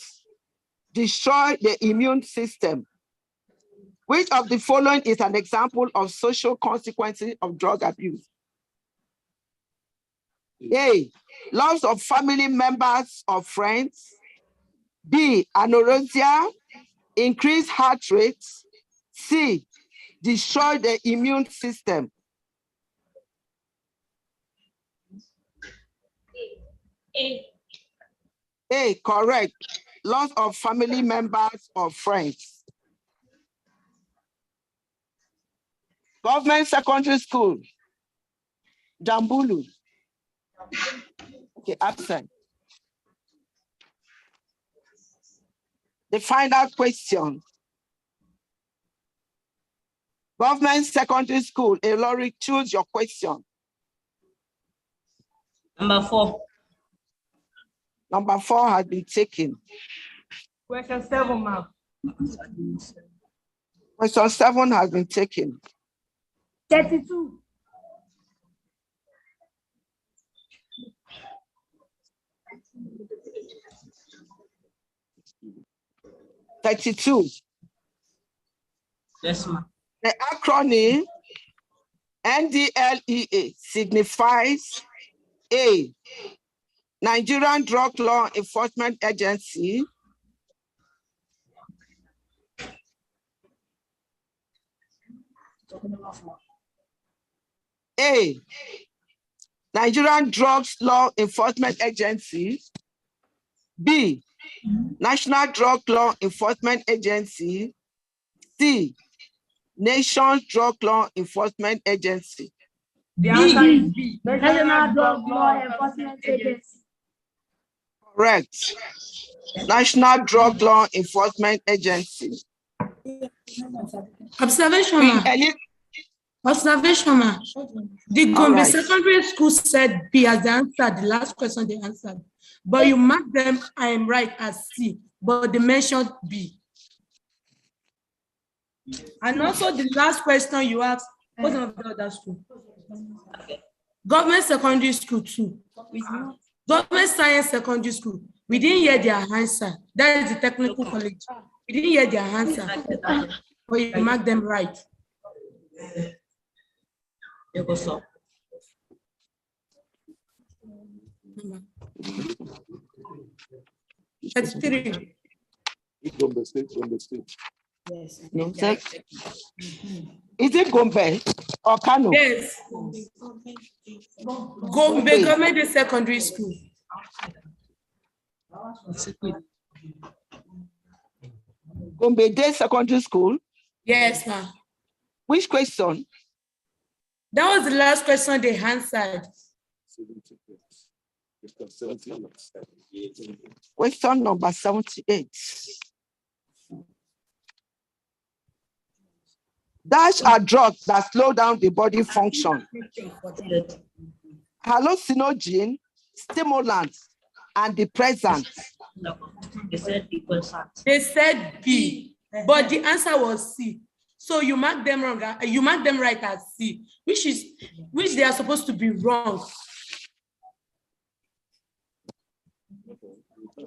S13: destroy the immune system. Which of the following is an example of social consequences of drug abuse? A, loss of family members or friends. B, anorexia, increase heart rate. C, destroy the immune system. A, correct. Loss of family members or friends. Government Secondary School. Jambulu. Okay, absent. The final question. Government Secondary School, Elori, choose your question.
S6: Number 4.
S13: Number 4 has been taken.
S2: Question 7, ma'am.
S13: Question 7 has been taken.
S10: 32.
S13: 32.
S14: Yes, ma'am.
S13: The acronym NDLEA signifies A, Nigerian Drug Law Enforcement Agency. A, Nigerian Drugs Law Enforcement Agency. B, National Drug Law Enforcement Agency. C, Nations Drug Law Enforcement Agency.
S10: The answer is B. National Drug Law Enforcement Agency.
S13: Correct. National Drug Law Enforcement Agency.
S11: Observation, ma. Observation, ma. The Gombe Secondary School said B as the answer, the last question they answered. But you marked them, I am right, as C, but they mentioned B. And also the last question you asked, what's the other school? Government Secondary School too. Government Science Secondary School. We didn't hear their answer. That is the technical college. We didn't hear their answer. But you marked them right. That's 3.
S16: Gombe State.
S13: Yes. No, sir. Is it Gombe or Kano?
S11: Yes. Gombe Government Secondary School.
S13: Gombe Day Secondary School?
S11: Yes, ma'am.
S13: Which question?
S11: That was the last question they answered.
S13: Question number 78. Dash are drugs that slow down the body function. Hallucinogen, stimulants, and depressants.
S11: They said B, but the answer was C. So you mark them wrong. You mark them right as C, which they are supposed to be wrong.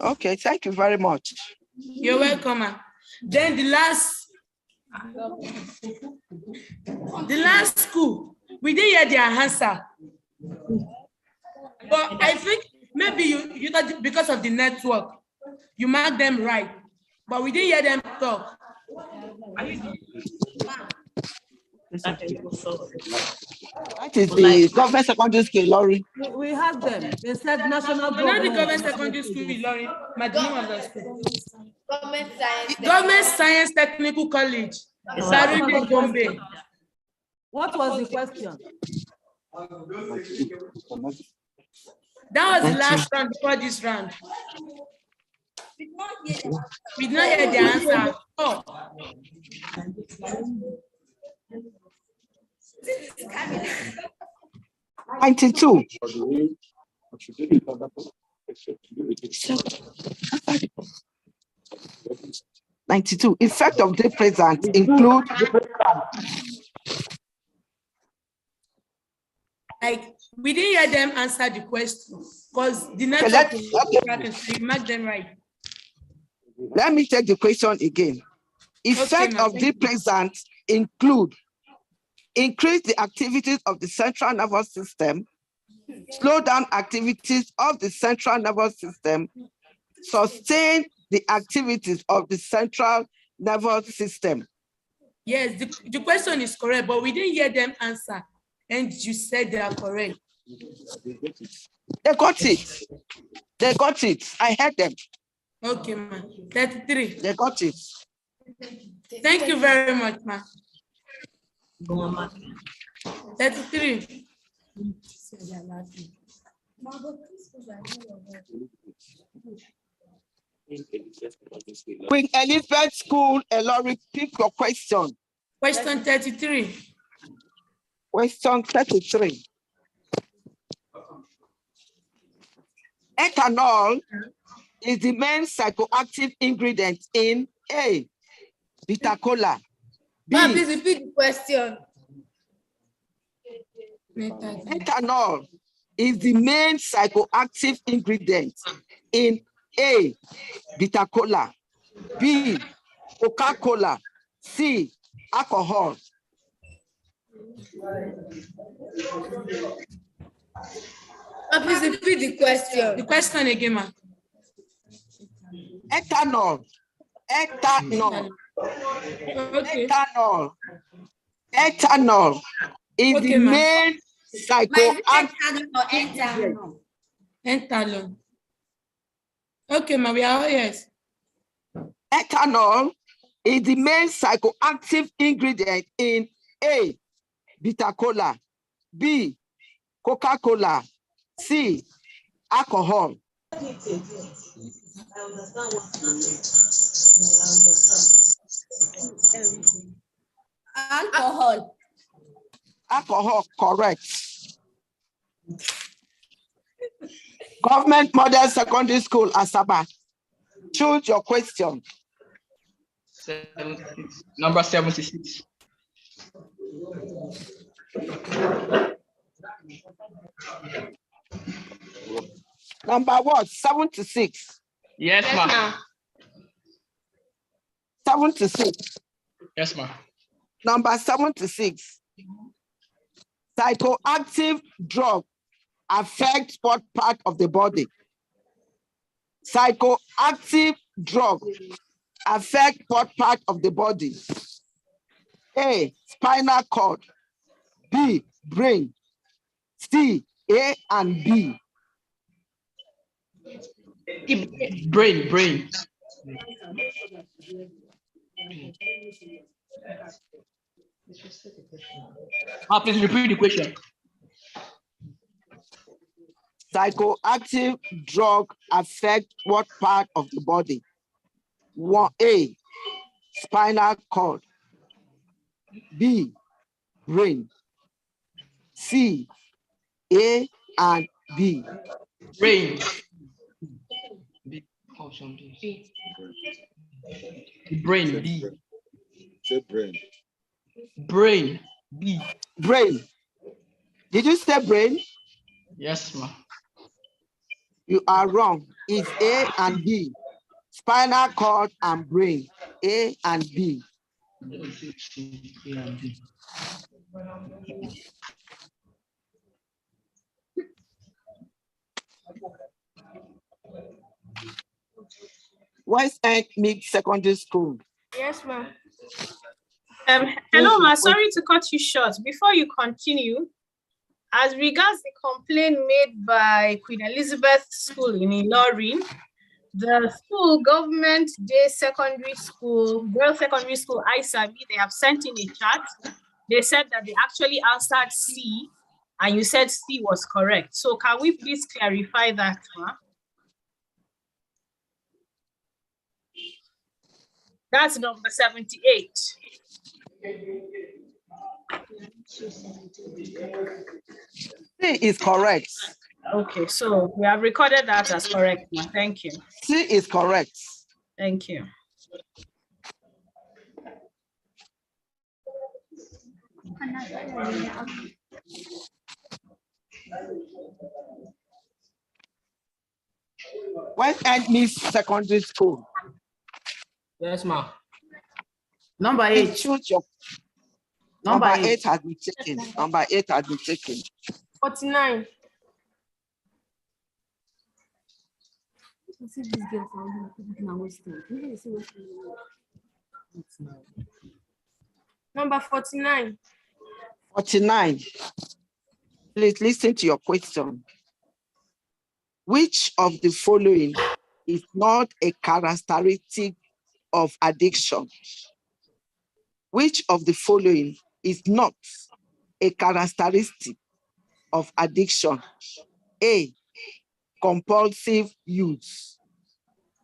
S13: Okay, thank you very much.
S11: You're welcome. Then the last school, we didn't hear their answer. But I think maybe you thought because of the network, you marked them right. But we didn't hear them talk.
S13: That is the government secondary school, Laurie.
S2: We have them. They said national.
S11: Not the government secondary school, Laurie. My name of the school. Government Science Technical College. Sarudi Gombe.
S2: What was the question?
S11: That was the last round before this round. We did not hear the answer. Oh.
S13: 92. 92. Effect of depressants include
S11: like we didn't hear them answer the question because the network we mark them right.
S13: Let me take the question again. Effect of depressants include increase the activities of the central nervous system, slow down activities of the central nervous system, sustain the activities of the central nervous system.
S11: Yes, the question is correct, but we didn't hear them answer. And you said they are correct.
S13: They got it. They got it. I heard them.
S11: Okay, ma. 33.
S13: They got it.
S11: Thank you very much, ma. 33.
S13: Queen Elizabeth School, Elori, pick your question.
S11: Question 33.
S13: Question 33. Ethanol is the main psychoactive ingredient in A, bitter cola. B,
S10: please repeat the question.
S13: Ethanol is the main psychoactive ingredient in A, bitter cola. B, Coca-Cola. C, alcohol.
S10: Please repeat the question.
S11: The question again, ma.
S13: Ethanol. Ethanol.
S11: Okay.
S13: Ethanol. Ethanol is the main
S11: Enthalon. Okay, ma, we are all yes.
S13: Ethanol is the main psychoactive ingredient in A, bitter cola, B, Coca-Cola, C, alcohol.
S11: Alcohol.
S13: Alcohol, correct. Government Model Secondary School, Asaba. Choose your question.
S9: Number 76.
S13: Number what? 76.
S9: Yes, ma'am.
S13: 76.
S9: Yes, ma'am.
S13: Number 76. Psychoactive drug affects what part of the body? Psychoactive drug affect what part of the body? A, spinal cord, B, brain, C, A and B.
S9: Brain. Please repeat the question.
S13: Psychoactive drug affect what part of the body? 1A, spinal cord, B, brain, C, A and B.
S9: Brain. B. Option B. Brain, B.
S3: Say brain.
S9: Brain, B.
S13: Brain. Did you say brain?
S9: Yes, ma'am.
S13: You are wrong. It's A and B. Spinal cord and brain. A and B. West End Mixed Secondary School.
S6: Yes, ma'am. Hello, ma. Sorry to cut you short. Before you continue, as regards the complaint made by Queen Elizabeth School in Ilorin, the school, Government Day Secondary School, Girls Secondary School, ISAB, they have sent in a chat. They said that they actually answered C, and you said C was correct. So can we please clarify that, ma? That's number 78.
S13: C is correct.
S6: Okay, so we have recorded that as correct, ma. Thank you.
S13: C is correct.
S6: Thank you.
S13: West End Mixed Secondary School.
S8: Yes, ma'am. Number 8.
S13: Choose your number 8 has been taken. Number 8 has been taken.
S11: 49. Number 49.
S13: 49. Please listen to your question. Which of the following is not a characteristic of addiction? Which of the following is not a characteristic of addiction? A, compulsive use.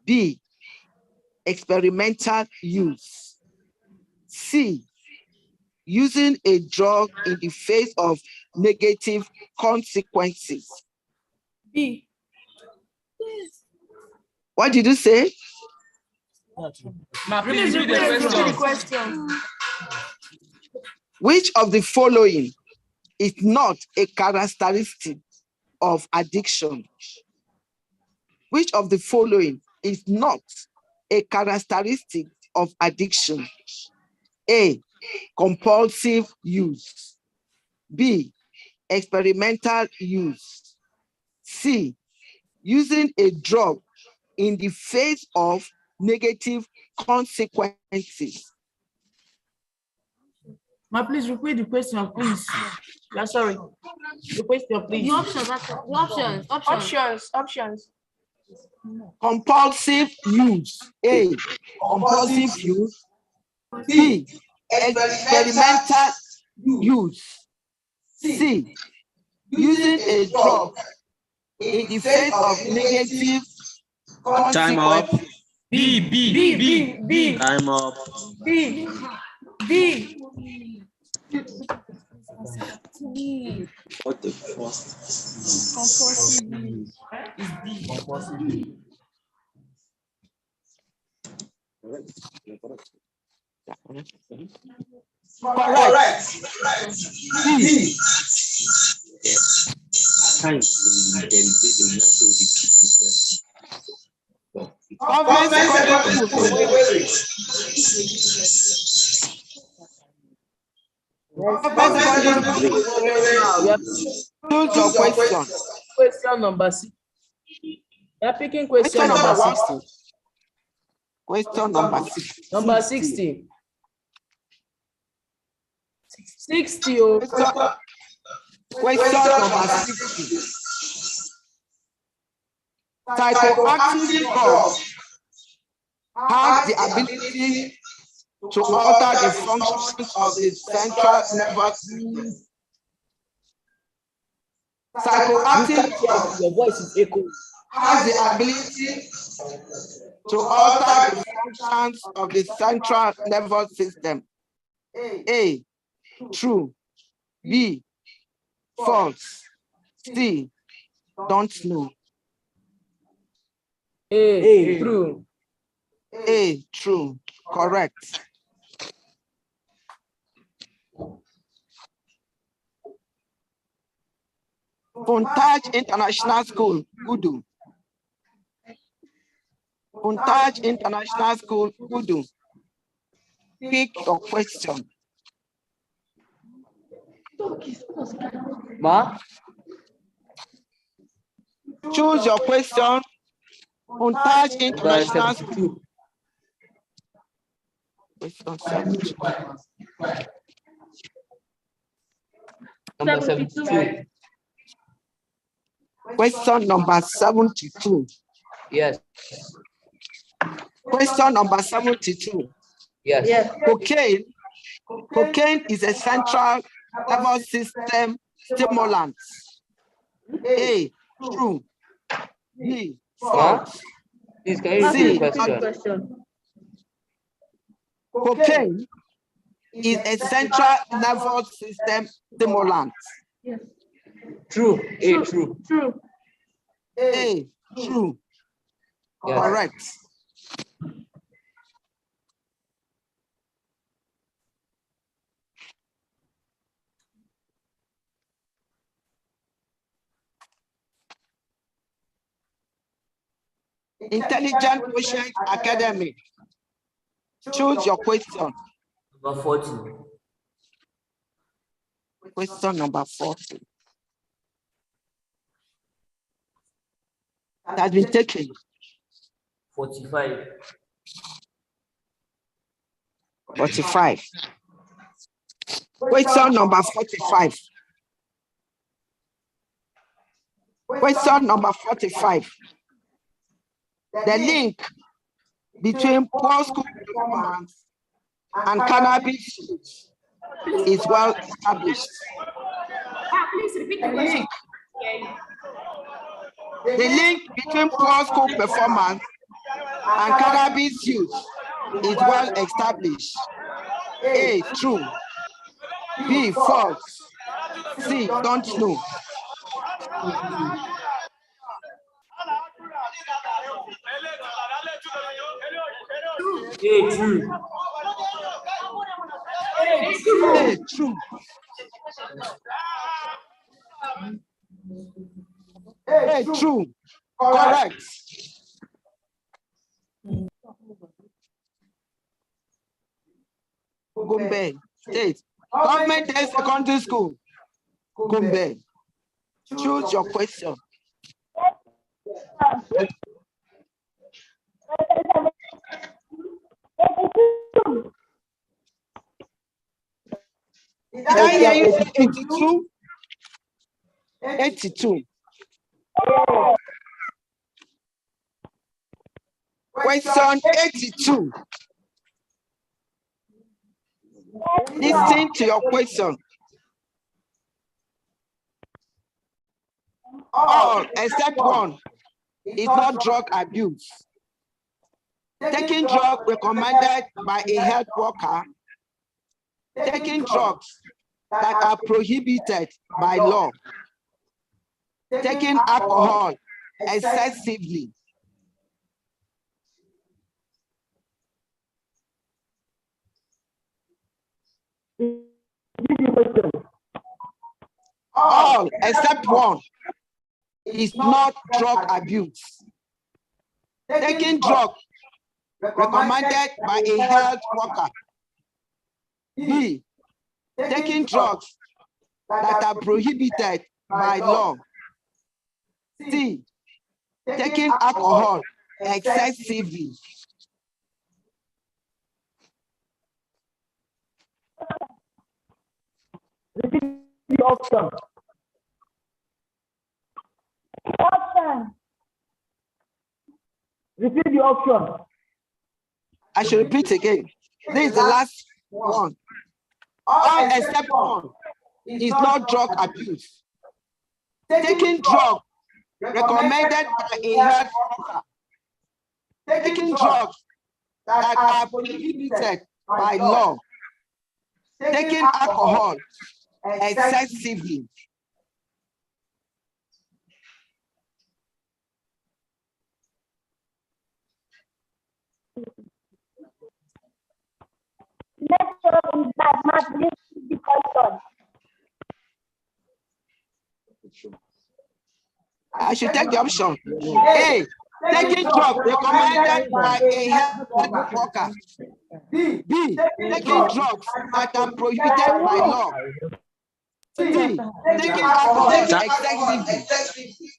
S13: B, experimental use. C, using a drug in the face of negative consequences.
S11: B.
S13: What did you say?
S11: Please repeat the question.
S13: Which of the following is not a characteristic of addiction? Which of the following is not a characteristic of addiction? A, compulsive use. B, experimental use. C, using a drug in the face of negative consequences.
S11: Ma, please repeat the question, please. Yeah, sorry. The question, please.
S6: Options.
S13: Compulsive use. A. Compulsive use. B. Experimental use. C. Using a drug in the face of negative
S17: Time up.
S13: consequences.
S11: B.
S17: Time up.
S11: B.
S17: What the first?
S13: Correct. B. Government secondary school. Choose your question.
S8: Question number 6. You're picking question number 16.
S13: Question number 6.
S8: Number 16. 60. Oh.
S13: Question number 60. Psychoactive drugs have the ability to alter the functions of the central nervous system. Psychoactive drugs
S8: Your voice is echoing.
S13: has the ability to alter the functions of the central nervous system. A. True. B. False. C. Don't know.
S8: A. True.
S13: A. True. Correct. Puntage International School, Gudu. Puntage International School, Gudu. Pick your question.
S8: Ma?
S13: Choose your question. Puntage International School. Question 72.
S8: Number 72.
S13: Question number 72.
S8: Yes.
S13: Question number 72.
S8: Yes.
S13: Cocaine is a central nervous system stimulant. A. True. B. False.
S8: Please, can you repeat the question?
S13: Cocaine is a central nervous system stimulant.
S8: Yes. True. A. True.
S13: A. True.
S8: Yes.
S13: Correct. Intelligent Quotient Academy. Choose your question.
S17: Number 40.
S13: Question number 40. That has been taken.
S17: 45.
S13: 45. Question number 45. Question number 45. The link between poor school performance and cannabis use is well established.
S6: Please repeat the question.
S13: The link between poor school performance and cannabis use is well established. A. True. B. False. C. Don't know.
S17: A. True.
S13: A. True. A. True. Correct. Gombe State. Government Day Secondary School. Gombe. Choose your question. Did I hear you say 82? 82. Question 82. Listen to your question. All except one is not drug abuse. Taking drugs recommended by a health worker, taking drugs that are prohibited by law, taking alcohol excessively. All except one is not drug abuse. Taking drugs recommended by a health worker. B, taking drugs that are prohibited by law. C, taking alcohol excessively.
S15: Repeat the option. Repeat the option.
S13: I should repeat again. This is the last one. All except one is not drug abuse. Taking drugs recommended by a health worker. Taking drugs that are prohibited by law. Taking alcohol excessively.
S15: Next one is that must list the question.
S13: I should take the option. A, taking drugs recommended by a health worker. B, taking drugs that are prohibited by law. C, taking alcohol excessively.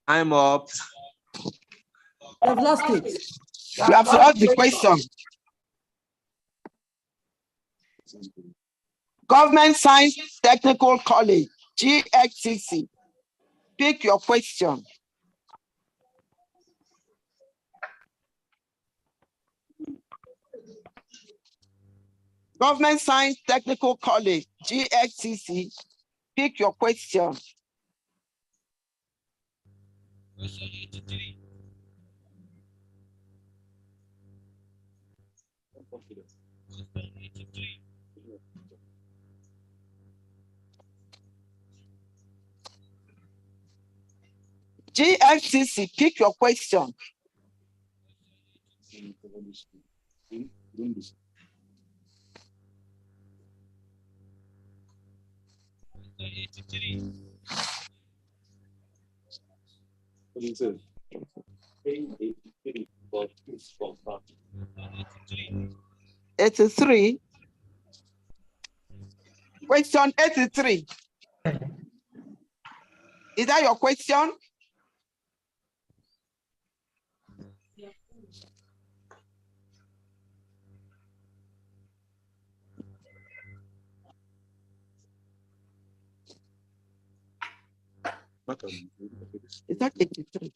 S18: I'm up.
S2: You've lost it.
S13: You have lost the question. Government Science Technical College, GXCC. Pick your question. Government Science Technical College, GXCC. Pick your question.
S7: Question 83. Question 83.
S13: GXCC, pick your question.
S16: What do you say?
S13: 83. Question 83. Is that your question? Is that 83?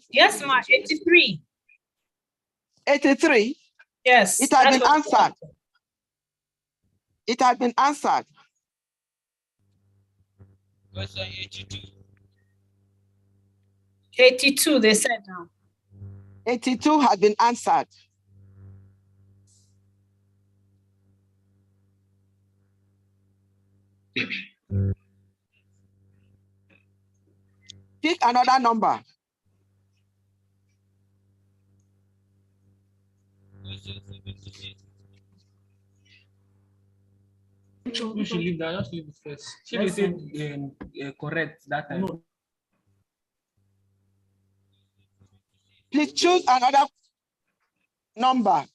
S6: Yes, ma, 83.
S13: 83?
S6: Yes.
S13: It has been answered. It has been answered.
S7: Question 82.
S6: 82, they said now.
S13: 82 has been answered. Pick another number.
S7: Question 78.
S9: You should leave that. Just leave it first. She will say correct that time.
S13: Please choose another number.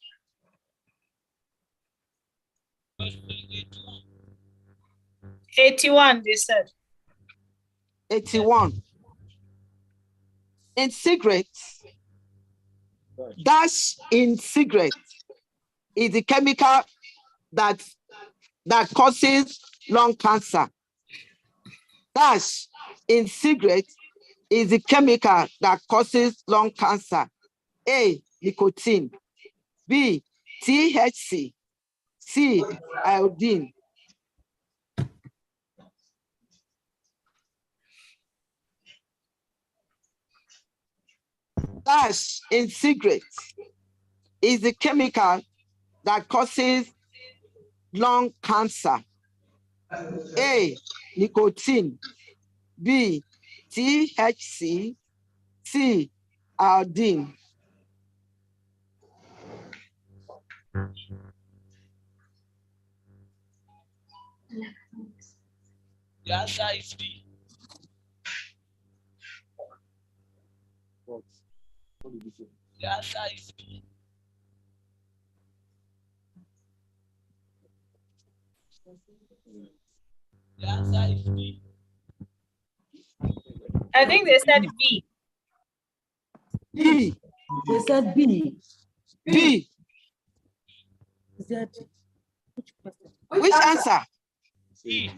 S6: 81, they said.
S13: 81. in cigarettes, dash in cigarette is the chemical that causes lung cancer. Dash in cigarette is the chemical that causes lung cancer. A, nicotine. B, THC. C, iodine. Dash in cigarettes is the chemical that causes lung cancer. A, nicotine. B, THC. C, iodine.
S7: The answer is B.
S16: What did you say?
S7: The answer is B. The answer is B.
S6: I think they said B.
S13: B.
S2: They said B.
S13: B.
S2: Is that
S13: Which answer?
S7: B.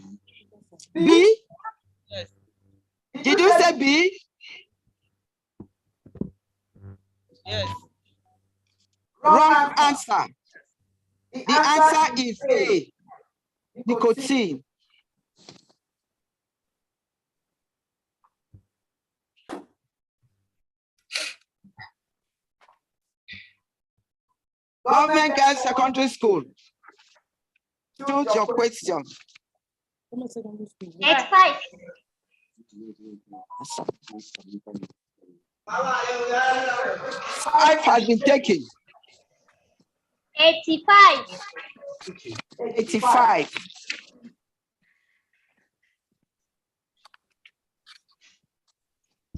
S13: B?
S7: Yes.
S13: Did you say B?
S7: Yes.
S13: Wrong answer. The answer is A, nicotine. Government Girls Secondary School. Choose your question.
S10: 85.
S13: 5 has been taken.
S10: 85.
S13: 85.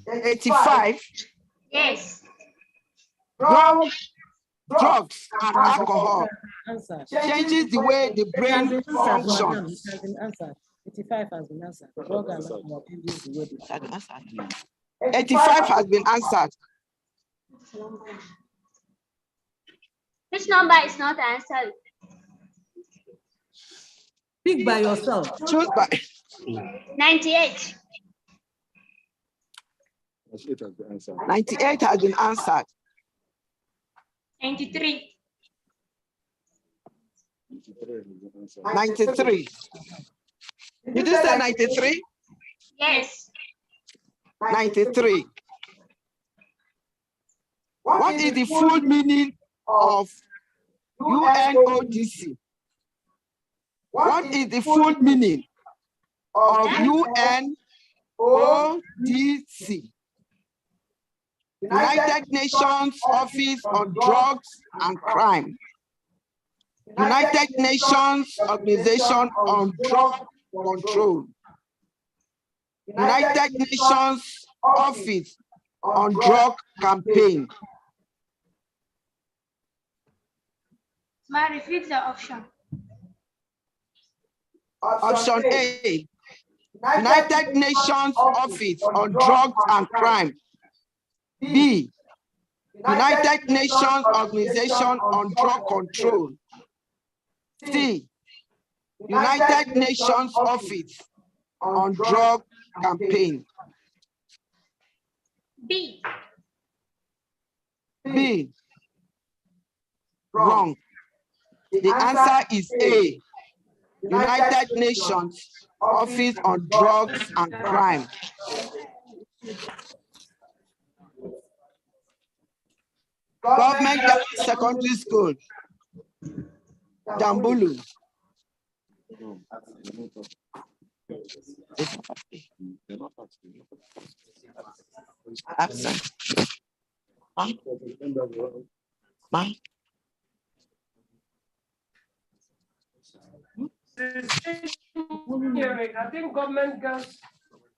S13: 85.
S10: Yes.
S13: Drugs and alcohol changes the way the brain functions.
S2: It has been answered. 85 has been answered. Drug and alcohol changes the way the
S13: 85 has been answered.
S10: Which number is not answered?
S2: Speak by yourself.
S13: Choose by
S10: 98.
S13: 98 has been answered.
S10: 93.
S13: 93. Did you say 93?
S10: Yes.
S13: 93. What is the full meaning of UNODC? What is the full meaning of UNODC? United Nations Office on Drugs and Crime. United Nations Organization on Drug Control. United Nations Office on Drug Campaign.
S10: May I repeat the option?
S13: Option A, United Nations Office on Drugs and Crime. B, United Nations Organization on Drug Control. C, United Nations Office on Drug Campaign.
S10: B.
S13: B. Wrong. The answer is A, United Nations Office on Drugs and Crime. Government Girls Secondary School, Dambulu. Absent. Ma?
S1: I think government girls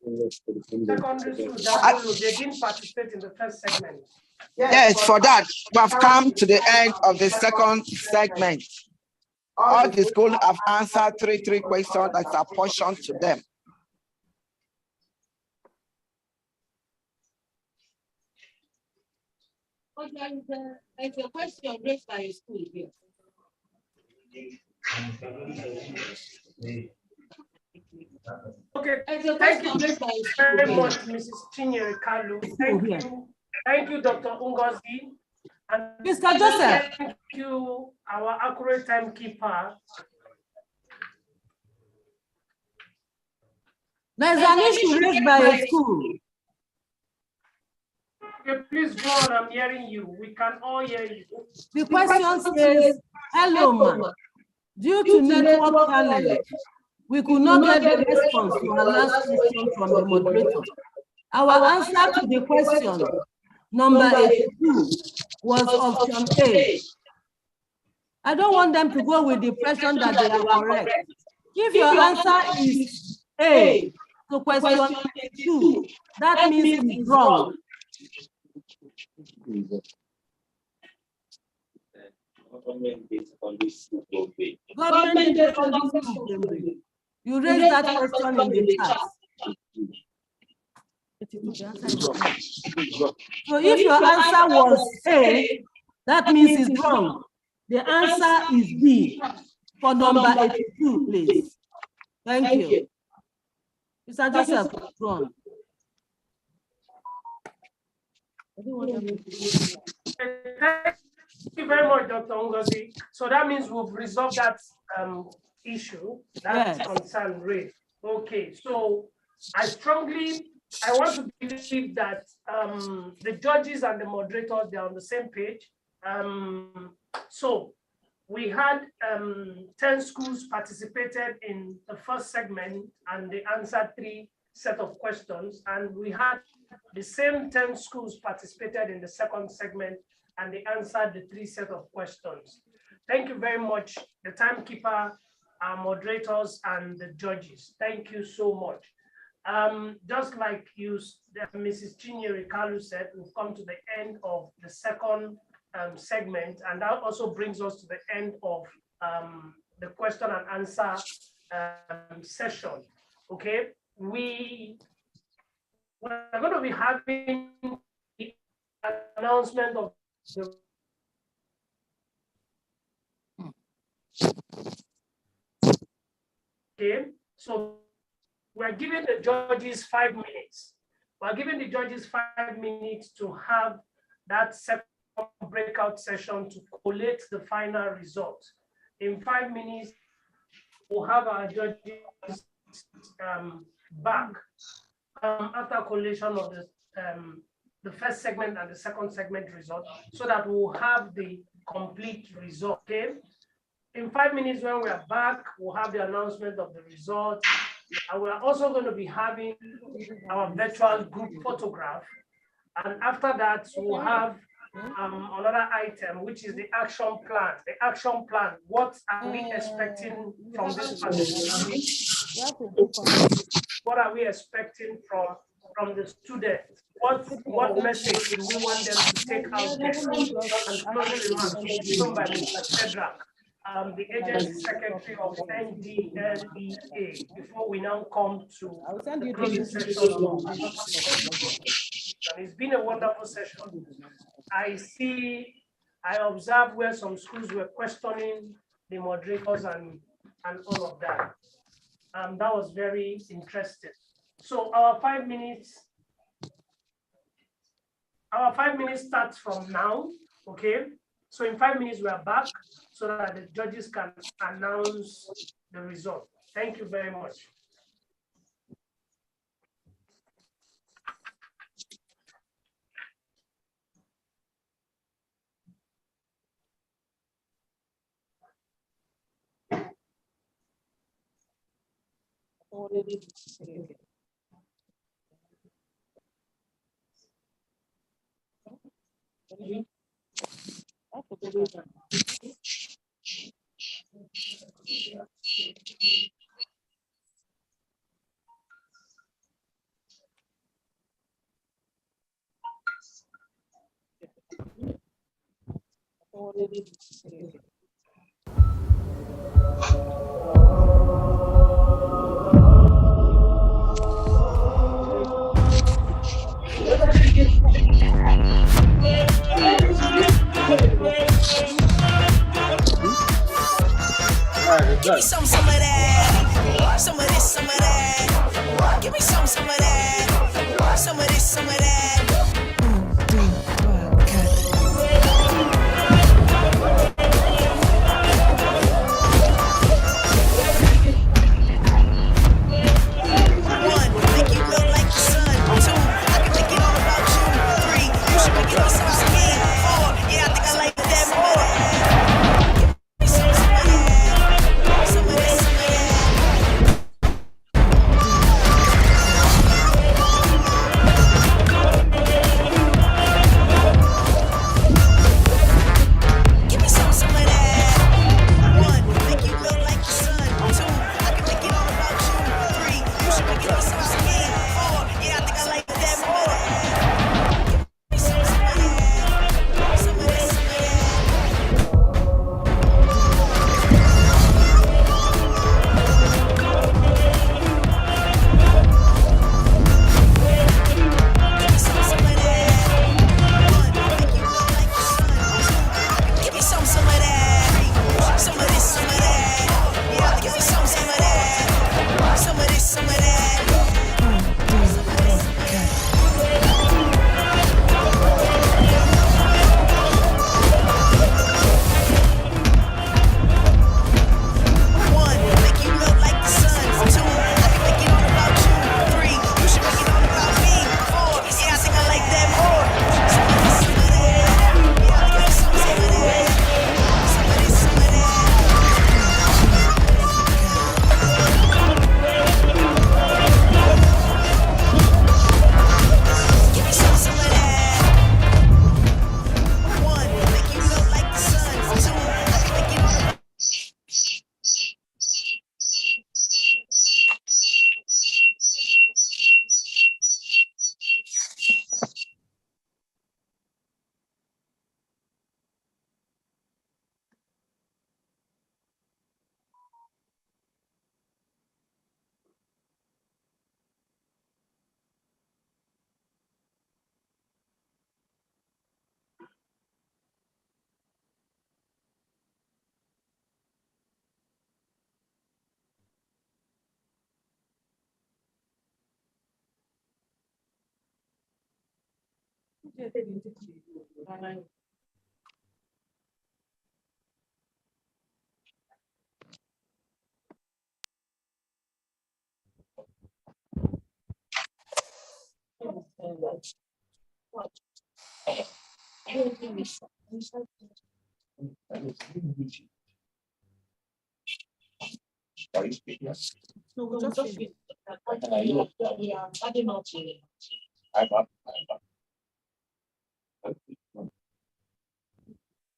S1: secondary school, Dambulu, they didn't participate in the first segment.
S13: Yes, for that, we have come to the end of the second segment. All the schools have answered three questions that are portioned to them.
S15: But there's a question raised by a school here.
S1: Okay, thank you very much, Mrs. Chinyere Kalu. Thank you, Dr. Ungozi. And
S2: Mr. Joseph.
S1: Thank you, our accurate timekeeper.
S2: There's an issue raised by a school.
S1: Okay, please go on, I'm hearing you. We can all hear you.
S2: The question says, hello, ma'am. Due to network challenge, we could not get the response to our last question from the moderator. Our answer to the question, number 82, was option A. I don't want them to go with the impression that they are correct. If your answer is A to question 2, that means it's wrong.
S16: Government based on this school.
S2: You raised that question in the chat. So if your answer was A, that means it's wrong. The answer is B for number 82, please. Thank you. Mr. Joseph, go on.
S1: Thank you very much, Dr. Ngozi. So that means we've resolved that issue, that concern raised. Okay, so I want to believe that the judges and the moderators, they're on the same page. So we had 10 schools participated in the first segment and they answered 3 set of questions, and we had the same 10 schools participated in the second segment and they answered the 3 set of questions. Thank you very much, the timekeeper, our moderators, and the judges. Thank you so much. Just like Mrs. Chinyere Kalu said, we've come to the end of the second segment, and that also brings us to the end of the question and answer session. Okay, we're going to be having the announcement of the okay, so we're giving the judges 5 minutes. We're giving the judges 5 minutes to have that second breakout session to collate the final result. In 5 minutes, we'll have our judges back after collation of the first segment and the second segment result, so that we'll have the complete result. Okay. In 5 minutes, when we are back, we'll have the announcement of the result. And we're also going to be having our virtual group photograph. And after that, we'll have another item, which is the action plan. The action plan, what are we expecting from this participation? What are we expecting from the students? What message do we want them to take out there? And closing remarks will be given by Mr. Shedrack, the agency secretary of NDLEA, before we now come to the closing session. And it's been a wonderful session. I observed where some schools were questioning the moderators and all of that. That was very interesting. So our 5 minutes starts from now, okay? So in 5 minutes we are back so that the judges can announce the result. Thank you very much.
S18: Give me some of that. Some of this, some of that. Give me some of that. Some of this, some of that.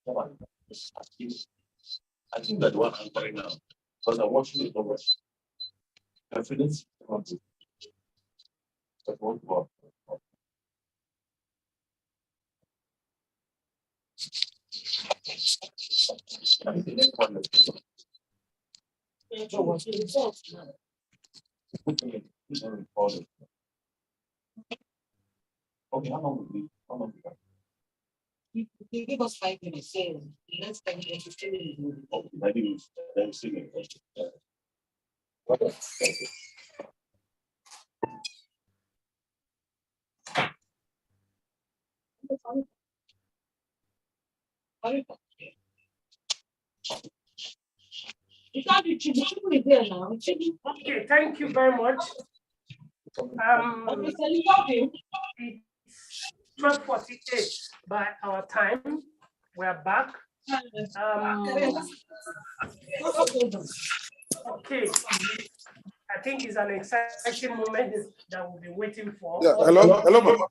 S11: No, we just finished.
S16: I think that one I'm doing now, because I'm watching the progress. Confidence. That won't work. And the next one is okay, how long will we? How long will we?
S15: You give us 5 minutes, so let's spend 15 minutes.
S16: Okay, I think I'm singing. Okay, thank you.
S1: Okay, thank you very much. It's 12:48 by our time. We're back. Okay, I think it's an exciting moment that we'll be waiting for.
S19: Yeah, hello, hello, Mama.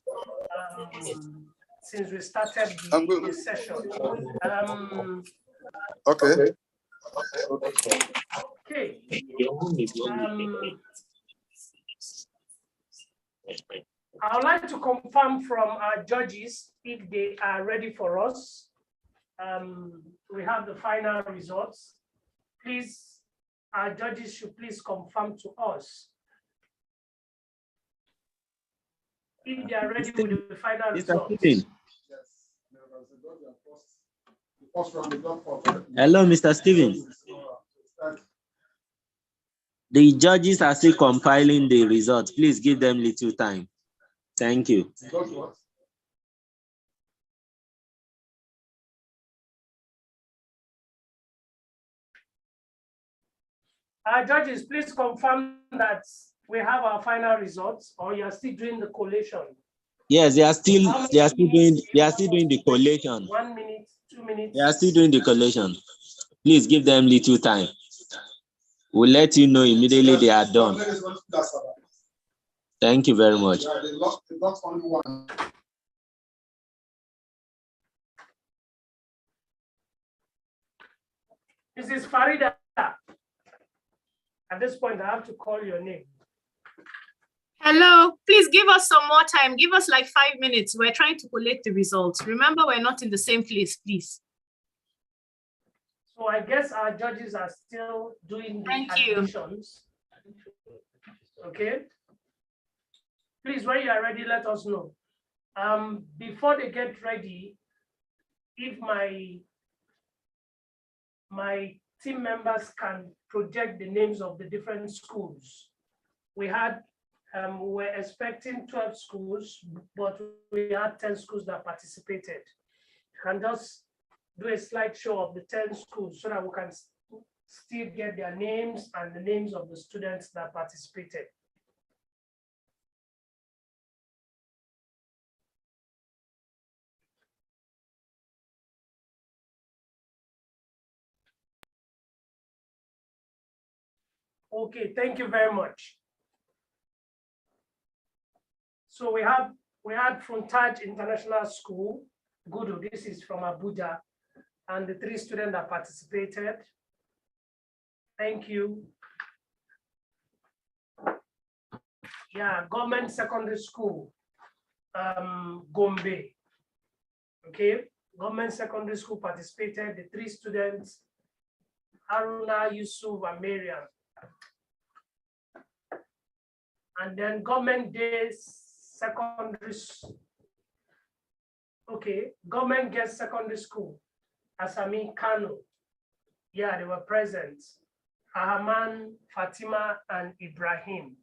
S1: Since we started the session.
S19: Okay.
S1: Okay. I would like to confirm from our judges if they are ready for us. We have the final results. Please, our judges should please confirm to us if they are ready with the final results.
S20: Hello, Mr. Stevens.
S19: The judges are still compiling the results. Please give them little time. Thank you.
S1: Judges, please confirm that we have our final results, or you are still doing the collation.
S19: Yes, they are still doing the collation.
S1: 1 minute, 2 minutes.
S19: They are still doing the collation. Please give them little time. We'll let you know immediately they are done. Thank you very much.
S1: Mrs. Farida, at this point, I have to call your name.
S6: Hello, please give us some more time. Give us like 5 minutes. We're trying to collect the results. Remember, we're not in the same place, please.
S1: So I guess our judges are still doing the additions. Okay. Please, when you are ready, let us know. Before they get ready, if my team members can project the names of the different schools. We were expecting 12 schools, but we had 10 schools that participated. You can just do a slideshow of the 10 schools so that we can still get their names and the names of the students that participated. Okay, thank you very much. So we had Frontage International School, Gudu, this is from Abuja, and the 3 students that participated. Thank you. Yeah, Government Secondary School, Gombe. Okay, Government Secondary School participated, the 3 students, Haruna, Yusuf, and Mariam. And then Government Days Secondary, okay, Government Girls Secondary School, Asami Kano. Yeah, they were present. Ahaman, Fatima, and Ibrahim.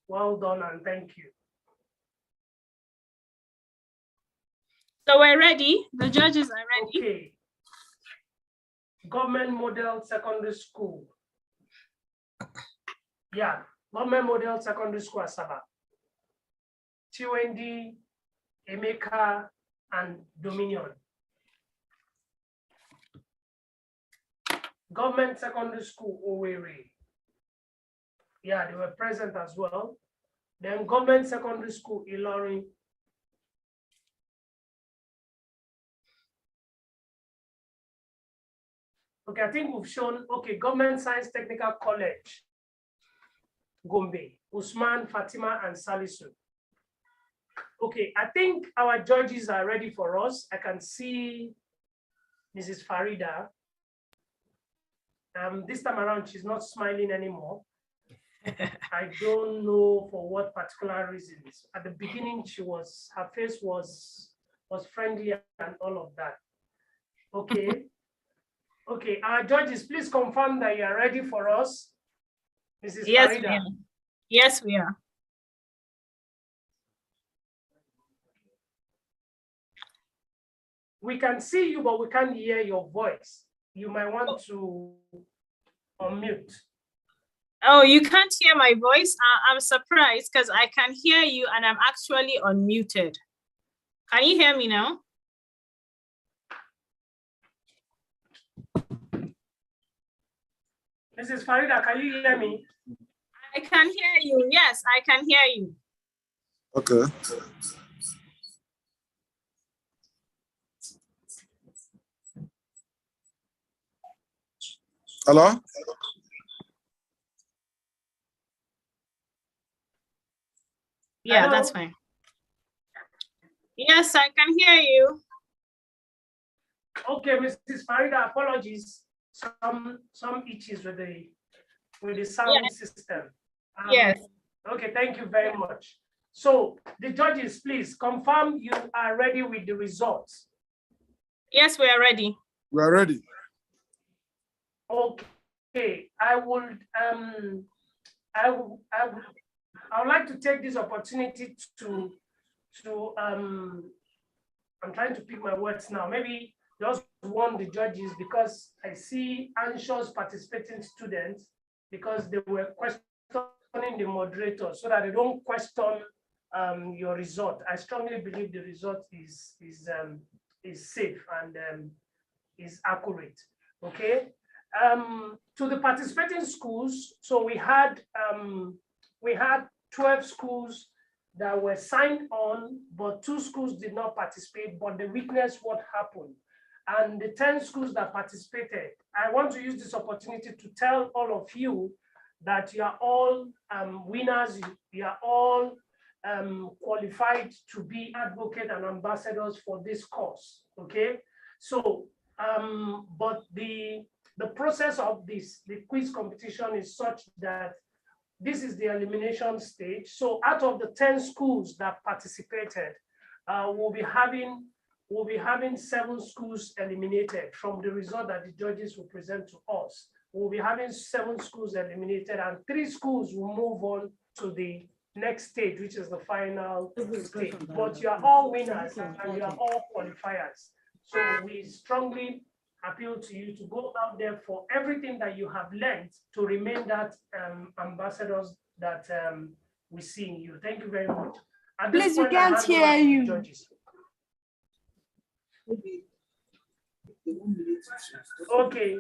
S1: Well done and thank you.
S6: So we're ready. The judges are ready.
S1: Okay. Government Model Secondary School. Yeah, Government Model Secondary School, Asaba. Tiwendi, Emeka, and Dominion. Government Secondary School, Owerri. Yeah, they were present as well. Then Government Secondary School, Ilorin. Okay, I think we've shown, okay, Government Science Technical College, Gombe, Usman, Fatima, and Salisu. Okay, I think our judges are ready for us. I can see Mrs. Farida. This time around, she's not smiling anymore. I don't know for what particular reasons. At the beginning, her face was friendly and all of that. Okay. Okay, our judges, please confirm that you are ready for us. Mrs.
S6: Yes,
S1: Farida.
S6: we are. Yes, we are.
S1: We can see you, but we can't hear your voice. You might want to unmute.
S6: Oh, you can't hear my voice? I'm surprised because I can hear you and I'm actually unmuted. Can you hear me now?
S1: Mrs. Farida, can you hear me?
S6: I can hear you. Yes, I can hear you.
S20: Okay. Hello?
S6: Yeah,
S1: Hello?
S6: that's fine. Yes, I can hear you.
S1: Okay, Mrs. Farida, apologies. Some issues with the sound system.
S6: Yes.
S1: Okay, thank you very much. So the judges, please confirm you are ready with the results.
S6: Yes, we are ready.
S20: We are ready.
S1: Okay, Okay, I would like to take this opportunity to I'm trying to pick my words now. Maybe just warn the judges, because I see anxious participating students because they were questioning the moderator, so that they don't question your result. I strongly believe the result is safe and is accurate. Okay. To the participating schools, so we had 12 schools that were signed on, but 2 schools did not participate, but they witnessed what happened. And the 10 schools that participated, I want to use this opportunity to tell all of you that you are all winners, you are all qualified to be advocate and ambassadors for this cause, okay? So, but the process of this, the quiz competition is such that this is the elimination stage. So out of the 10 schools that participated, we'll be having 7 schools eliminated from the result that the judges will present to us. We'll be having 7 schools eliminated, and 3 schools will move on to the next stage, which is the final stage. But you are all winners and you are all qualifiers. So we strongly appeal to you to go out there for everything that you have learned to remain that ambassadors that we see in you. Thank you very much. At this
S11: Please, we
S1: point, I
S11: can't
S1: hand over
S11: hear
S1: to the
S11: you.
S1: judges. Okay.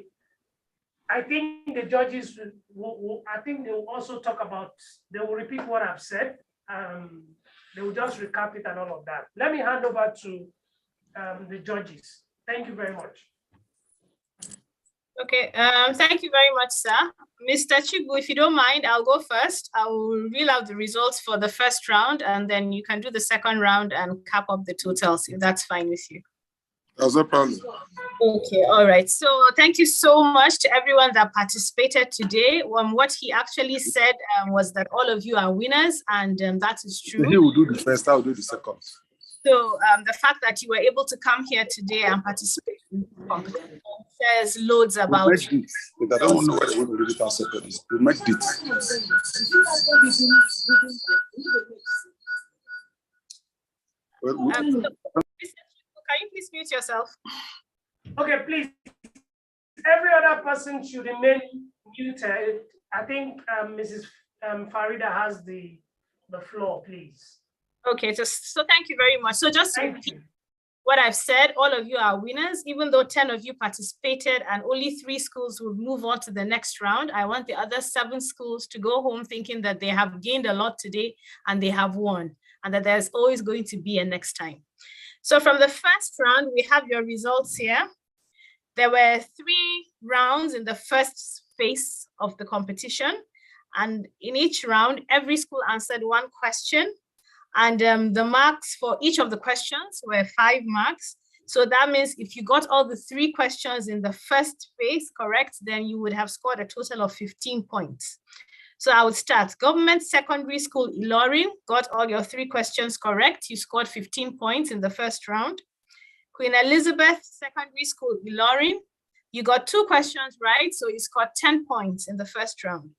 S1: I think the judges I think they will also talk about, they will repeat what I've said. They will just recap it and all of that. Let me hand over to the judges. Thank you very much.
S6: Okay, thank you very much, sir. Mr. Chibu, if you don't mind, I'll go first. I will reel out the results for the first round, and then you can do the second round and cap up the totals, if that's fine with you.
S16: That's no problem.
S6: Okay, all right. So thank you so much to everyone that participated today. What he actually said was that all of you are winners, and that is true.
S16: He will do the first, I will do the second.
S6: So the fact that you were able to come here today and participate in the competition says loads about you.
S16: But I don't know why they want to read it out separately. We make it.
S6: Can you please mute yourself?
S1: Okay, please. Every other person should remain muted. I think Mrs. Farida has the floor, please.
S6: Okay, so thank you very much. So just to repeat what I've said, all of you are winners, even though 10 of you participated and only 3 schools will move on to the next round. I want the other 7 schools to go home thinking that they have gained a lot today and they have won, and that there's always going to be a next time. So from the first round, we have your results here. There were 3 rounds in the first phase of the competition. And in each round, every school answered 1 question. And the marks for each of the questions were 5 marks. So that means if you got all the 3 questions in the first phase correct, then you would have scored a total of 15 points. So I would start. Government Secondary School Ilorin got all your 3 questions correct. You scored 15 points in the first round. Queen Elizabeth Secondary School Ilorin, you got 2 questions right, so you scored 10 points in the first round.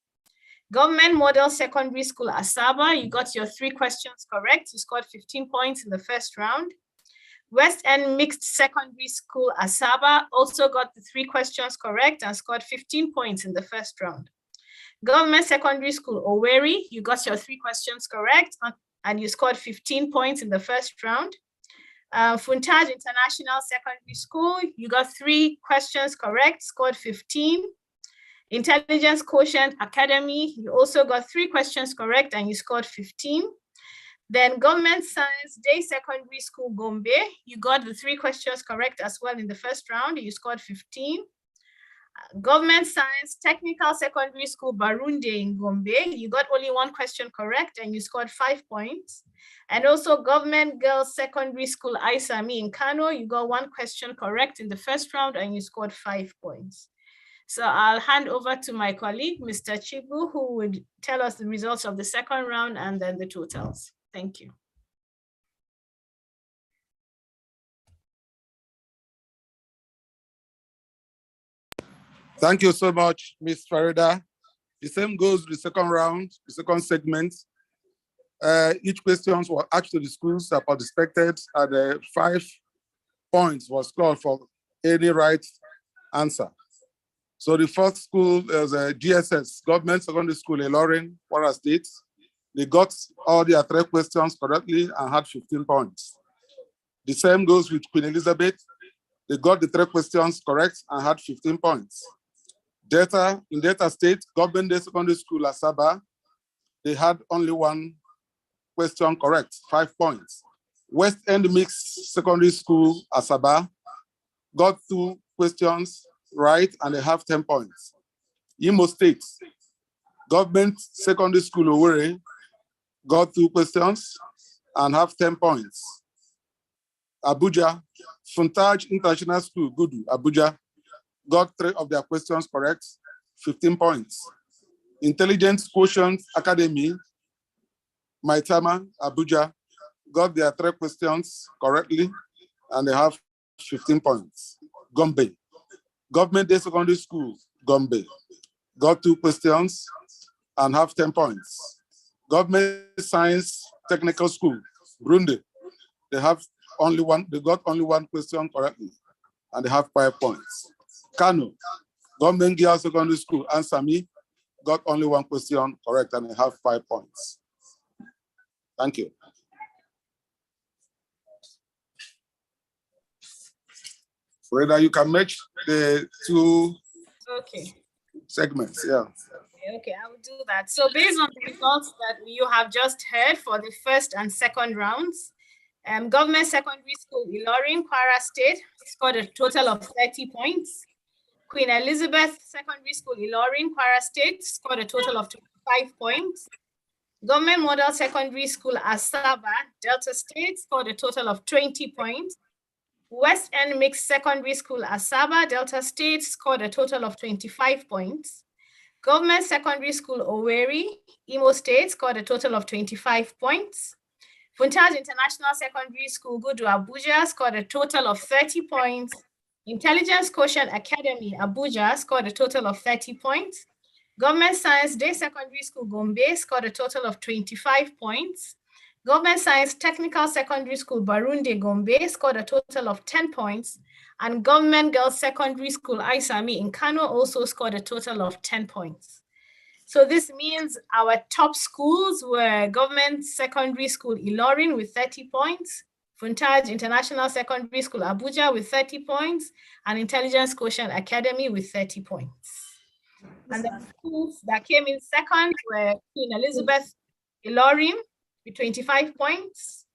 S6: Government Model Secondary School Asaba, you got your 3 questions correct. You scored 15 points in the first round. West End Mixed Secondary School Asaba also got the 3 questions correct and scored 15 points in the first round. Government Secondary School Owerri, you got your 3 questions correct and you scored 15 points in the first round. Funtaj International Secondary School, you got 3 questions correct, scored 15. Intelligence Quotient Academy, you also got 3 questions correct and you scored 15. Then Government Science Day Secondary School Gombe, you got the 3 questions correct as well in the first round, you scored 15. Government Science Technical Secondary School Barunde in Gombe, you got only 1 question correct and you scored 5 points. And also Government Girls Secondary School Aisami in Kano, you got 1 question correct in the first round and you scored 5 points. So I'll hand over to my colleague, Mr. Chibu, who would tell us the results of the second round and then the totals. Thank you.
S20: Thank you so much, Ms. Farida. The same goes with the second round, the second segment. Each questions were asked to the schools that participated, and 5 points was scored for any right answer. So the first school is GSS, Government Secondary School in Ilorin, Kwara State. They got all their 3 questions correctly and had 15 points. The same goes with Queen Elizabeth. They got the 3 questions correct and had 15 points. In Delta State, Government Day Secondary School, Asaba, they had only 1 question correct, 5 points. West End Mixed Secondary School, Asaba, got 2 questions right and they have 10 points. Imo State, Government Secondary School, Owerri, got 2 questions and have 10 points. Abuja, Funtaj International School, Gudu, Abuja, got 3 of their questions correct, 15 points. Intelligence Quotient Academy, Maitama, Abuja, got their 3 questions correctly and they have 15 points. Gombe, Government Day Secondary School, Gombe, got 2 questions and have 10 points. Government Science Technical School, Burundi, they got only 1 question correctly and they have 5 points. Kano, Government Girls Secondary School, Ansami, got only 1 question correct and they have 5 points. Thank you. Freda, you can match the 2 segments, yeah.
S6: Okay, I will do that. So based on the results that you have just heard for the first and second rounds, Government Secondary School Ilorin, Kwara State, scored a total of 30 points. Queen Elizabeth Secondary School Ilorin, Kwara State, scored a total of 25 points. Government Model Secondary School Asaba, Delta State, scored a total of 20 points. West End Mixed Secondary School Asaba, Delta State, scored a total of 25 points. Government Secondary School Owerri, Imo State, scored a total of 25 points. Funtaj International Secondary School, Gudu, Abuja, scored a total of 30 points. Intelligence Quotient Academy, Abuja, scored a total of 30 points. Government Science Day Secondary School, Gombe, scored a total of 25 points. Government Science Technical Secondary School, Burundi, Gombe, scored a total of 10 points. And Government Girls Secondary School, Aisami in Kano, also scored a total of 10 points. So this means our top schools were Government Secondary School, Ilorin with 30 points, Funtaj International Secondary School, Abuja with 30 points, and Intelligence Quotient Academy with 30 points. And the schools that came in second were Queen Elizabeth Ilorin with 25 points,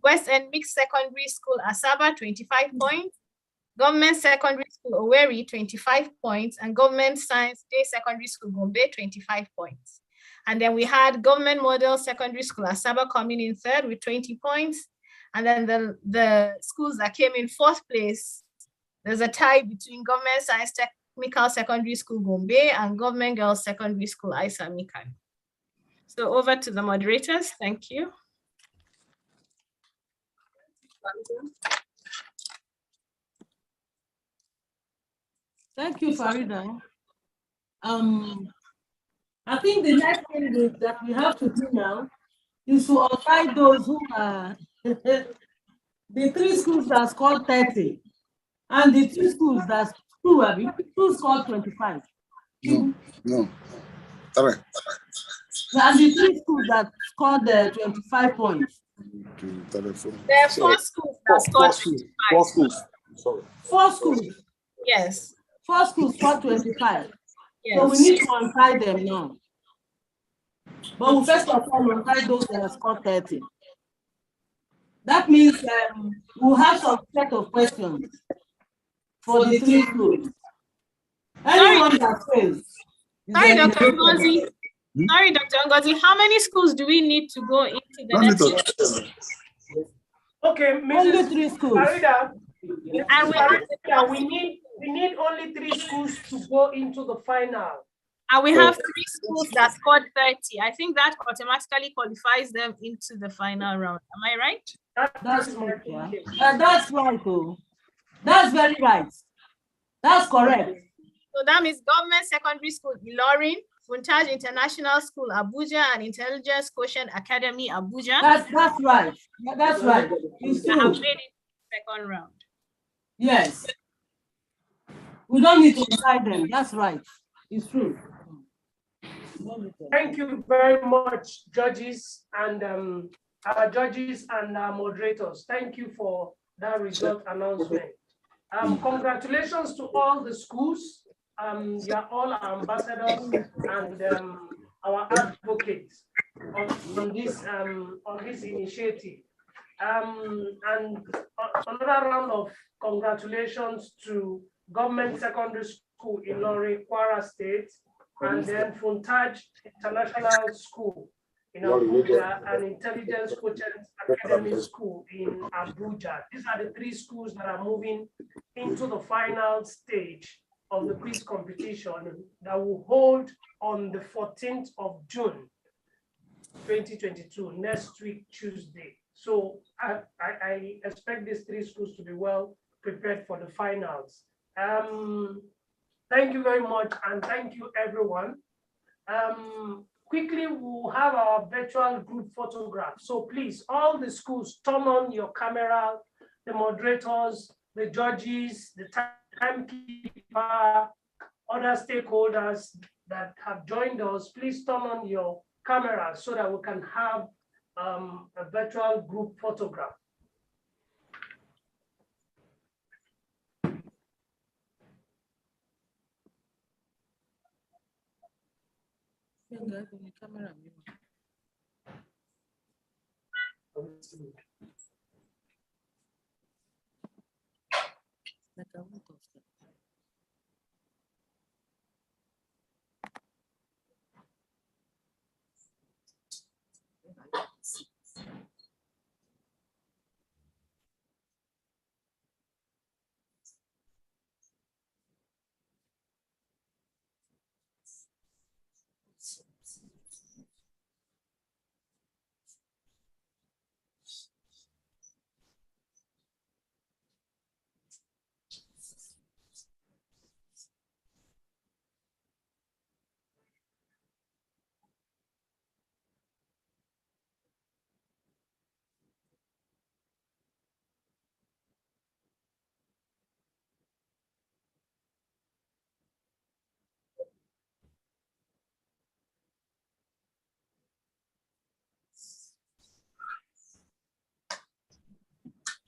S6: West End Mixed Secondary School Asaba, 25 points, Government Secondary School Owerri, 25 points, and Government Science Day Secondary School Gombe, 25 points. And then we had Government Model Secondary School Asaba coming in third with 20 points. And then the schools that came in fourth place, there's a tie between Government Science Technical Secondary School Gombe and Government Girls Secondary School Aisami Kano. So over to the moderators. Thank you.
S2: Thank you, Farida. I think the next thing that we have to do now is to assign those who are the 3 schools that scored 30 and the 2 schools that scored 25.
S20: No. Correct.
S2: And the 3 schools that scored 25 points.
S6: There are 4 schools that scored 25.
S20: 4 schools. Sorry.
S2: 4 schools.
S6: Yes.
S2: 4 schools scored 25.
S6: Yes.
S2: So we need to untie them now. But we first of all untie those that scored 30. That means we'll have some set of questions for the 3 schools. Anyone that fails.
S6: Sorry, Dr. Ngozi. Sorry, Dr. Ngozi. How many schools do we need to go into the next year?
S1: Okay,
S2: only 3 schools.
S1: Farida,
S6: and
S1: we need only 3 schools to go into the final.
S6: And we have 3 schools that scored 30. I think that automatically qualifies them into the final round. Am I right?
S2: That's right. Yeah. That's right. Oh. That's very right. That's correct.
S6: So that means Government Secondary School Ilorin, Funtaj International School Abuja, and Intelligence Quotient Academy Abuja.
S2: That's right. Yeah, that's right. It's
S6: Have
S2: true.
S6: made it second round.
S2: Yes. We don't need to decide them. That's right. It's true.
S1: Thank you very much, judges and our judges and our moderators. Thank you for that result announcement. Congratulations to all the schools. You are all our ambassadors and our advocates on this initiative. And another round of congratulations to Government Secondary School in Ilorin, Kwara State, and then Funtaj International School in Abuja and Intelligence Quotient Academy School in Abuja. These are the three schools that are moving into the final stage of the quiz competition that will hold on the 14th of June, 2022, next week, Tuesday. So I expect these three schools to be well prepared for the finals. Thank you very much, and thank you, everyone. Quickly, we'll have our virtual group photograph. So please, all the schools, turn on your camera, the moderators, the judges, the timekeeper, other stakeholders that have joined us, please turn on your camera so that we can have a virtual group photograph.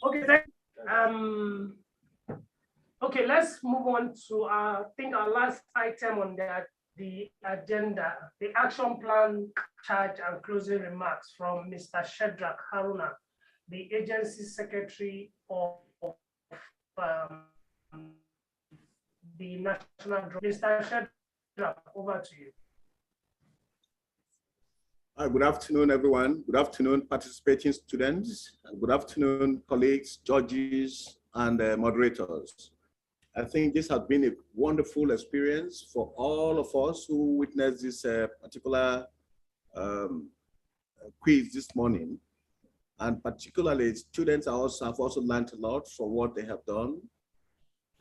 S1: Okay, okay, let's move on to I think our last item on the agenda, the action plan, charge and closing remarks from Mr. Shedrack Haruna, the agency secretary of the National Drug. Mr. Shedrack, over to you.
S3: Good afternoon, everyone. Good afternoon, participating students. Good afternoon, colleagues, judges, and moderators. I think this has been a wonderful experience for all of us who witnessed this particular quiz this morning. And particularly, students have also learned a lot from what they have done.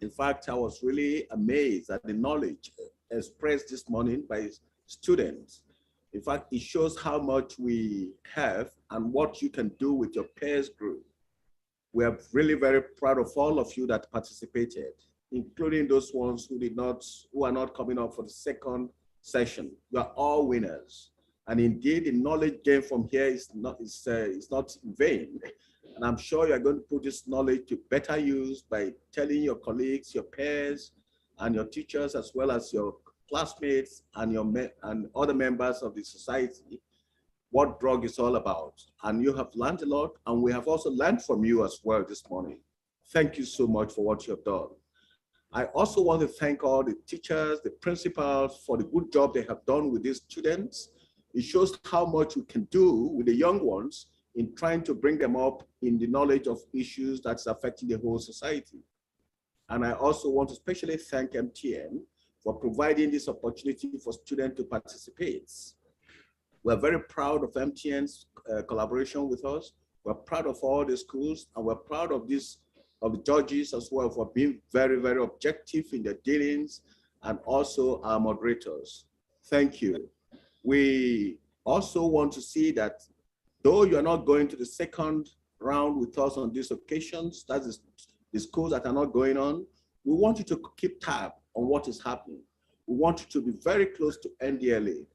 S3: In fact, I was really amazed at the knowledge expressed this morning by students. In fact, it shows how much we have and what you can do with your peers group. We are really very proud of all of you that participated, including those ones who are not coming up for the second session. You are all winners. And indeed, the knowledge gained from here is not in vain. And I'm sure you're going to put this knowledge to better use by telling your colleagues, your peers, and your teachers, as well as your classmates and other members of the society what drug is all about. And you have learned a lot, and we have also learned from you as well this morning. Thank you so much for what you have done. I also want to thank all the teachers, the principals for the good job they have done with these students. It shows how much we can do with the young ones in trying to bring them up in the knowledge of issues that's affecting the whole society. And I also want to especially thank MTN for providing this opportunity for students to participate. We're very proud of MTN's collaboration with us. We're proud of all the schools, and we're proud of the judges as well for being very, very objective in their dealings and also our moderators. Thank you. We also want to see that though you're not going to the second round with us on these occasions, that is the schools that are not going on, we want you to keep tab on what is happening. We want you to be very close to NDLA.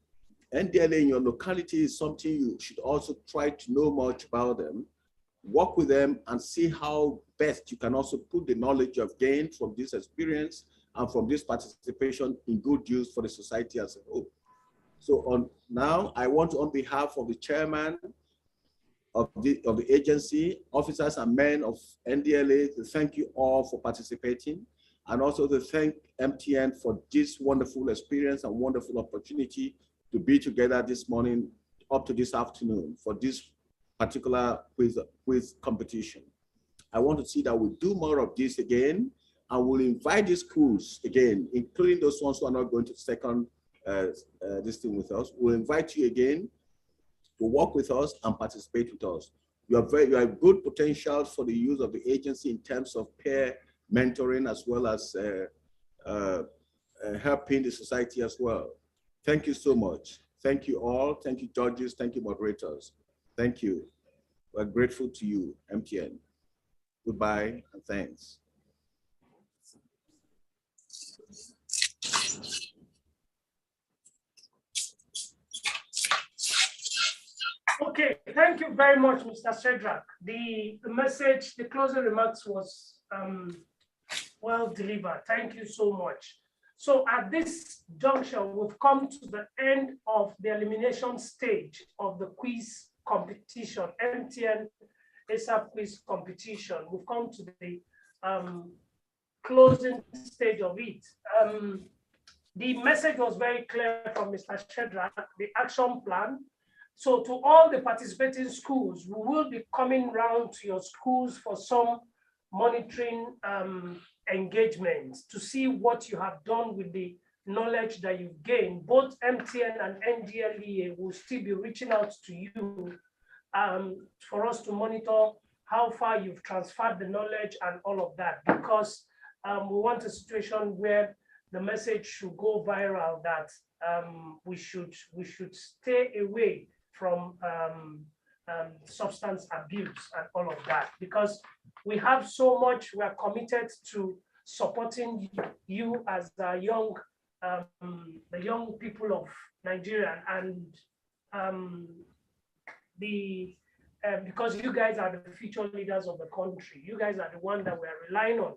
S3: NDLA in your locality is something you should also try to know much about them, work with them and see how best you can also put the knowledge you have gained from this experience and from this participation in good use for the society as a whole. So now I want to, on behalf of the chairman of the agency, officers and men of NDLA, to thank you all for participating, and also to thank MTN for this wonderful experience and wonderful opportunity to be together this morning up to this afternoon for this particular quiz competition. I want to see that we do more of this again, and we'll invite these schools again, including those ones who are not going to second this thing with us. We'll invite you again to work with us and participate with us. You have good potential for the use of the agency in terms of peer mentoring as well as helping the society as well. Thank you so much. Thank you all. Thank you, judges. Thank you, moderators. Thank you. We're grateful to you, MTN. Goodbye and thanks.
S1: Okay, thank you very much, Mr. Shedrack. The message, the closing remarks was well delivered. Thank you so much. So at this juncture, we've come to the end of the elimination stage of the quiz competition, MTN ASAP Quiz competition. We've come to the closing stage of it. The message was very clear from Mr. Shedrack, the action plan. So to all the participating schools, we will be coming round to your schools for some monitoring engagements to see what you have done with the knowledge that you've gained. Both MTN and NDLEA will still be reaching out to you for us to monitor how far you've transferred the knowledge and all of that, because we want a situation where the message should go viral that we should stay away from substance abuse and all of that, because we have so much. We are committed to supporting you as the young people of Nigeria, and because you guys are the future leaders of the country. You guys are the one that we are relying on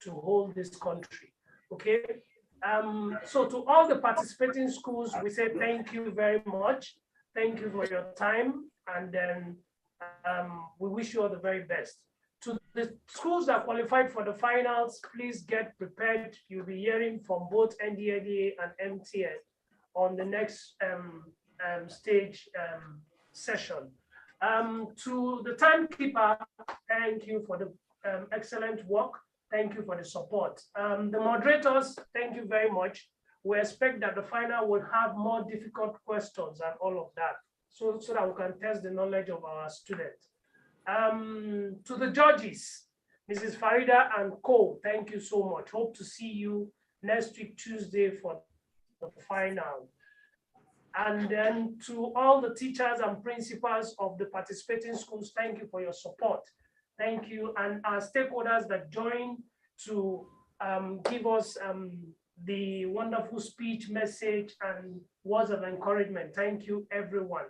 S1: to hold this country. Okay. So to all the participating schools, we say thank you very much. Thank you for your time, and then we wish you all the very best. To the schools that qualified for the finals, please get prepared. You'll be hearing from both NDLEA and MTN on the next stage session. To the timekeeper, thank you for the excellent work. Thank you for the support. The moderators, thank you very much. We expect that the final will have more difficult questions and all of that, so that we can test the knowledge of our students. To the judges, Mrs. Farida and Co, thank you so much. Hope to see you next week, Tuesday, for the final. And then to all the teachers and principals of the participating schools, thank you for your support. Thank you. And our stakeholders that joined to give us the wonderful speech, message, and words of encouragement. Thank you, everyone.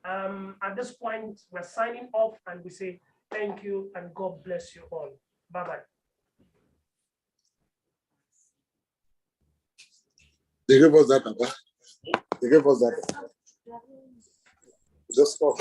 S1: At this point, we're signing off and we say thank you and God bless you all. Bye-bye.
S20: They gave us that, Papa. They gave us that. Just stop.